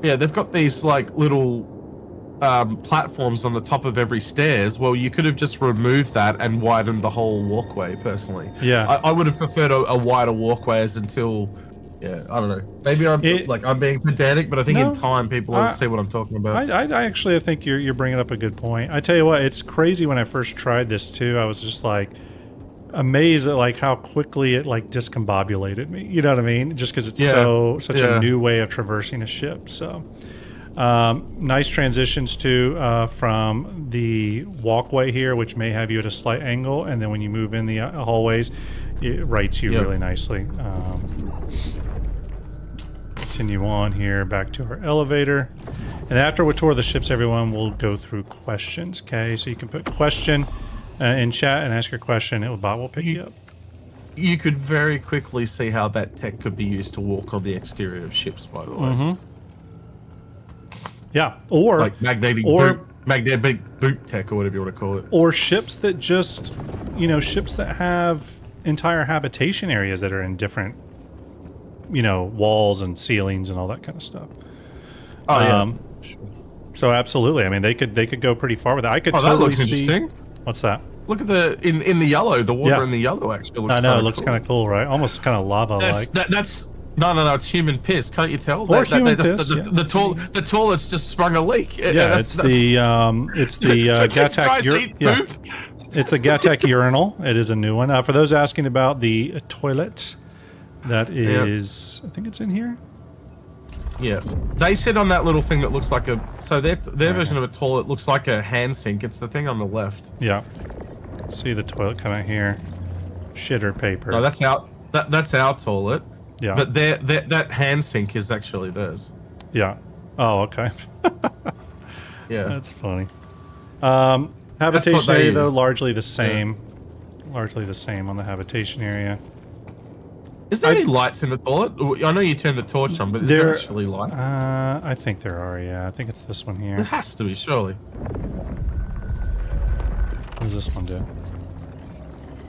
They've got these like little platforms on the top of every stairs. Well, you could have just removed that and widened the whole walkway. Personally, I would have preferred a wider walkway until. Yeah, I don't know. Maybe I'm being pedantic, but I think in time people will see what I'm talking about. I think you're bringing up a good point. I tell you what, it's crazy. When I first tried this too, I was just like amazed at like how quickly it like discombobulated me. You know what I mean? Just because it's such a new way of traversing a ship. So nice transitions too from the walkway here, which may have you at a slight angle, and then when you move in the hallways, it rights you really nicely. Continue on here back to our elevator, and after we tour the ships, everyone will go through questions. Okay, so you can put question in chat and ask your question. The bot will pick you up. You could very quickly see how that tech could be used to walk on the exterior of ships, by the way. Yeah, or like magnetic boot tech, or whatever you want to call it. Or ships that just, ships that have entire habitation areas that are in different, walls and ceilings and all that kind of stuff. So absolutely, I mean, they could go pretty far with that. I could totally see. What's that? Look at the in the yellow. The water in the yellow actually looks. I know, it looks kind of cool, right? Almost kind of lava-like. That's no, it's human piss. Can't you tell? Or human piss. The toilet's just sprung a leak. It's the Gattac. It's a Gattac urinal. It is a new one. For those asking about the toilet, that is, I think it's in here. Yeah, they said on that little thing that looks like their version of a toilet looks like a hand sink. It's the thing on the left. Yeah, see the toilet coming here. Shitter paper. No, that's our toilet. Yeah, but that hand sink is actually theirs. Yeah. Oh, okay. Yeah, that's funny. Habitation area though, largely the same. Largely the same on the habitation area. Is there any lights in the toilet? I know you turned the torch on, but is there actually light? I think there are, yeah. I think it's this one here. There has to be, surely. What does this one do?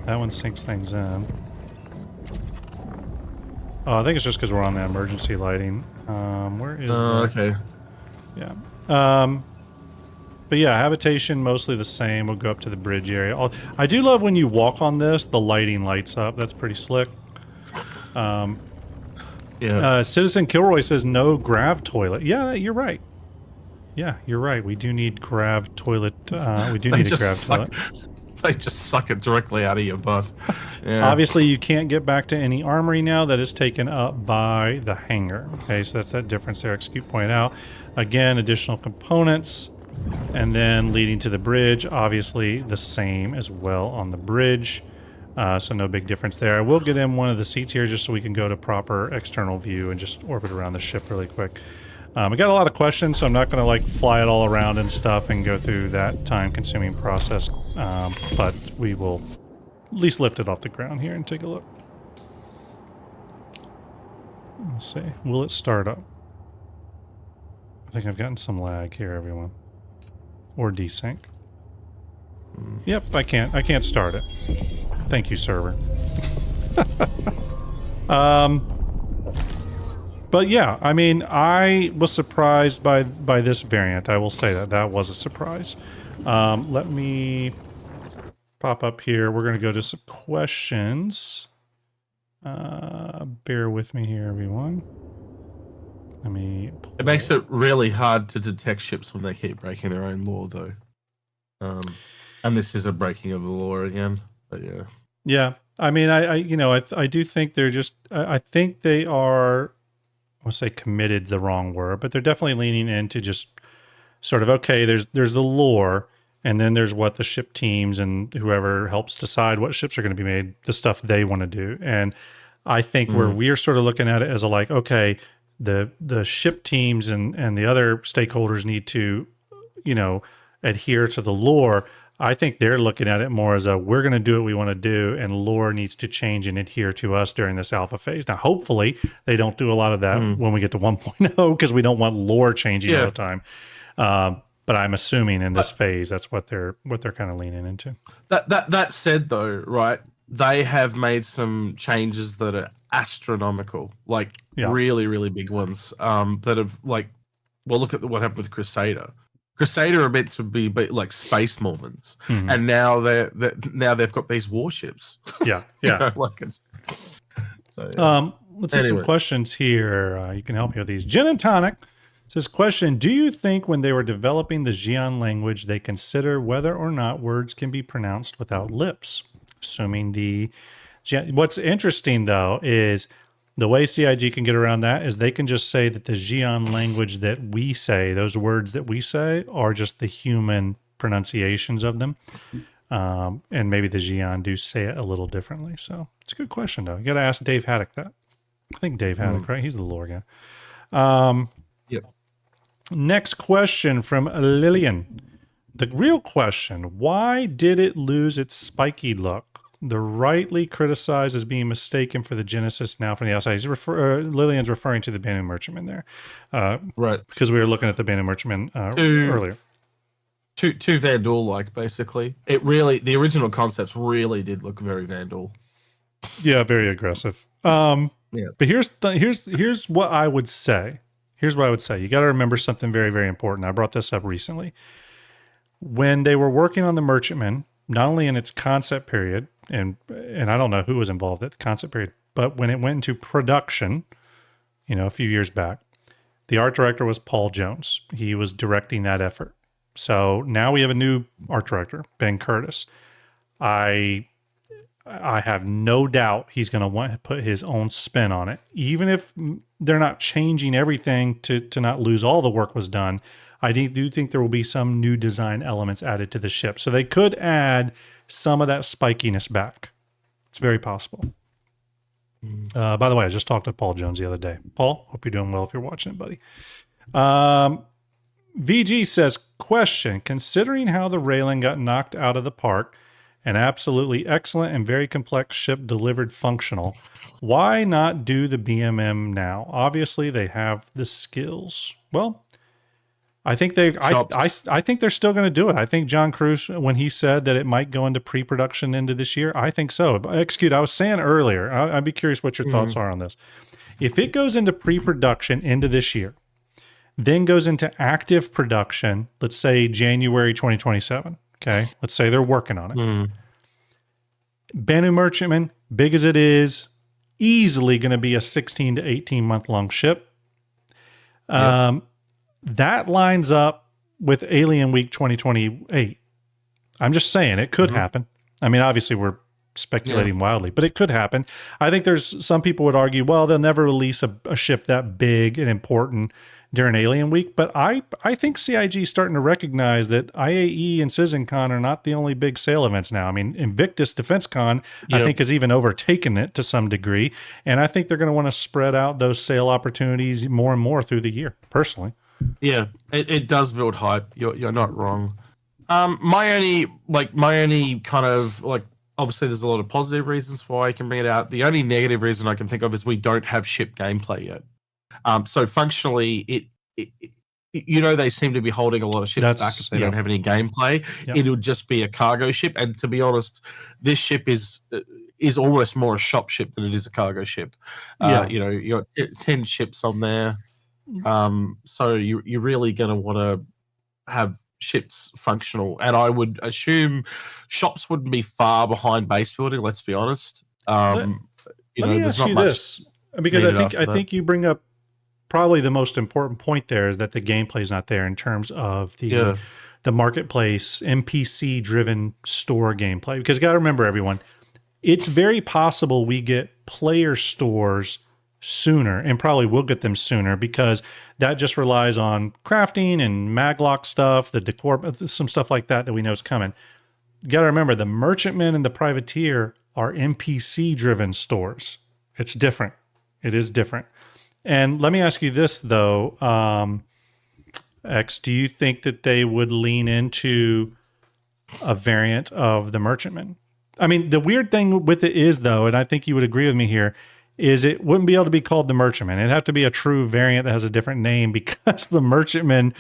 That one sinks things in. Oh, I think it's just because we're on the emergency lighting. Where is okay. Yeah. But yeah, habitation, mostly the same. We'll go up to the bridge area. I do love when you walk on this, the lighting lights up. That's pretty slick. Citizen Kilroy says no grav toilet. Yeah, you're right. Yeah, you're right. We do need grav toilet. We do need a grav toilet. They just suck it directly out of your butt. Yeah. Obviously, you can't get back to any armory now. That is taken up by the hangar. Okay, so that's that difference there. Execute point out. Again, additional components. And then leading to the bridge, obviously the same as well on the bridge. So no big difference there. I will get in one of the seats here just so we can go to proper external view and just orbit around the ship really quick. We got a lot of questions, so I'm not going to like fly it all around and stuff and go through that time-consuming process. But we will at least lift it off the ground here and take a look. Let's see. Will it start up? I think I've gotten some lag here, everyone. Or desync. Yep, I can't start it. Thank you, server. But yeah, I mean, I was surprised by this variant. I will say that was a surprise. Let me pop up here. We're going to go to some questions. Bear with me here, everyone. It makes it really hard to detect ships when they keep breaking their own law, though. And this is a breaking of the law again. But yeah. Yeah. I mean, I do think they're just, I think they are, I won't say committed, the wrong word, but they're definitely leaning into just sort of, okay, there's the lore, and then there's what the ship teams and whoever helps decide what ships are going to be made, the stuff they want to do. And I think where we're sort of looking at it as a like, okay, the ship teams and the other stakeholders need to, adhere to the lore. I think they're looking at it more as we're going to do what we want to do, and lore needs to change and adhere to us during this alpha phase. Now, hopefully, they don't do a lot of that when we get to 1.0 because we don't want lore changing all the time. But I'm assuming in this phase, that's what they're kind of leaning into. That said, though, right? They have made some changes that are astronomical, like really, really big ones. That have look at what happened with Crusader. Crusader are meant to be like space Mormons, and now they've got these warships. Yeah. Let's hit some questions here. You can help me with these. Gin and Tonic says, question, do you think when they were developing the Xi'an language, they consider whether or not words can be pronounced without lips? Assuming what's interesting, though, is the way CIG can get around that is they can just say that the Xi'an language that we say, those words that we say, are just the human pronunciations of them. And maybe the Xi'an do say it a little differently. So it's a good question, though. You got to ask Dave Haddock that. I think Dave Haddock, right? He's the lore guy. Yep. Next question from Lillian. The real question, why did it lose its spiky look? The rightly criticized as being mistaken for the Genesis now from the outside. Lillian's referring to the Banu Merchantman there. Right. Because we were looking at the Banu Merchantman earlier. Too Vandal-like, basically. The original concepts really did look very Vandal. Yeah, very aggressive. But here's what I would say. Here's what I would say. You got to remember something very, very important. I brought this up recently. When they were working on the Merchantman, not only in its concept period, and I don't know who was involved at the concept period, but when it went into production, a few years back, the art director was Paul Jones. He was directing that effort. So now we have a new art director, Ben Curtis. I have no doubt he's going to want to put his own spin on it. Even if they're not changing everything to not lose all the work was done, I do think there will be some new design elements added to the ship. So they could add some of that spikiness back. It's very possible. By the way, I just talked to Paul Jones the other day. Paul, hope you're doing well if you're watching it, buddy. VG says, question, considering how the Railen got knocked out of the park, an absolutely excellent and very complex ship delivered functional, why not do the BMM now? Obviously, they have the skills. Well, I think I think they're still going to do it. I think John Cruz, when he said that it might go into pre-production into this year, I think so. Execute, I was saying earlier, I'd be curious what your thoughts are on this. If it goes into pre-production into this year, then goes into active production, let's say January 2027, okay? Let's say they're working on it. Banu Merchantman, big as it is, easily going to be a 16 to 18 month long ship. That lines up with Alien Week 2028. I'm just saying it could happen. I mean, obviously we're speculating wildly, but it could happen. I think there's some people would argue, well, they'll never release a ship that big and important during Alien Week, but I think CIG is starting to recognize that IAE and CitizenCon are not the only big sale events now. I mean, Invictus DefenseCon, I think, has even overtaken it to some degree, and I think they're going to want to spread out those sale opportunities more and more through the year, personally. Yeah, it does build hype. You're not wrong. My only kind of obviously there's a lot of positive reasons why I can bring it out. The only negative reason I can think of is we don't have ship gameplay yet. So functionally, they seem to be holding a lot of ships back if they don't have any gameplay. Yep. It'll just be a cargo ship, and to be honest, this ship is almost more a shop ship than it is a cargo ship. You got 10 ships on there. So you're really going to want to have ships functional, and I would assume shops wouldn't be far behind base building. Let's be honest. Let me ask you this, because I think you bring up probably the most important point there, is that the gameplay is not there in terms of the marketplace NPC driven store gameplay. Because you got to remember, everyone, it's very possible we get player stores sooner, and probably will get them sooner, because that just relies on crafting and maglock stuff, the decor, some stuff like that we know is coming. You got to remember, the Merchantman and the Privateer are NPC driven stores. It's different. It is different. And let me ask you this though, X, do you think that they would lean into a variant of the Merchantman? I mean, the weird thing with it is though, and I think you would agree with me here, is it wouldn't be able to be called the Merchantman. It'd have to be a true variant that has a different name because the Merchantman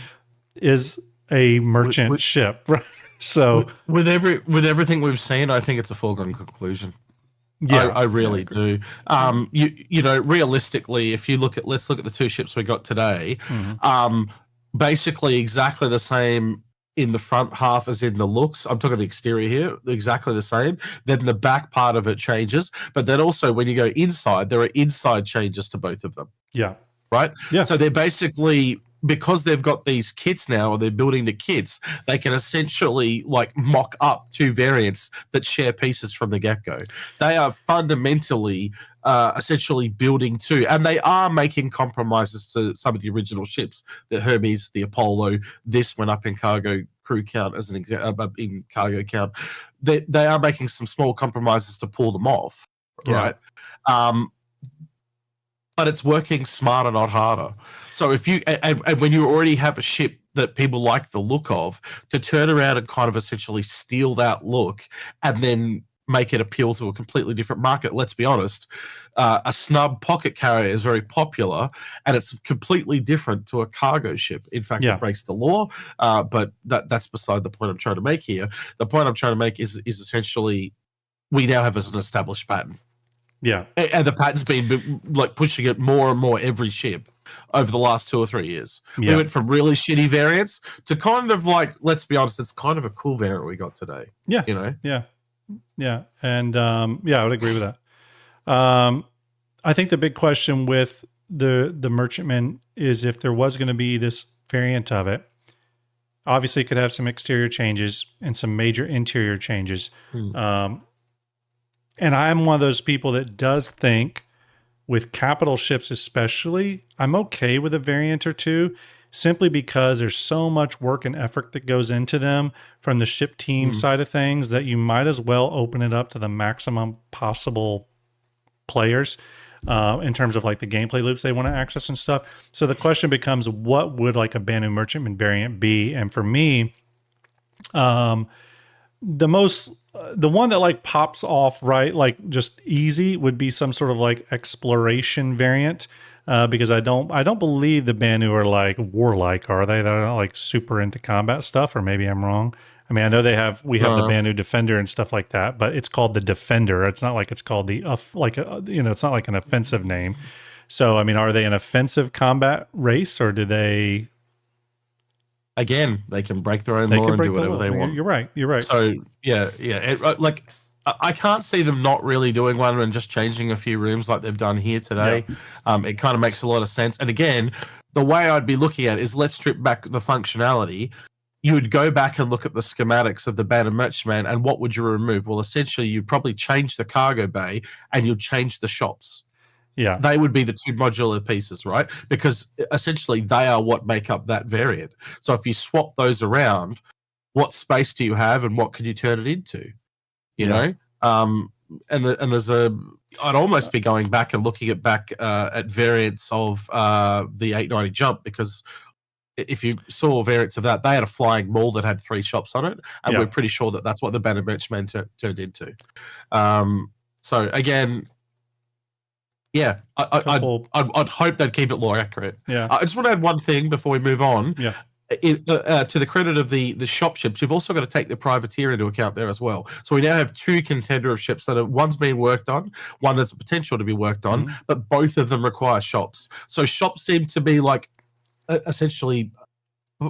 is a merchant ship, right? So with everything we've seen, I think it's a foregone conclusion. Yeah, I really do. You know, realistically, if you let's look at the two ships we got today. Basically exactly the same in the front half as in the looks. I'm talking the exterior here, exactly the same. Then the back part of it changes, but then also when you go inside, there are inside changes to both of them. Yeah. Right? Yeah. So they're basically, because they've got these kits now, or they're building the kits, they can essentially like mock up two variants that share pieces from the get-go. They are fundamentally essentially building two, and they are making compromises to some of the original ships. The Hermes, the Apollo, this went up in cargo crew count as an example, in cargo count. They are making some small compromises to pull them off, right? But it's working smarter, not harder. So if you and when you already have a ship that people like the look of, to turn around and kind of essentially steal that look and then make it appeal to a completely different market. Let's be honest, a snub pocket carrier is very popular, and it's completely different to a cargo ship. In fact, it breaks the law, but that's beside the point I'm trying to make here. The point I'm trying to make is essentially we now have an established pattern. Yeah. And the pattern's been like pushing it more and more every ship over the last 2 or 3 years. Yeah. We went from really shitty variants to kind of like, let's be honest, it's kind of a cool variant we got today. Yeah. You know? Yeah. Yeah. And yeah, I would agree with that. I think the big question with the Merchantman is if there was going to be this variant of it, obviously it could have some exterior changes and some major interior changes. And I'm one of those people that does think with capital ships especially, I'm okay with a variant or two, simply because there's so much work and effort that goes into them from the ship team side of things that you might as well open it up to the maximum possible players in terms of like the gameplay loops they want to access and stuff. So the question becomes, what would like a Banu Merchantman variant be? And for me, the one that like pops off, right, like just easy, would be some sort of like exploration variant, because I don't believe the Banu are like warlike, are they? They're not like super into combat stuff, or maybe I'm wrong. I mean, I know we have the Banu Defender and stuff like that, but it's called the Defender. It's not like it's called the it's not like an offensive name. So I mean, are they an offensive combat race, or do they? Again, they can break their own law and do whatever they want. You're right. So yeah. Like I can't see them not really doing one and just changing a few rooms like they've done here today. Yeah. It kind of makes a lot of sense. And again, the way I'd be looking at it is, let's strip back the functionality. You would go back and look at the schematics of the Banu Merchantman, and what would you remove? Well, essentially, you'd probably change the cargo bay and you'd change the shops. Yeah, they would be the two modular pieces, right? Because essentially they are what make up that variant. So if you swap those around, what space do you have, and what can you turn it into? You know, and there's I'd almost be going back and looking at variants of the 890 jump, because if you saw variants of that, they had a flying mall that had 3 shops on it, and we're pretty sure that that's what the Banu Merchantman turned into. So again. Yeah, I'd hope they'd keep it law accurate. Yeah, I just want to add one thing before we move on. Yeah, to the credit of the shop ships, you've also got to take the privateer into account there as well. So we now have 2 contender of ships that one's being worked on, one that's potential to be worked on, but both of them require shops. So shops seem to be like essentially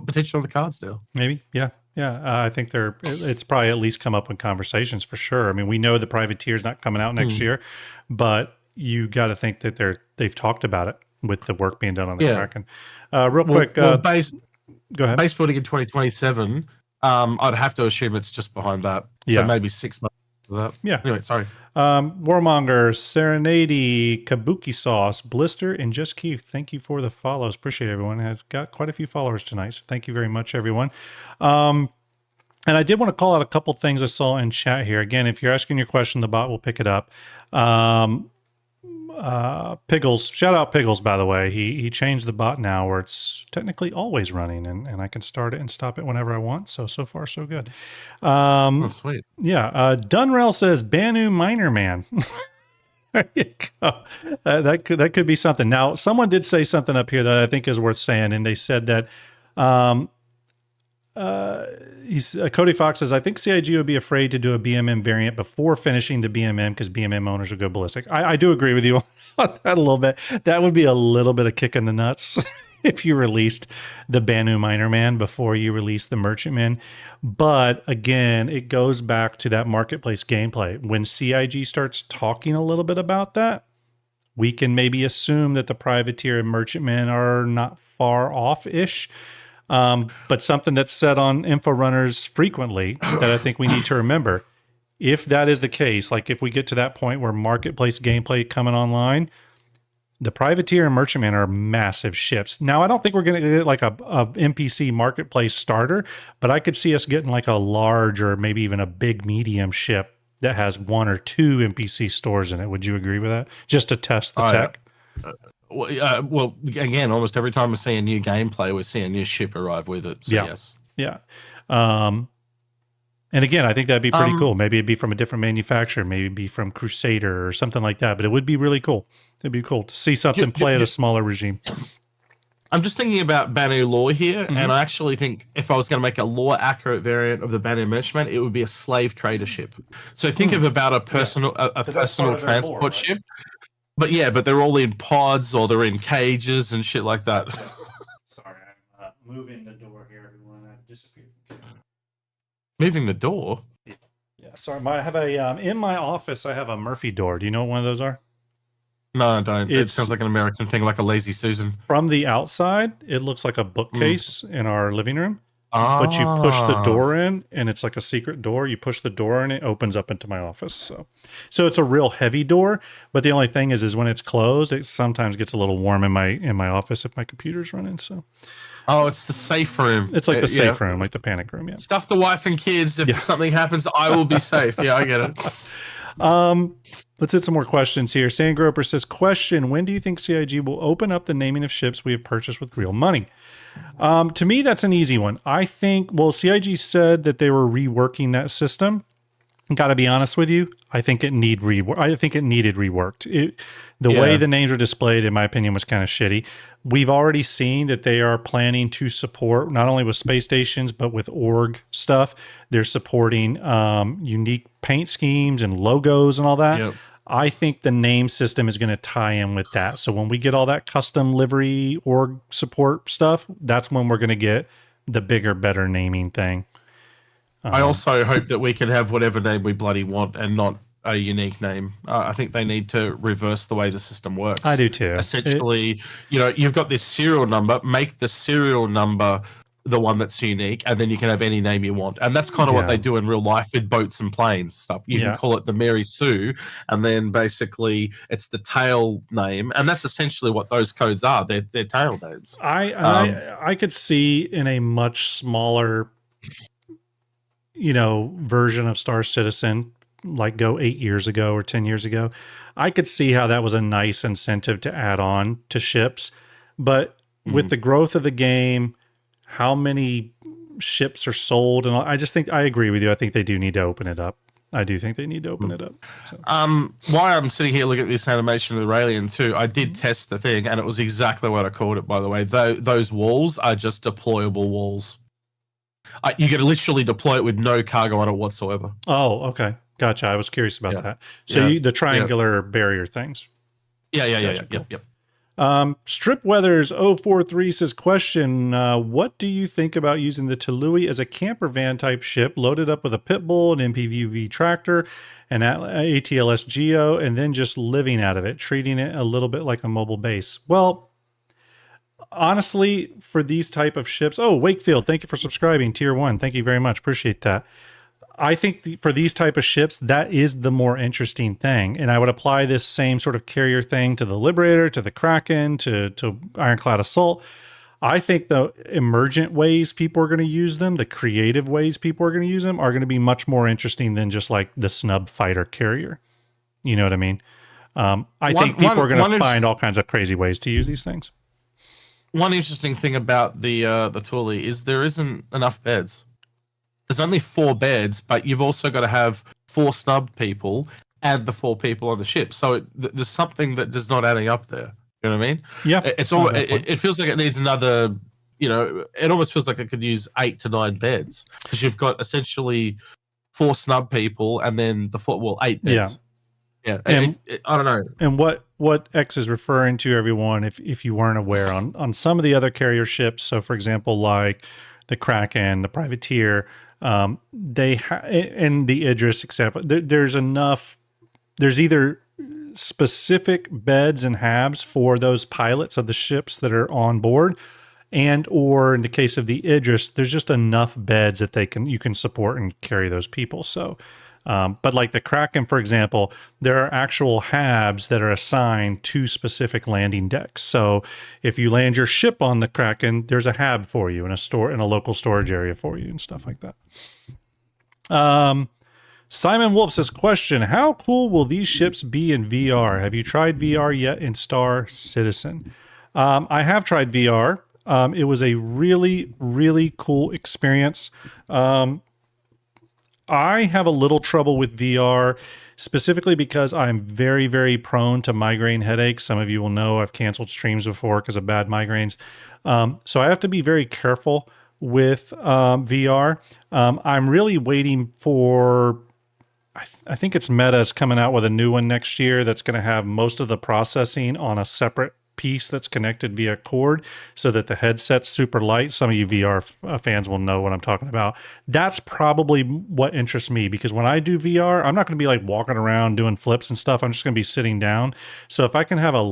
potential on the cards now. Maybe, yeah. I think it's probably at least come up in conversations for sure. I mean, we know the privateer's not coming out next year, but you got to think that they've talked about it with the work being done on the Kraken. Real quick, go ahead. Base building in 2027. I'd have to assume it's just behind that. So maybe 6 months of that. Yeah. Anyway, sorry. Warmonger, Serenade, Kabuki Sauce, Blister, and Just Keith. Thank you for the follows. Appreciate it, everyone. I've got quite a few followers tonight, so thank you very much, everyone. And I did want to call out a couple things I saw in chat here. Again, if you're asking your question, the bot will pick it up. Piggles, shout out Piggles, by the way. He changed the bot now where it's technically always running, and I can start it and stop it whenever I want. So far, so good. Oh, sweet. Yeah. Dunrell says Banu Miner Man. There you go. That could be something. Now, someone did say something up here that I think is worth saying, and they said that Cody Fox says, I think CIG would be afraid to do a BMM variant before finishing the BMM because BMM owners would go ballistic. I do agree with you on that a little bit. That would be a little bit of kick in the nuts if you released the Banu Miner Man before you release the Merchantman. But again, it goes back to that marketplace gameplay. When CIG starts talking a little bit about that, we can maybe assume that the Privateer and Merchantman are not far off-ish. But something that's said on info runners frequently that I think we need to remember, if that is the case, like if we get to that point where marketplace gameplay coming online, the Privateer and Merchantman are massive ships. Now, I don't think we're going to get like a NPC marketplace starter, but I could see us getting like a large or maybe even a big medium ship that has 1 or 2 NPC stores in it. Would you agree with that? Just to test the tech? Well, again, almost every time we see a new gameplay, we see a new ship arrive with it. So yes. Yeah. And again, I think that'd be pretty cool. Maybe it'd be from a different manufacturer, maybe it'd be from Crusader or something like that, but it would be really cool. It'd be cool to see something play at a smaller regime. I'm just thinking about Banu lore here, and I actually think if I was going to make a lore accurate variant of the Banu Merchantman, it would be a slave trader ship. So think of about a personal transport right? ship. But yeah, but they're all in pods or they're in cages and shit like that. Sorry, I'm moving the door here, everyone. I disappeared. Moving the door? Yeah, sorry. I have a in my office. I have a Murphy door. Do you know what one of those are? No, I don't. It sounds like an American thing, like a lazy Susan. From the outside, it looks like a bookcase in our living room. But you push the door in, and it's like a secret door. You push the door, and it opens up into my office. So it's a real heavy door. But the only thing is when it's closed, it sometimes gets a little warm in my office if my computer's running. So, it's the safe room. It's like the safe room, like the panic room. Yeah. Stuff the wife and kids. If something happens, I will be safe. Yeah, I get it. Let's hit some more questions here. Sandgroper says, question, when do you think CIG will open up the naming of ships we have purchased with real money? To me, that's an easy one. I think, CIG said that they were reworking that system. Got to be honest with you, I think it needed reworked. The way the names were displayed, in my opinion, was kind of shitty. We've already seen that they are planning to support not only with space stations, but with org stuff. They're supporting unique paint schemes and logos and all that. Yep. I think the name system is going to tie in with that. So when we get all that custom livery org support stuff, that's when we're going to get the bigger, better naming thing. I also hope that we can have whatever name we bloody want and not a unique name. I think they need to reverse the way the system works. I do too. Essentially, you've got this serial number, make the serial number the one that's unique, and then you can have any name you want. And that's kind of what they do in real life with boats and planes stuff. You can call it the Mary Sue, and then basically it's the tail name, and that's essentially what those codes are. They're tail names. I could see in a much smaller, version of Star Citizen, like go 8 years ago or 10 years ago, I could see how that was a nice incentive to add on to ships. But with the growth of the game, how many ships are sold, and I just think I agree with you. I think they do need to open it up. I do think they need to open it up. So. While I'm sitting here looking at this animation of the Railen too, I did test the thing, and it was exactly what I called it, by the way. Those walls are just deployable walls. You can literally deploy it with no cargo on it whatsoever. Oh, okay. Gotcha. I was curious about that. So the triangular barrier things. Yeah. Cool. Yep. Strip Weathers 043 says, question, what do you think about using the Tyilui as a camper van type ship loaded up with a pit bull, an MPVV tractor, an ATLS Geo, and then just living out of it, treating it a little bit like a mobile base? Well, honestly, for these type of ships, Wakefield, thank you for subscribing, tier 1. Thank you very much. Appreciate that. I think for these type of ships, that is the more interesting thing. And I would apply this same sort of carrier thing to the Liberator, to the Kraken, to Ironclad Assault. I think the emergent ways people are going to use them, the creative ways people are going to use them, are going to be much more interesting than just like the snub fighter carrier. You know what I mean? I think people are going to find all kinds of crazy ways to use these things. One interesting thing about the Tyilui is there isn't enough beds. There's only 4 beds, but you've also got to have 4 snubbed people and the 4 people on the ship. So there's something that does not adding up there. You know what I mean? Yeah. It feels like it needs another. It almost feels like it could use 8 to 9 beds because you've got essentially 4 snub people and then the 8 beds. Yeah. And, I don't know. And what X is referring to, everyone, if you weren't aware, on some of the other carrier ships, so for example, like the Kraken, the Privateer, and the Idris, etc. There's either specific beds and habs for those pilots of the ships that are on board, and or in the case of the Idris, there's just enough beds that you can support and carry those people. So, but like the Kraken, for example, there are actual habs that are assigned to specific landing decks. So if you land your ship on the Kraken, there's a hab for you in a local storage area for you and stuff like that. Simon Wolf says, question, how cool will these ships be in VR? Have you tried VR yet in Star Citizen? I have tried VR. It was a really, really cool experience. I have a little trouble with VR, specifically because I'm very, very prone to migraine headaches. Some of you will know I've canceled streams before because of bad migraines. So I have to be very careful with VR. I'm really waiting for, I think it's Meta's coming out with a new one next year that's going to have most of the processing on a separate piece that's connected via cord so that the headset's super light. Some of you VR fans will know what I'm talking about. That's probably what interests me, because when I do VR, I'm not going to be like walking around doing flips and stuff. I'm just going to be sitting down. So if I can have a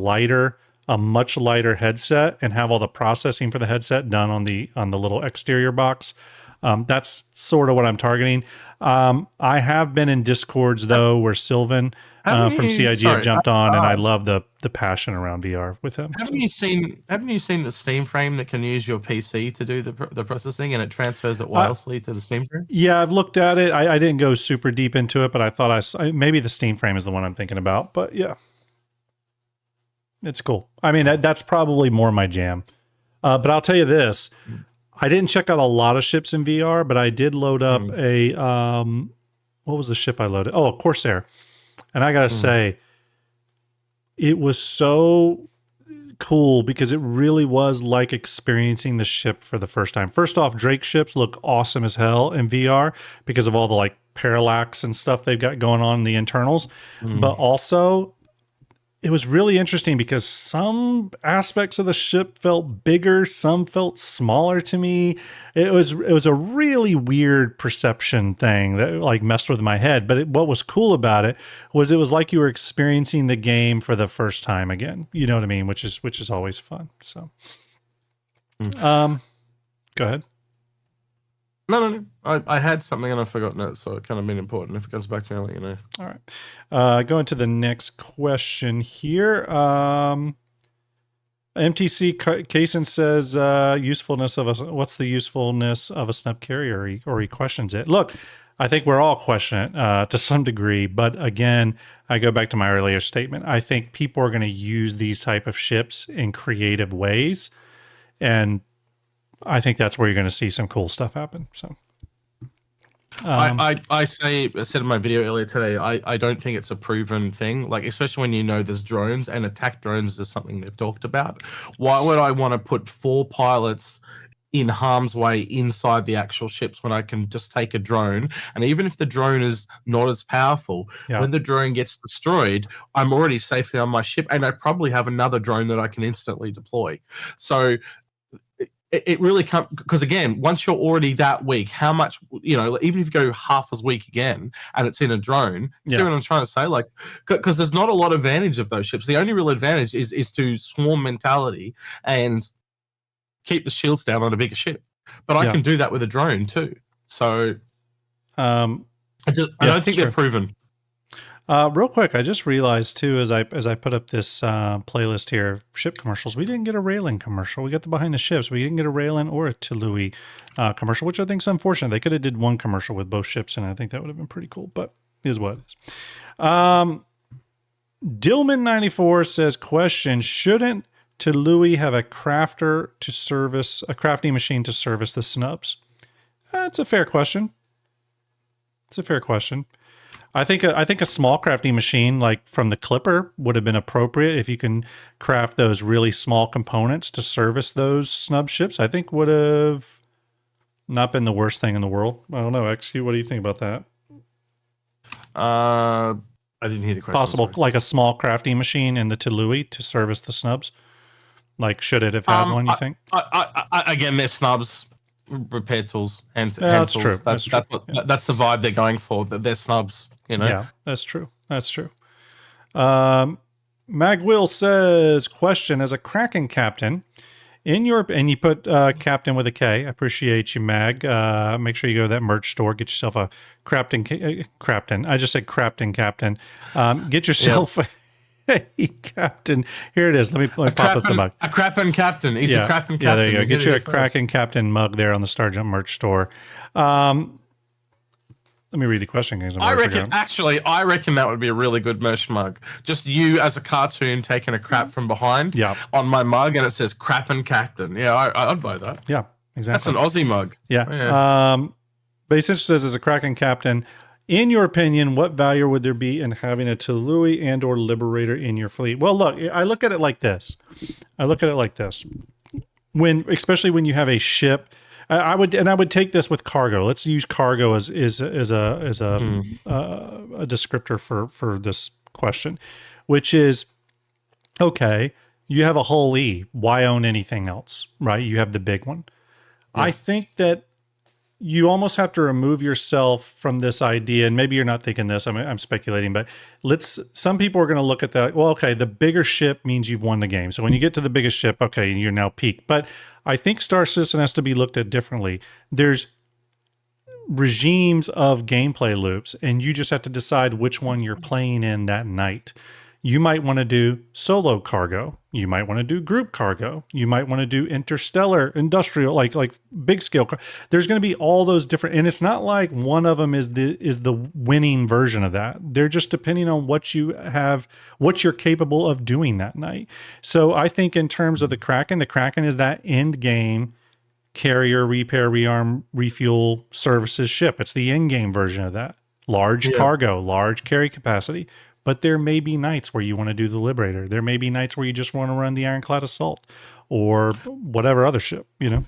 much lighter headset and have all the processing for the headset done on the little exterior box, that's sort of what I'm targeting. I have been in Discords though, where Sylvan from CIG have jumped on, and I love the passion around VR with him. Haven't you seen the Steam frame that can use your PC to do the processing, and it transfers it wirelessly to the Steam frame? Yeah, I've looked at it. I didn't go super deep into it, but I thought maybe the Steam frame is the one I'm thinking about. But yeah, it's cool. I mean, that's probably more my jam. But I'll tell you this. I didn't check out a lot of ships in VR, but I did load up what was the ship I loaded? Oh, a Corsair. And I got to say, it was so cool because it really was like experiencing the ship for the first time. First off, Drake ships look awesome as hell in VR because of all the like parallax and stuff they've got going on in the internals. But also, it was really interesting because some aspects of the ship felt bigger, some felt smaller to me. It was a really weird perception thing that like messed with my head. But what was cool about it was like you were experiencing the game for the first time again. You know what I mean? Which is always fun. So, go ahead. No. I had something and I've forgotten it, so it kind of been important. If it comes back to me, I'll let you know. All right. Going to the next question here. MTC Kaysen says, what's the usefulness of a snub carrier? Or he questions it. Look, I think we're all questioning it to some degree. But again, I go back to my earlier statement. I think people are going to use these type of ships in creative ways. And I think that's where you're going to see some cool stuff happen. So, I said in my video earlier today, I don't think it's a proven thing. Like, especially when you know there's drones and attack drones is something they've talked about. Why would I want to put 4 pilots in harm's way inside the actual ships when I can just take a drone? And even if the drone is not as powerful, when the drone gets destroyed, I'm already safely on my ship, and I probably have another drone that I can instantly deploy. So it really comes, because again, once you're already that weak, how much, even if you go half as weak again and it's in a drone, see what I'm trying to say? Like, because there's not a lot of advantage of those ships. The only real advantage is to swarm mentality and keep the shields down on a bigger ship. But I can do that with a drone too. So I don't think they're proven. Real quick, I just realized too, as I put up this playlist here of ship commercials, we didn't get a Railen commercial. We got the behind the ships. We didn't get a Railen or a Tyilui commercial, which I think is unfortunate. They could have did one commercial with both ships, and I think that would have been pretty cool. But it is what it is. Dillman94 says, question, shouldn't Tyilui have a crafting machine to service the snubs? That's a fair question. It's a fair question. I think a small crafting machine like from the Clipper would have been appropriate if you can craft those really small components to service those snub ships. I think would have not been the worst thing in the world. I don't know, XQ, what do you think about that? I didn't hear the question. Possible, sorry. like a small crafting machine in the Tyilui to service the snubs? Like, should it have had one, you think? Again, they're snubs, repair tools, hand that's tools. true. That's the vibe they're going for. That they're snubs, you know? Yeah, that's true. That's true. Magwill says, question, as a Kraken captain, and you put captain with a K. I appreciate you, Mag. Make sure you go to that merch store. Get yourself a Crapton. I just said Crapton captain. Get yourself a captain. Here it is. Let me pop up the mug. A Kraken captain. He's a Kraken captain. Yeah, there you go. Get you a Kraken captain mug there on the STARJUMP merch store. Let me read the question. I reckon that would be a really good merch mug. Just you as a cartoon taking a crap from behind on my mug, and it says Kraken Captain. Yeah, I'd buy that. Yeah, exactly. That's an Aussie mug. Yeah. But essentially says, as a Kraken captain, in your opinion, what value would there be in having a Tyilui and or Liberator in your fleet? Well, look, I look at it like this. Especially when you have a ship. I would take this with cargo. Let's use cargo as a descriptor for this question, which is, okay, you have a whole E. Why own anything else, right? You have the big one. Yeah. I think that you almost have to remove yourself from this idea, and maybe you're not thinking this. I'm speculating, but some people are going to look at that. Well, okay, the bigger ship means you've won the game. So when you get to the biggest ship, okay, you're now peaked. But I think Star Citizen has to be looked at differently. There's regimes of gameplay loops, and you just have to decide which one you're playing in that night. You might want to do solo cargo. You might want to do group cargo. You might want to do interstellar, industrial, like big scale. There's going to be all those different, and it's not like one of them is the winning version of that. They're just depending on what you have, what you're capable of doing that night. So I think in terms of the Kraken is that end game carrier, repair, rearm, refuel services ship. It's the end game version of that. Large cargo, large carry capacity. But there may be nights where you want to do the Liberator. There may be nights where you just want to run the Ironclad Assault or whatever other ship, you know?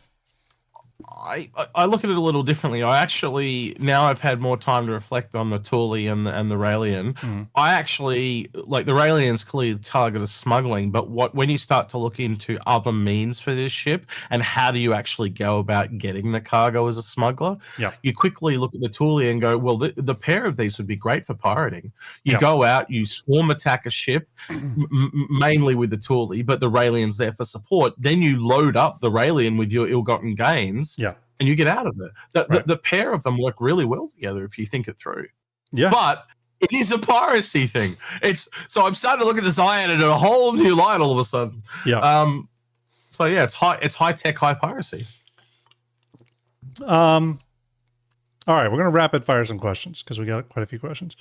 I look at it a little differently. Now I've had more time to reflect on the Tyilui and the Railen. I actually, like, the Railen's clearly targeted smuggling, but when you start to look into other means for this ship and how do you actually go about getting the cargo as a smuggler, you quickly look at the Tyilui and go, well, the pair of these would be great for pirating. You go out, you swarm attack a ship, mainly with the Tyilui, but the Railen's there for support. Then you load up the Railen with your ill-gotten gains. And you get out of it. The pair of them work really well together if you think it through. Yeah. But it is a piracy thing. So I'm starting to look at this iron in a whole new light all of a sudden. Yeah. So yeah, it's high tech, high piracy. All right, we're gonna rapid fire some questions because we got quite a few questions.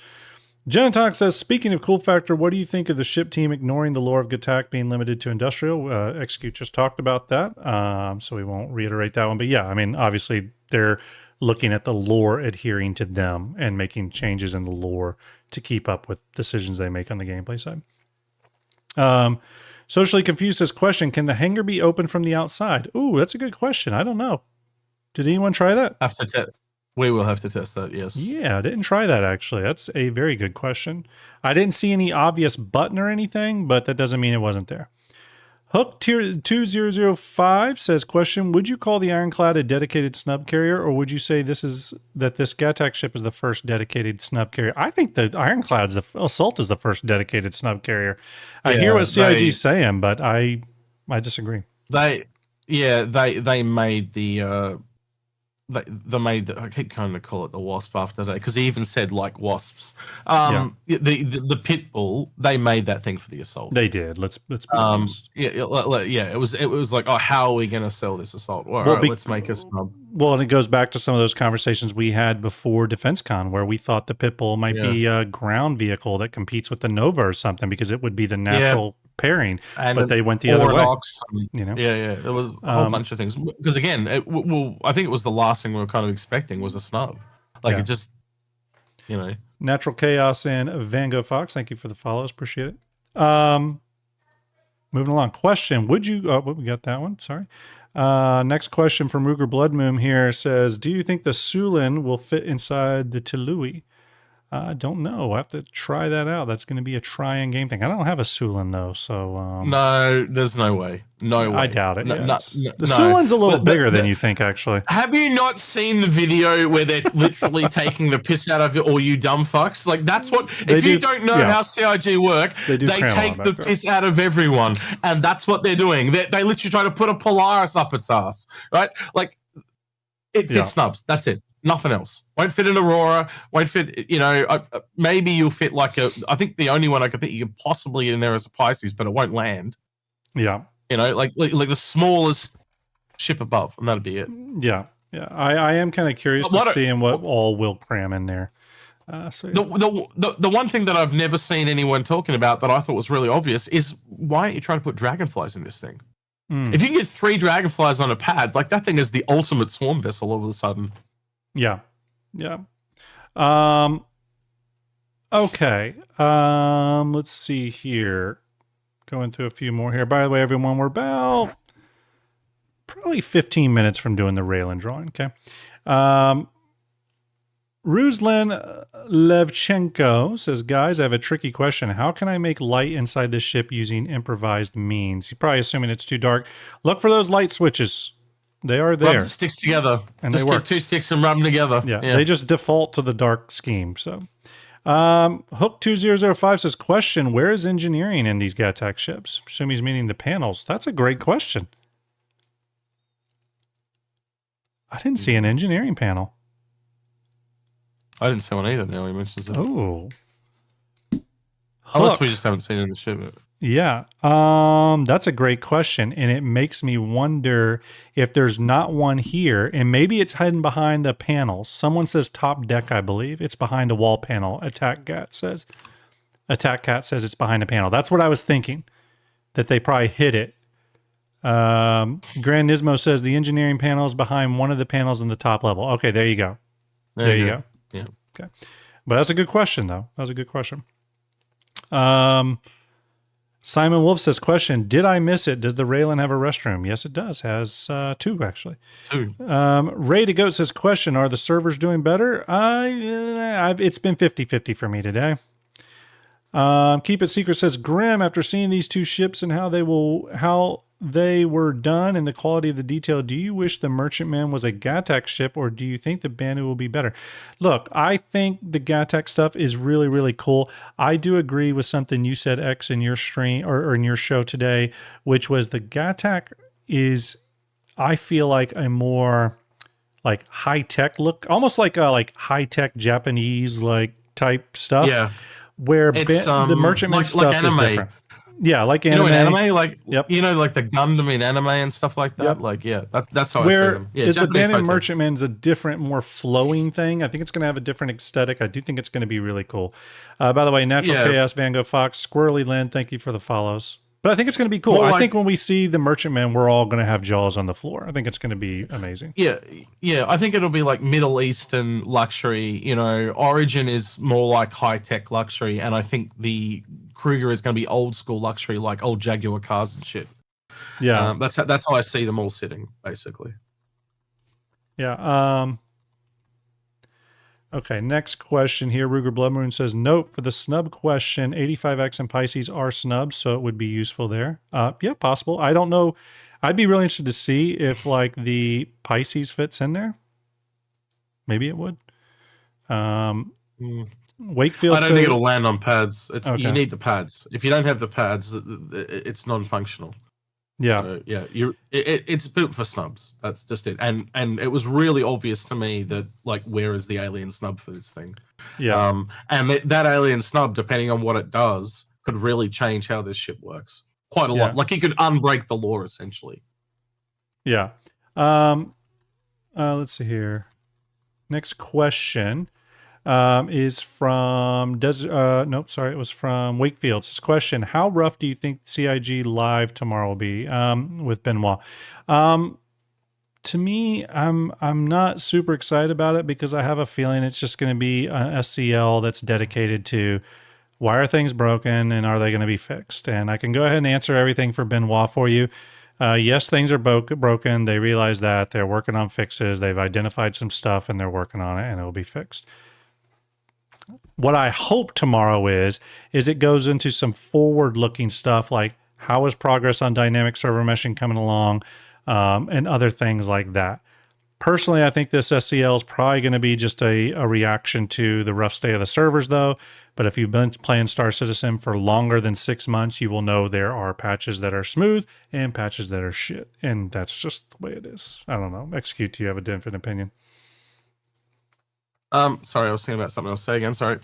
Genitox says, speaking of cool factor, what do you think of the ship team ignoring the lore of G'tak being limited to industrial? Execute just talked about that, so we won't reiterate that one. But yeah, I mean, obviously they're looking at the lore adhering to them and making changes in the lore to keep up with decisions they make on the gameplay side. Socially Confused says, question, can the hangar be open from the outside? Ooh, that's a good question. I don't know. Did anyone try that? We will have to test that, yes. Yeah, I didn't try that, actually. That's a very good question. I didn't see any obvious button or anything, but that doesn't mean it wasn't there. Hook Tier 2005 says, question, would you call the Ironclad a dedicated snub carrier, or would you say this G'tak ship is the first dedicated snub carrier? I think the Ironclad's Assault is the first dedicated snub carrier. I hear what CIG's saying, but I disagree. They made the they made I keep kind of call it the wasp after that because he even said like wasps. The pit bull, they made that thing for the assault. They did. Let's be honest. It was like, oh, how are we going to sell this assault? Well, Well, all right, let's make a snub. Well, and it goes back to some of those conversations we had before DefenseCon, where we thought the pit bull might be a ground vehicle that competes with the Nova or something because it would be the natural pairing. But they went the other way. You know, there was a whole bunch of things. Because again, I think it was the last thing we were kind of expecting was a snub. Like it just, you know. Natural Chaos and Van Gogh Fox, thank you for the follows, appreciate it. Moving along, question: would you? Oh, we got that one. Sorry. Next question from Ruger Bloodmoon here says, do you think the Sulin will fit inside the Tyilui? I don't know. I have to try that out. That's going to be a try-in game thing. I don't have a Sulin though, so no, there's no way. No way. I doubt it. The Sulin's a little bigger than you think, actually. Have you not seen the video where they're literally taking the piss out of all you dumb fucks? Like that's what. If you don't know how CIG work, they take the piss out of everyone, and that's what they're doing. They literally try to put a Polaris up its ass, right? Like it fits snubs. That's it. Nothing else. Won't fit an Aurora. Won't fit. You know, maybe you'll fit like a. I think the only one I could think you could possibly get in there is a Pisces, but it won't land. Yeah. You know, like the smallest ship above, and that'd be it. Yeah. I am kind of curious to see what all will cram in there. The one thing that I've never seen anyone talking about that I thought was really obvious is why aren't you trying to put dragonflies in this thing? If you can get 3 dragonflies on a pad, like that thing is the ultimate swarm vessel all of a sudden. Yeah. Okay. Let's see here. Going through a few more here. By the way, everyone, we're about probably 15 minutes from doing the Railen drawing. Okay. Ruslan Levchenko says, guys, I have a tricky question. How can I make light inside this ship using improvised means? You're probably assuming it's too dark. Look for those light switches. They are there. Rub the sticks together. And just they work. Get 2 sticks and rub them together. Yeah. They just default to the dark scheme. So, Hook2005 says, question, where is engineering in these Gattac ships? Assume he's meaning the panels. That's a great question. I didn't see an engineering panel. I didn't see one either now he mentions it. Oh. Unless we just haven't seen it in the ship. Yeah. That's a great question. And it makes me wonder if there's not one here, and maybe it's hidden behind the panels. Someone says top deck, I believe. It's behind a wall panel. Attack Cat says it's behind a panel. That's what I was thinking, that they probably hid it. Grand Nismo says the engineering panel is behind one of the panels in the top level. Okay, there you go. There you go. Yeah. Okay. But that's a good question, though. That was a good question. Simon Wolf says, question, did I miss it? Does the Railen have a restroom? Yes, it does. Has 2, actually. 2. Ray to Goat says, question, are the servers doing better? It's been 50-50 for me today. Keep It Secret says, Grim, after seeing these 2 ships and how they were done and the quality of the detail, do you wish the Merchantman was a Gattac ship, or do you think the Banu will be better? Look, I think the Gattac stuff is really, really cool. I do agree with something you said, X, in your stream or in your show today, which was the Gattac is, I feel like, a more like high-tech look, almost like a high-tech Japanese type stuff. Yeah. Where the Merchantman stuff is different. Yeah, like anime. You know, in anime, like yep. You know, like the Gundam in anime and stuff like that. Yep. Like, yeah, that's how I see them. Yeah, is the Banu Merchantman's a different, more flowing thing. I think it's going to have a different aesthetic. I do think it's going to be really cool. By the way, Natural Chaos, Van Gogh Fox, Squirrely Lynn, thank you for the follows. But I think it's going to be cool. I think when we see the Merchantman, we're all going to have jaws on the floor. I think it's going to be amazing. Yeah. I think it'll be like Middle Eastern luxury. You know, Origin is more like high-tech luxury, and I think the Kruger is going to be old school luxury, like old Jaguar cars and shit. Yeah, that's how I see them all sitting, basically. Yeah. Okay, next question here. Ruger Bloodmoon says, note for the snub question, 85X and Pisces are snubs, so it would be useful there. Yeah, possible. I don't know. I'd be really interested to see if the Pisces fits in there. Maybe it would. Wakefield I don't think it'll land on pads. You need the pads. If you don't have the pads, it's non-functional. Yeah. So yeah, it's built for snubs. That's just it. And it was really obvious to me that like, where is the alien snub for this thing? Yeah. And that alien snub, depending on what it does, could really change how this ship works quite a lot. Like, it could unbreak the law essentially. Yeah. Let's see here. Next question is from nope, sorry, it was from Wakefield. This question: how rough do you think CIG live tomorrow will be with Benoit? To me, I'm not super excited about it because I have a feeling it's just going to be an SCL that's dedicated to why are things broken and are they going to be fixed? And I can go ahead and answer everything for Benoit for you. Yes, things are broken. They realize that. They're working on fixes. They've identified some stuff and they're working on it and it'll be fixed. What I hope tomorrow is it goes into some forward-looking stuff like how is progress on dynamic server meshing coming along, and other things like that. Personally, I think this SCL is probably going to be just a reaction to the rough state of the servers, though. But if you've been playing Star Citizen for longer than 6 months, you will know there are patches that are smooth and patches that are shit. And that's just the way it is. I don't know. Execute, do you have a different opinion? Sorry, I was thinking about something else. Say again, sorry.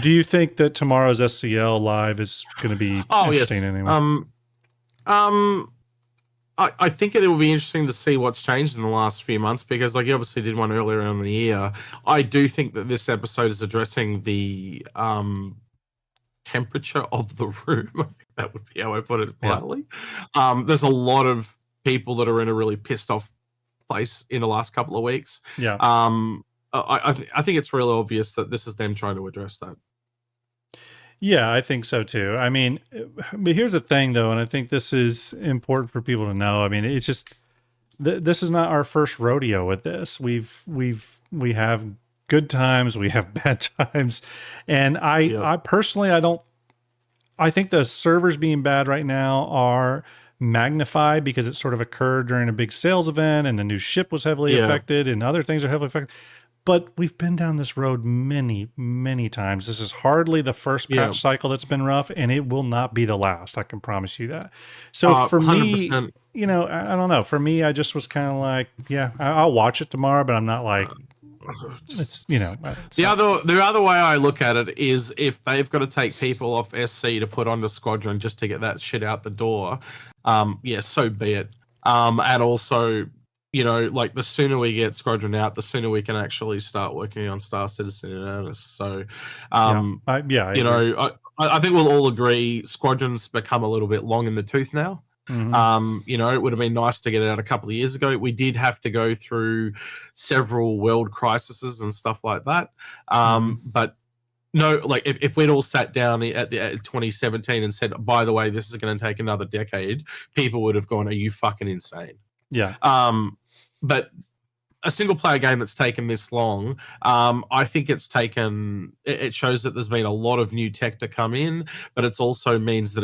Do you think that tomorrow's SCL live is going to be interesting anyway? I think it will be interesting to see what's changed in the last few months because, like, you obviously did one earlier in the year. I do think that this episode is addressing the temperature of the room. I think that would be how I put it politely. Yeah. There's a lot of people that are in a really pissed off place in the last couple of weeks. Yeah. I think it's really obvious that this is them trying to address that. Yeah, I think so too. I mean, but here's the thing though, and I think this is important for people to know. I mean, it's just this is not our first rodeo with this. We have good times, we have bad times, and I personally I think the servers being bad right now are magnified because it sort of occurred during a big sales event, and the new ship was heavily affected, and other things are heavily affected. But we've been down this road many, many times. This is hardly the first patch cycle that's been rough, and it will not be the last. I can promise you that. So for 100%. Me, you know, I don't know. For me, I just was kind of like, yeah, I'll watch it tomorrow, but I'm not like, it's, you know. It's the other way I look at it is if they've got to take people off SC to put onto Squadron just to get that shit out the door, so be it. And also, you know, like the sooner we get Squadron out, the sooner we can actually start working on Star Citizen in earnest. So, I think we'll all agree Squadron's become a little bit long in the tooth now. Mm-hmm. You know, it would have been nice to get it out a couple of years ago. We did have to go through several world crises and stuff like that. But no, like if we'd all sat down at 2017 and said, by the way, this is going to take another decade, people would have gone, are you fucking insane? Yeah. But a single player game that's taken this long, I think it shows that there's been a lot of new tech to come in, but it also means that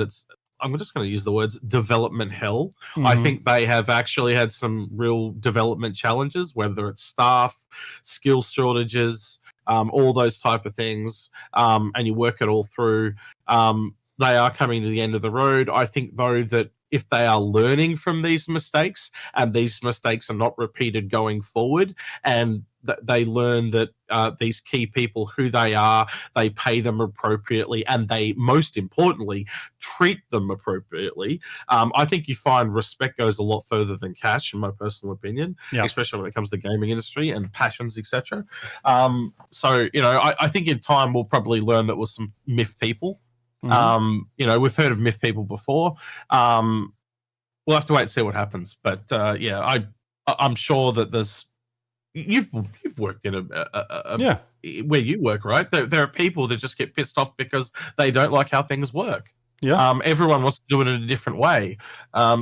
I'm just going to use the words development hell. Mm-hmm. I think they have actually had some real development challenges, whether it's staff, skill shortages, all those type of things, and you work it all through. They are coming to the end of the road. I think, though, that if they are learning from these mistakes and these mistakes are not repeated going forward, and they learn that these key people, who they are, they pay them appropriately, and they, most importantly, treat them appropriately, I think you find respect goes a lot further than cash, in my personal opinion, especially when it comes to the gaming industry and passions, etc. So, you know, I think in time we'll probably learn that with some MIF people. Mm-hmm. You know, we've heard of MIF people before. We'll have to wait and see what happens. But I'm sure that there's you've worked in a where you work, right? There are people that just get pissed off because they don't like how things work. Yeah. Everyone wants to do it in a different way.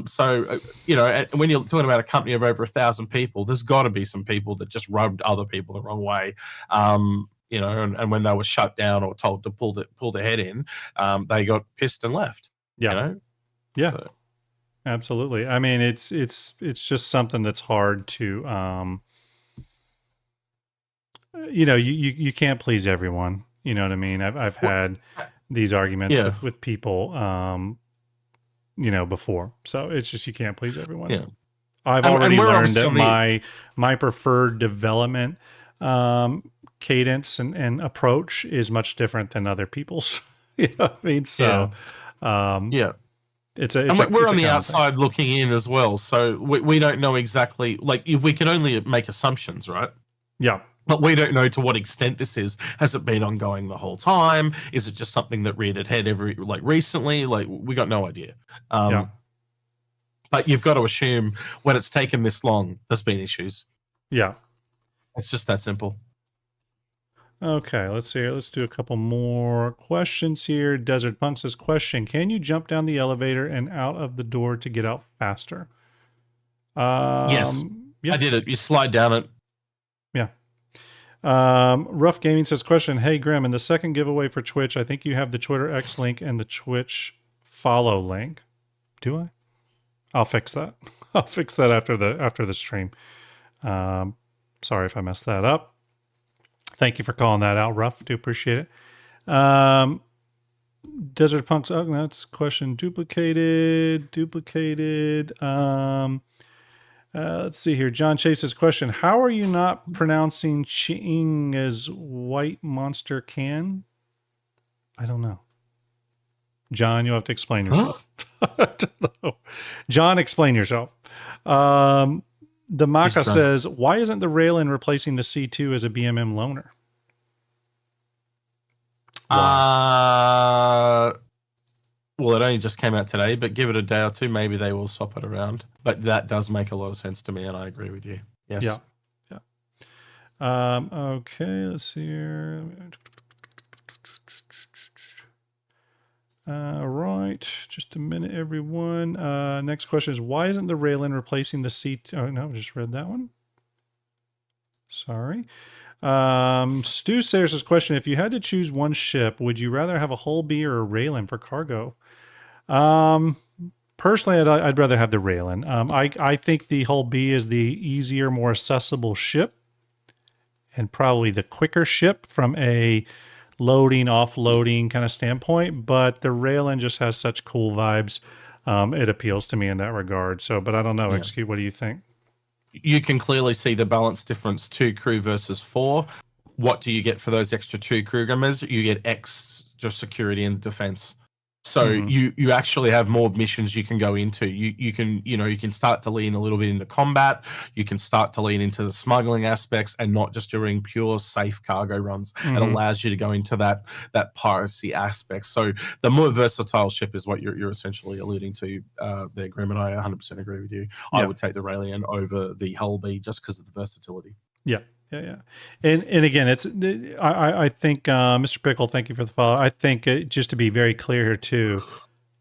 So you know, when you're talking about a company of over 1,000 people, there's got to be some people that just rubbed other people the wrong way. You know, and when they were shut down or told to pull their head in, they got pissed and left. Yeah, you know? Yeah, so. Absolutely. I mean, it's just something that's hard to, you know, you can't please everyone. You know what I mean? I've had these arguments with people, before. So it's just you can't please everyone. Yeah. I've And already we're learned obviously that on the- my preferred development cadence and approach is much different than other people's. You know what I mean? So Yeah. it's And we're on the outside looking in as well, so we don't know exactly. Like, we can only make assumptions, right? Yeah. But we don't know to what extent this is. Has it been ongoing the whole time? Is it just something that reared its head recently? Like, we got no idea. Yeah. But you've got to assume when it's taken this long, there's been issues. Yeah. It's just that simple. Okay, let's see here. Let's do a couple more questions here. Desert Punk says, question, can you jump down the elevator and out of the door to get out faster? Yes. Yeah. I did it. You slide down it. Yeah. Rough Gaming says, question, hey, Grim, in the second giveaway for Twitch, I think you have the Twitter X link and the Twitch follow link. Do I? I'll fix that. I'll fix that after the stream. Sorry if I messed that up. Thank you for calling that out, Ruff. Do appreciate it. Desert Punks. Oh, that's question duplicated. Let's see here. John Chase's question. How are you not pronouncing Ching as white monster can? I don't know. John, you'll have to explain yourself. I don't know. John, explain yourself. The Maka says, why isn't the Railen replacing the C2 as a BMM loaner? Well, it only just came out today, but give it a day or two, maybe they will swap it around. But that does make a lot of sense to me, and I agree with you. Yes. Yeah. Okay, let's see here. Right, just a minute, everyone. Next question is, why isn't the Railen replacing the C2? Oh, no, I just read that one. Sorry. Stu Sayers' question, if you had to choose one ship, would you rather have a Hull B or a Railen for cargo? Personally, I'd rather have the Railen. I think the Hull B is the easier, more accessible ship, and probably the quicker ship from a loading, offloading kind of standpoint, but the Railen just has such cool vibes. It appeals to me in that regard. So, but I don't know. Execute, what do you think? You can clearly see the balance difference, 2 crew versus 4. What do you get for those extra 2 crew members? You get extra security and defense. So you actually have more missions you can go into. You can start to lean a little bit into combat. You can start to lean into the smuggling aspects and not just doing pure safe cargo runs. It allows you to go into that piracy aspect. So the more versatile ship is what you're essentially alluding to there, Grim, and I 100% agree with you. Yeah. I would take the Railen over the Hull B just because of the versatility. Yeah. And again, it's I think Mr. Pickle, thank you for the follow. I think just to be very clear here too,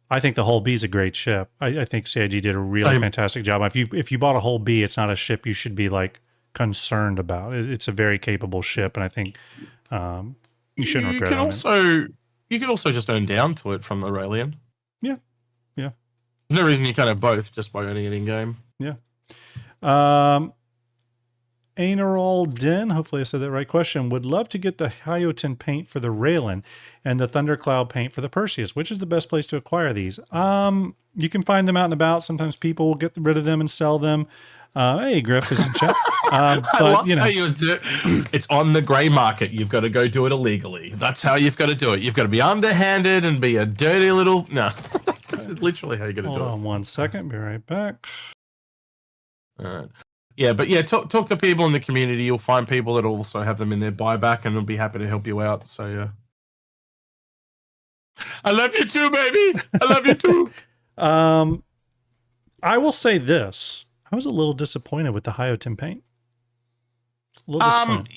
I think the Hull B is a great ship. I think CIG did a really fantastic job. If you bought a Hull B, it's not a ship you should be like concerned about. It's a very capable ship, and I think you shouldn't regret it. You can also just earn down to it from the Railen. Yeah. There's no reason you can't have both just by earning it in game. Yeah. Ainerol Den, hopefully I said that right, question, would love to get the Hyotin paint for the Railen and the Thundercloud paint for the Perseus. Which is the best place to acquire these? You can find them out and about. Sometimes people will get rid of them and sell them. Hey, Griff is in chat. But, how you do it. It's on the grey market. You've got to go do it illegally. That's how you've got to do it. You've got to be underhanded and be a dirty little... No, that's literally how you're going to do it. Hold on 1 second. Be right back. All right. Yeah, but yeah, talk to people in the community. You'll find people that also have them in their buyback, and they'll be happy to help you out. So yeah, I love you too, baby. I love you too. I will say this: I was a little disappointed with the Hyotin paint. A little disappointed.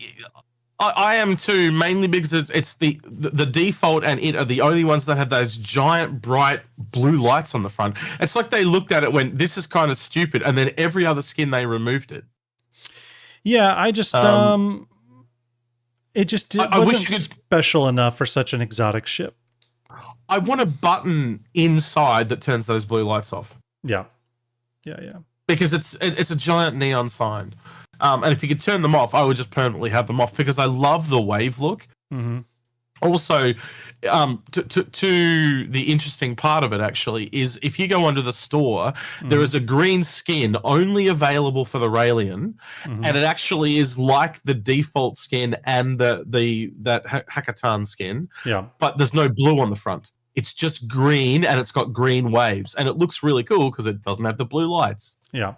I am too, mainly because it's the default and it are the only ones that have those giant bright blue lights on the front. It's like they looked at it, went, this is kind of stupid, and then every other skin they removed it. Yeah, I just it just wasn't special enough for such an exotic ship. I want a button inside that turns those blue lights off. Yeah. Because it's a giant neon sign. And if you could turn them off, I would just permanently have them off because I love the wave look. Also, to the interesting part of it actually is if you go onto the store, there is a green skin only available for the Railen, and it actually is like the default skin and that Hakatan skin. Yeah. But there's no blue on the front. It's just green, and it's got green waves, and it looks really cool because it doesn't have the blue lights. Yeah.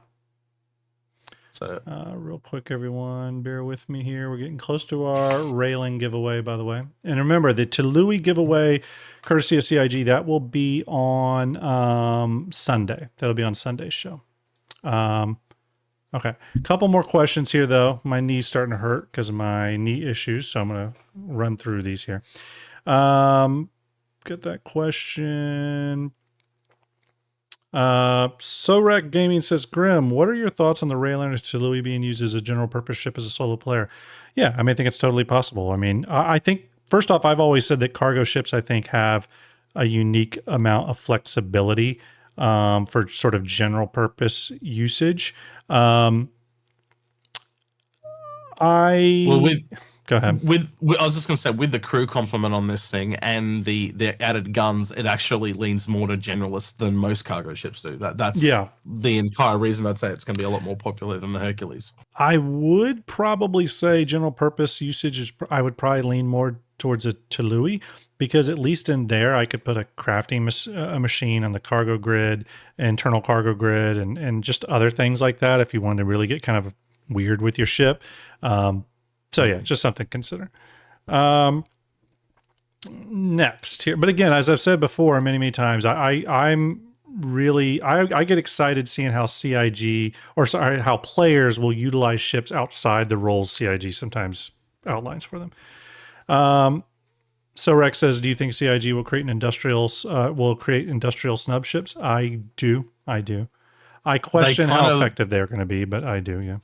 So, real quick, everyone, bear with me here. We're getting close to our Railen giveaway, by the way. And remember, the Tyilui giveaway, courtesy of CIG, that will be on Sunday. That'll be on Sunday's show. Okay. A couple more questions here, though. My knee's starting to hurt because of my knee issues, so I'm going to run through these here. Get that question. Sorek Gaming says, Grim, what are your thoughts on the Railen or Tyilui being used as a general purpose ship as a solo player? Yeah, I mean, I think it's totally possible. I mean, I think, first off, I've always said that cargo ships, I think, have a unique amount of flexibility for sort of general purpose usage. Go ahead. I was just going to say, with the crew complement on this thing and the added guns, it actually leans more to generalists than most cargo ships do. That's the entire reason I'd say it's going to be a lot more popular than the Hercules. I would probably say general purpose usage is, I would probably lean more towards a Tyilui, because at least in there I could put a crafting machine on the cargo grid, internal cargo grid, and just other things like that if you wanted to really get kind of weird with your ship. So yeah, just something to consider. Next here, but again, as I've said before many times, I get excited seeing how how players will utilize ships outside the roles CIG sometimes outlines for them. So Rex says, do you think CIG will create industrial snub ships? I do. I question how effective they're going to be, but I do. Yeah.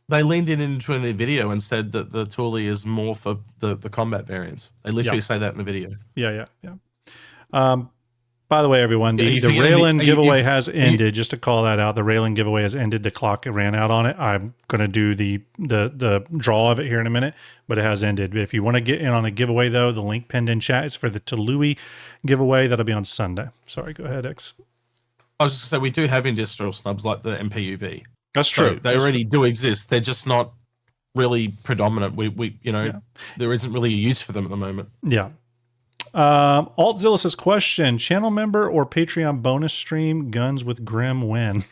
They leaned into the video and said that the Tyilui is more for the combat variants. They literally say that in the video. Yeah. By the way, everyone, the Railen giveaway has ended. Just to call that out, the Railen giveaway has ended. The clock ran out on it. I'm going to do the draw of it here in a minute, but it has ended. If you want to get in on a giveaway, though, the link pinned in chat is for the Tyilui giveaway. That'll be on Sunday. Sorry, go ahead, X. I was just going to say, we do have industrial snubs like the MPUV. That's true. They already do exist. They're just not really predominant. There isn't really a use for them at the moment. Yeah. Altzilla says, question, channel member or Patreon bonus stream, Guns with Grim win?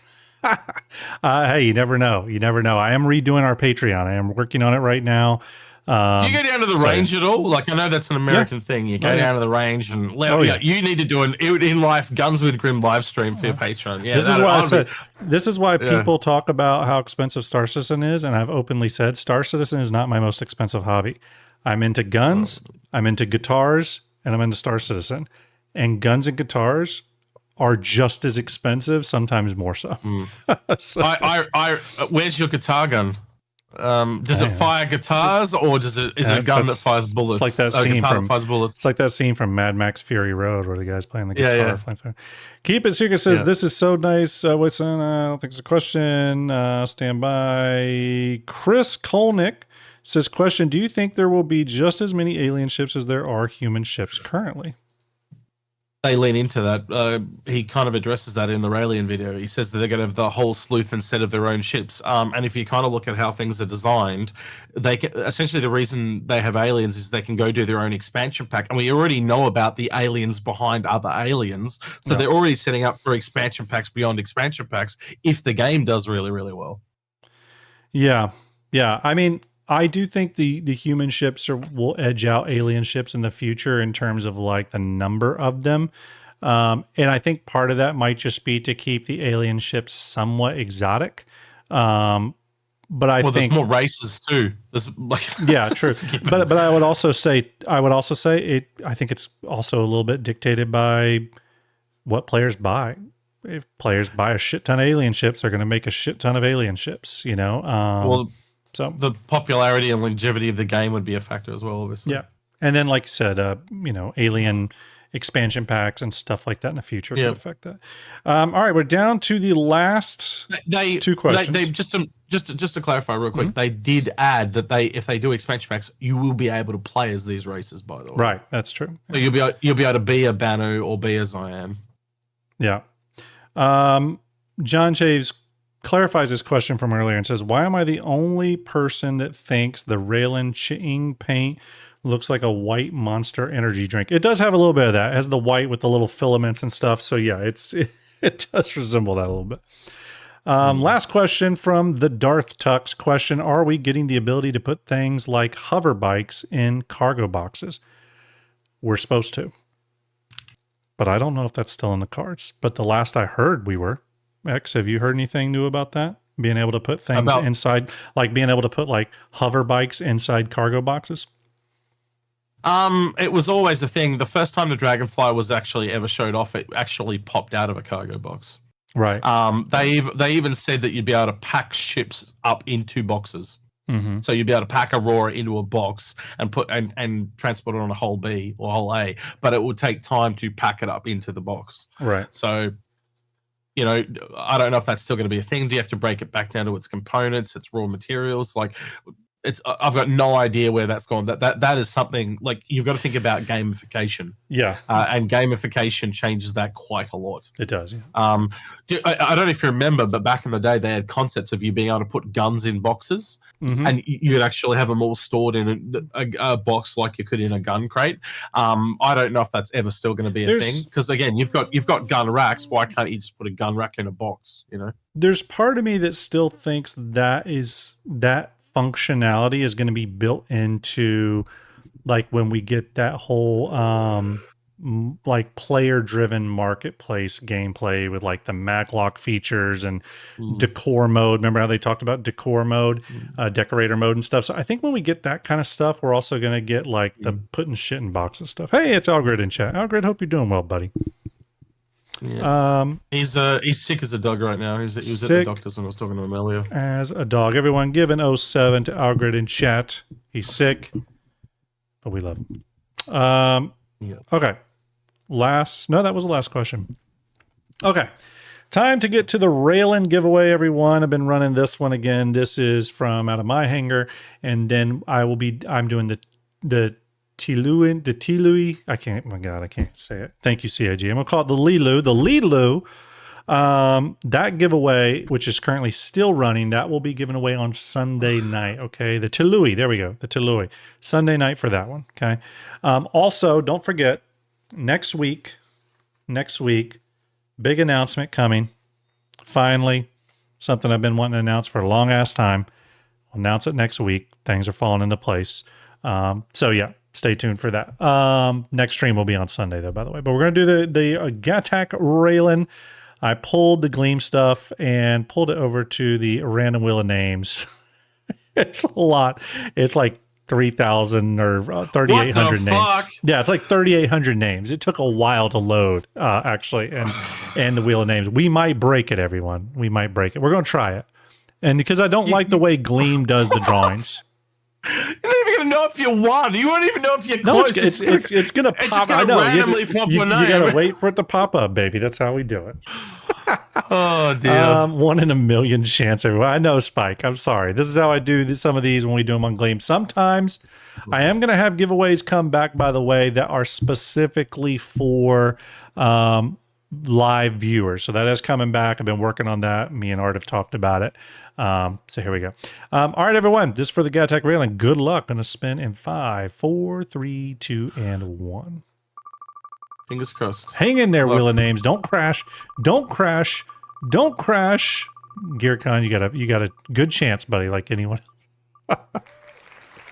Hey, you never know. I am redoing our Patreon. I am working on it right now. Do you go down to the range at all? Like, I know that's an American thing. You go down to the range and you need to do an in life Guns with Grim live stream for your Patreon. Yeah, this is why people talk about how expensive Star Citizen is, and I've openly said Star Citizen is not my most expensive hobby. I'm into guns, I'm into guitars, and I'm into Star Citizen. And guns and guitars are just as expensive, sometimes more so. Where's your guitar gun? Does it fire guitars, or is it a gun that fires bullets? It's like that scene from It's like that scene from Mad Max Fury Road where the guy's playing the guitar. Flamethrower. Keep It Secret says, this is so nice. What's in? I don't think it's a question. Stand by. Chris Kolnick says, question, do you think there will be just as many alien ships as there are human ships currently? They lean into that. He kind of addresses that in the Railen video. He says that they're going to have the whole sleuth and set of their own ships. And if you kind of look at how things are designed, they can, essentially the reason they have aliens is they can go do their own expansion pack. And we already know about the aliens behind other aliens. So they're already setting up for expansion packs beyond expansion packs if the game does really, really well. Yeah. I mean, I do think the human ships will edge out alien ships in the future in terms of like the number of them. And I think part of that might just be to keep the alien ships somewhat exotic. But I think there's more races too. There's yeah, true. But I would also say it. I think it's also a little bit dictated by what players buy. If players buy a shit ton of alien ships, they're going to make a shit ton of alien ships. So the popularity and longevity of the game would be a factor as well, obviously. Yeah. And then, like you said, alien expansion packs and stuff like that in the future Yeah. could affect that. All right, we're down to the last two questions. They just to clarify real quick, they did add that if they do expansion packs, you will be able to play as these races. By the way, Right, that's true. So you'll be able to be a Banu or be a Cyan. Yeah. John Shaves clarifies his question from earlier and says, why am I the only person that thinks the Railen Ching paint looks like a white Monster energy drink? It does have a little bit of that. It has the white with the little filaments and stuff. So yeah, it does resemble that a little bit. Last question from the Darth Tux question. Are we getting the ability to put things like hover bikes in cargo boxes? We're supposed to. But I don't know if that's still in the cards. But the last I heard we were. X, have you heard anything new about that? Being able to put things inside, like being able to put like hover bikes inside cargo boxes? It was always a thing. The first time the Dragonfly was actually ever showed off, it actually popped out of a cargo box. Right. They even said that you'd be able to pack ships up into boxes. Mm-hmm. So you'd be able to pack Aurora into a box and put and transport it on a hull B or hull A, but it would take time to pack it up into the box. Right. So, you know, I don't know if that's still going to be a thing. Do you have to break it back down to its components, its raw materials? Like, I've got no idea where that's gone. That is something like you've got to think about gamification. Yeah. And gamification changes that quite a lot. It does. Yeah. I don't know if you remember, but back in the day, they had concepts of you being able to put guns in boxes, and you'd actually have them all stored in a box like you could in a gun crate. I don't know if that's ever still going to be a thing, because again, you've got gun racks. Why can't you just put a gun rack in a box? You know, there's part of me that still thinks that functionality is going to be built into, like, when we get that whole like player driven marketplace gameplay with like the maglock features and decor mode. Remember how they talked about decor mode, decorator mode and stuff? So I think when we get that kind of stuff, we're also going to get like the putting shit in boxes stuff. Hey, it's Algrid in chat. Algrid, hope you're doing well, buddy. Yeah. He's sick as a dog right now. He was at the doctor's when I was talking to him earlier. As a dog. Everyone give an 07 to Algrid in chat. He's sick, but we love him. Okay. That was the last question. Okay. Time to get to the Railen giveaway, everyone. I've been running this one again. This is from out of my hangar. And then I'm doing the Tyilui. I can't say it. Thank you, CIG. I'm going to call it the Lilu. The Lilu, that giveaway, which is currently still running, that will be given away on Sunday night. Okay. The Tyilui. There we go. The Tyilui. Sunday night for that one. Okay. Also, don't forget, next week, big announcement coming. Finally, something I've been wanting to announce for a long ass time. I'll announce it next week. Things are falling into place. So yeah. Stay tuned for that. Next stream will be on Sunday, though, by the way. But we're going to do the Gattack Railen. I pulled the Gleam stuff and pulled it over to the random wheel of names. It's a lot. It's like 3,000 or 3,800 names. Yeah, it's like 3,800 names. It took a while to load, actually, and the wheel of names. We might break it, everyone. We might break it. We're going to try it. And because I don't like the way Gleam does the drawings. You're not even gonna know if you won. You won't even know if you're close. No, it's gonna pop. It's just gonna randomly pop your name. You gotta wait for it to pop up, baby. That's how we do it. Oh dear. 1 in a million chance. Everyone. I know, Spike. I'm sorry. This is how I do some of these when we do them on Gleam. Sometimes I am gonna have giveaways come back, by the way, that are specifically for live viewers. So that is coming back. I've been working on that. Me and Art have talked about it. So here we go. All right, everyone. Just for the Gattack Railen. Good luck. Gonna spin in 5, 4, 3, 2, and 1. Fingers crossed. Hang in there, wheel of names. Don't crash. Don't crash. Don't crash. Gearcon, you got a good chance, buddy. Like anyone.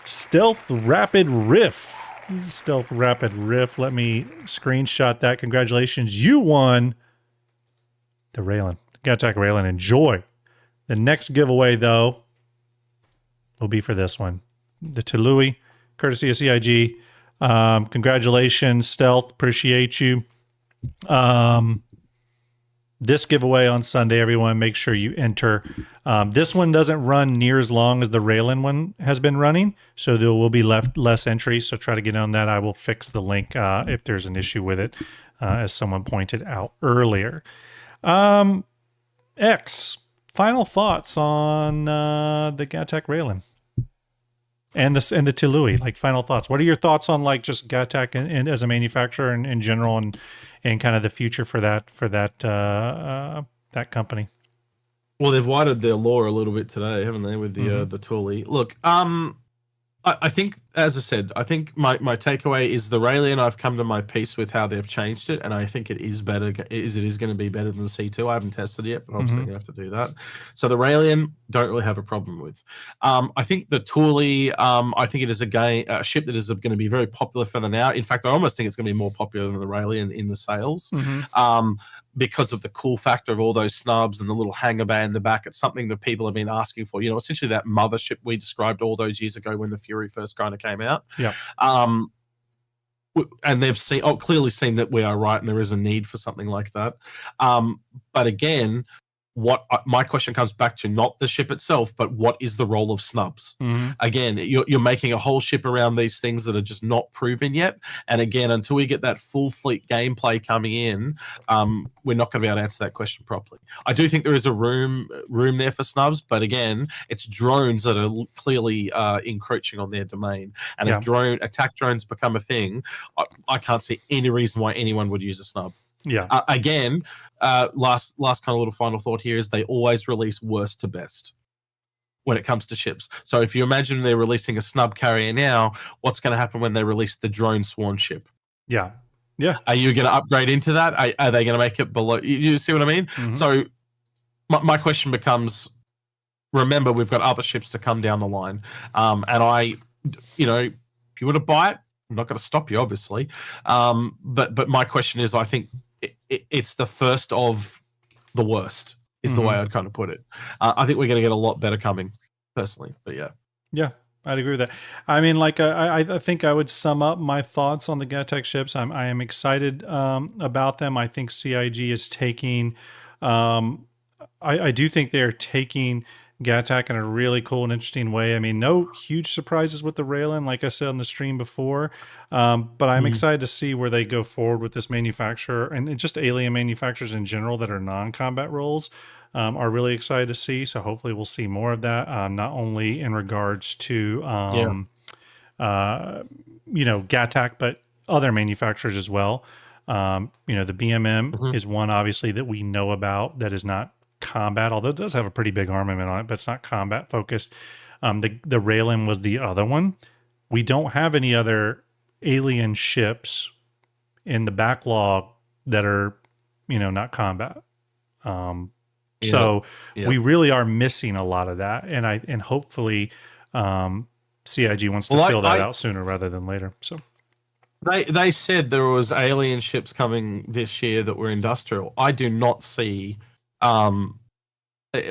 Stealth Rapid Riff. Stealth Rapid Riff. Let me screenshot that. Congratulations, you won the Railen. Gattack Railen. Enjoy. The next giveaway, though, will be for this one. The Tyilui, courtesy of CIG. Congratulations, Stealth. Appreciate you. this giveaway on Sunday, everyone, make sure you enter. This one doesn't run near as long as the Railen one has been running, so there will be less entries. So try to get on that. I will fix the link if there's an issue with it, as someone pointed out earlier. X, final thoughts on the Gattac Railen and the Tyilui. Like, final thoughts. What are your thoughts on like just Gattac and as a manufacturer and in general, and kind of the future for that company? Well, they've widened their lore a little bit today, haven't they, with the Tyilui? Look, I think, as I said, I think my takeaway is the Railen. I've come to my peace with how they've changed it, and I think it is better. It is going to be better than the C2. I haven't tested it yet, but obviously going to have to do that. So the Railen, don't really have a problem with. I think the Tyilui, I think it is a ship that is going to be very popular for the now. In fact, I almost think it's going to be more popular than the Railen in the sales. Because of the cool factor of all those snubs and the little hangar bay in the back. It's something that people have been asking for. You know, essentially that mothership we described all those years ago when the Fury first kind of came out. Yeah. And they've clearly seen that we are right and there is a need for something like that. But again, my question comes back to not the ship itself, but what is the role of snubs? Again, you're making a whole ship around these things that are just not proven yet. And again, until we get that full fleet gameplay coming in, we're not going to be able to answer that question properly. I do think there is a room there for snubs, but again, it's drones that are clearly encroaching on their domain. And if attack drones become a thing, I can't see any reason why anyone would use a snub. Yeah. Again, last kind of little final thought here is they always release worst to best when it comes to ships. So if you imagine they're releasing a snub carrier now, what's going to happen when they release the drone swarm ship? Yeah. Yeah. Are you going to upgrade into that? Are they going to make it below? You see what I mean? So my question becomes, remember, we've got other ships to come down the line. And if you were to buy it, I'm not going to stop you, obviously. But my question is, I think it's the first of the worst is the way I'd kind of put it. I think we're going to get a lot better coming, personally. But yeah, I'd agree with that. I mean, like I think I would sum up my thoughts on the Gattac ships. I am excited about them. I think CIG is taking. I do think they're taking Gattac in a really cool and interesting way. I mean, no huge surprises with the Railen, like I said on the stream before, but I'm excited to see where they go forward with this manufacturer and just alien manufacturers in general that are non-combat roles. Are really excited to see. So hopefully we'll see more of that, not only in regards to Gattac, but other manufacturers as well. The BMM is one obviously that we know about that is not combat, although it does have a pretty big armament on it, but it's not combat focused. The Railen was the other one. We don't have any other alien ships in the backlog that are, not combat. So we really are missing a lot of that, and hopefully CIG wants to fill that out sooner rather than later. So they said there was alien ships coming this year that were industrial. I do not see.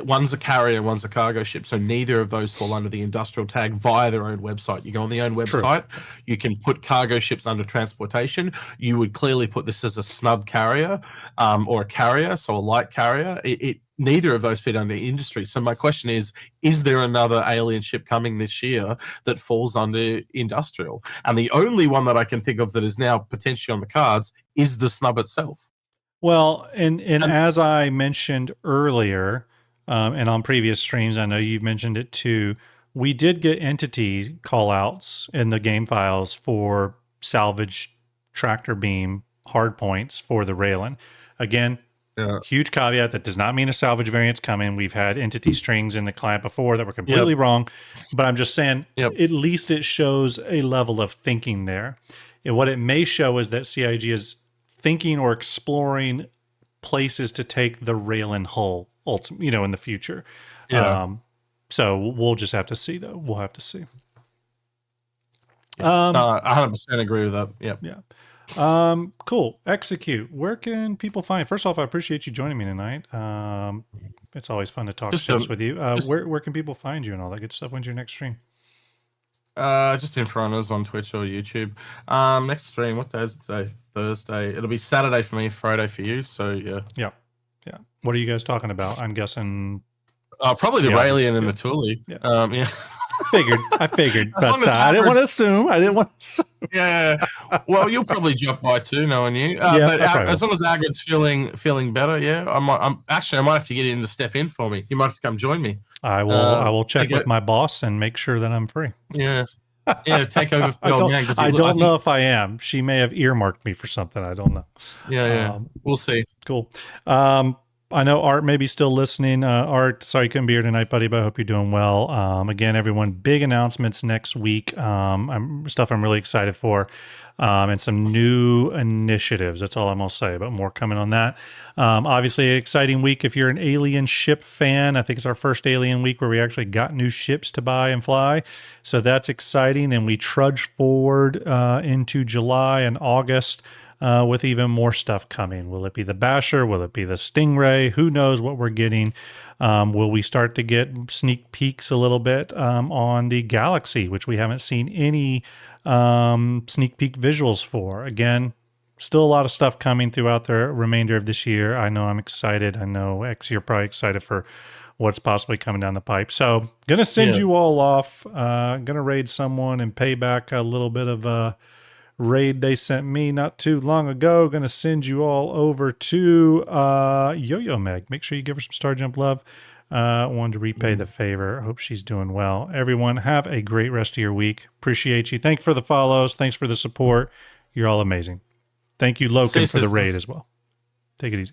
One's a carrier, one's a cargo ship, so neither of those fall under the industrial tag via their own website. You go on the own website, you can put cargo ships under transportation. You would clearly put this as a snub carrier or a carrier, so a light carrier. Neither of those fit under industry. So my question is there another alien ship coming this year that falls under industrial? And the only one that I can think of that is now potentially on the cards is the snub itself. Well, and as I mentioned earlier, and on previous streams, I know you've mentioned it too, we did get entity callouts in the game files for salvage tractor beam hardpoints for the Railen. Again, huge caveat, that does not mean a salvage variant's coming. We've had entity strings in the client before that were completely wrong, but I'm just saying at least it shows a level of thinking there. And what it may show is that CIG is thinking or exploring places to take the Railen hull, in the future. So we'll just have to see, though. We'll have to see. I 100% agree with that. Yeah. Cool. Execute. Where can people find? First off, I appreciate you joining me tonight. It's always fun to talk ships with you. Where can people find you and all that good stuff? When's your next stream? Just in front of us on Twitch or YouTube. Next stream, what day is it today? Thursday. It'll be Saturday for me, Friday for you. So yeah. What are you guys talking about? I'm guessing. Probably the Yeah. Railen and the Tyilui. Yeah. Yeah. I figured, As long but as I didn't want to Hagrid's- assume. I didn't want to assume. Yeah. Well, you'll probably jump by too, knowing you. Yeah, But I probably as long as Hagrid's feeling better, yeah, I might have to get him to step in for me. You might have to come join me. I will check take with my boss and make sure that I'm free. Yeah. Yeah, take over for the I old don't, man. 'cause I he- don't think- know if I am. She may have earmarked me for something. I don't know. Yeah. We'll see. Cool. I know Art may be still listening. Art, sorry you couldn't be here tonight, buddy, but I hope you're doing well. Again, everyone, big announcements next week. Stuff I'm really excited for, and some new initiatives. That's all I'm going to say, but more coming on that. Obviously, an exciting week if you're an Alien ship fan. I think it's our first Alien week where we actually got new ships to buy and fly. So that's exciting, and we trudge forward into July and August. With even more stuff coming. Will it be the Basher? Will it be the Stingray? Who knows what we're getting? Will we start to get sneak peeks a little bit on the Galaxy, which we haven't seen any sneak peek visuals for? Again, still a lot of stuff coming throughout the remainder of this year. I know I'm excited. I know X, you're probably excited for what's possibly coming down the pipe. So going to send you all off. Going to raid someone and pay back a little bit of raid they sent me not too long ago. Going to send you all over to Yo-Yo Meg. Make sure you give her some StarJump love. Wanted to repay the favor. Hope she's doing well. Everyone, have a great rest of your week. Appreciate you. Thanks for the follows. Thanks for the support. You're all amazing. Thank you, Loken, for the raid as well. Take it easy.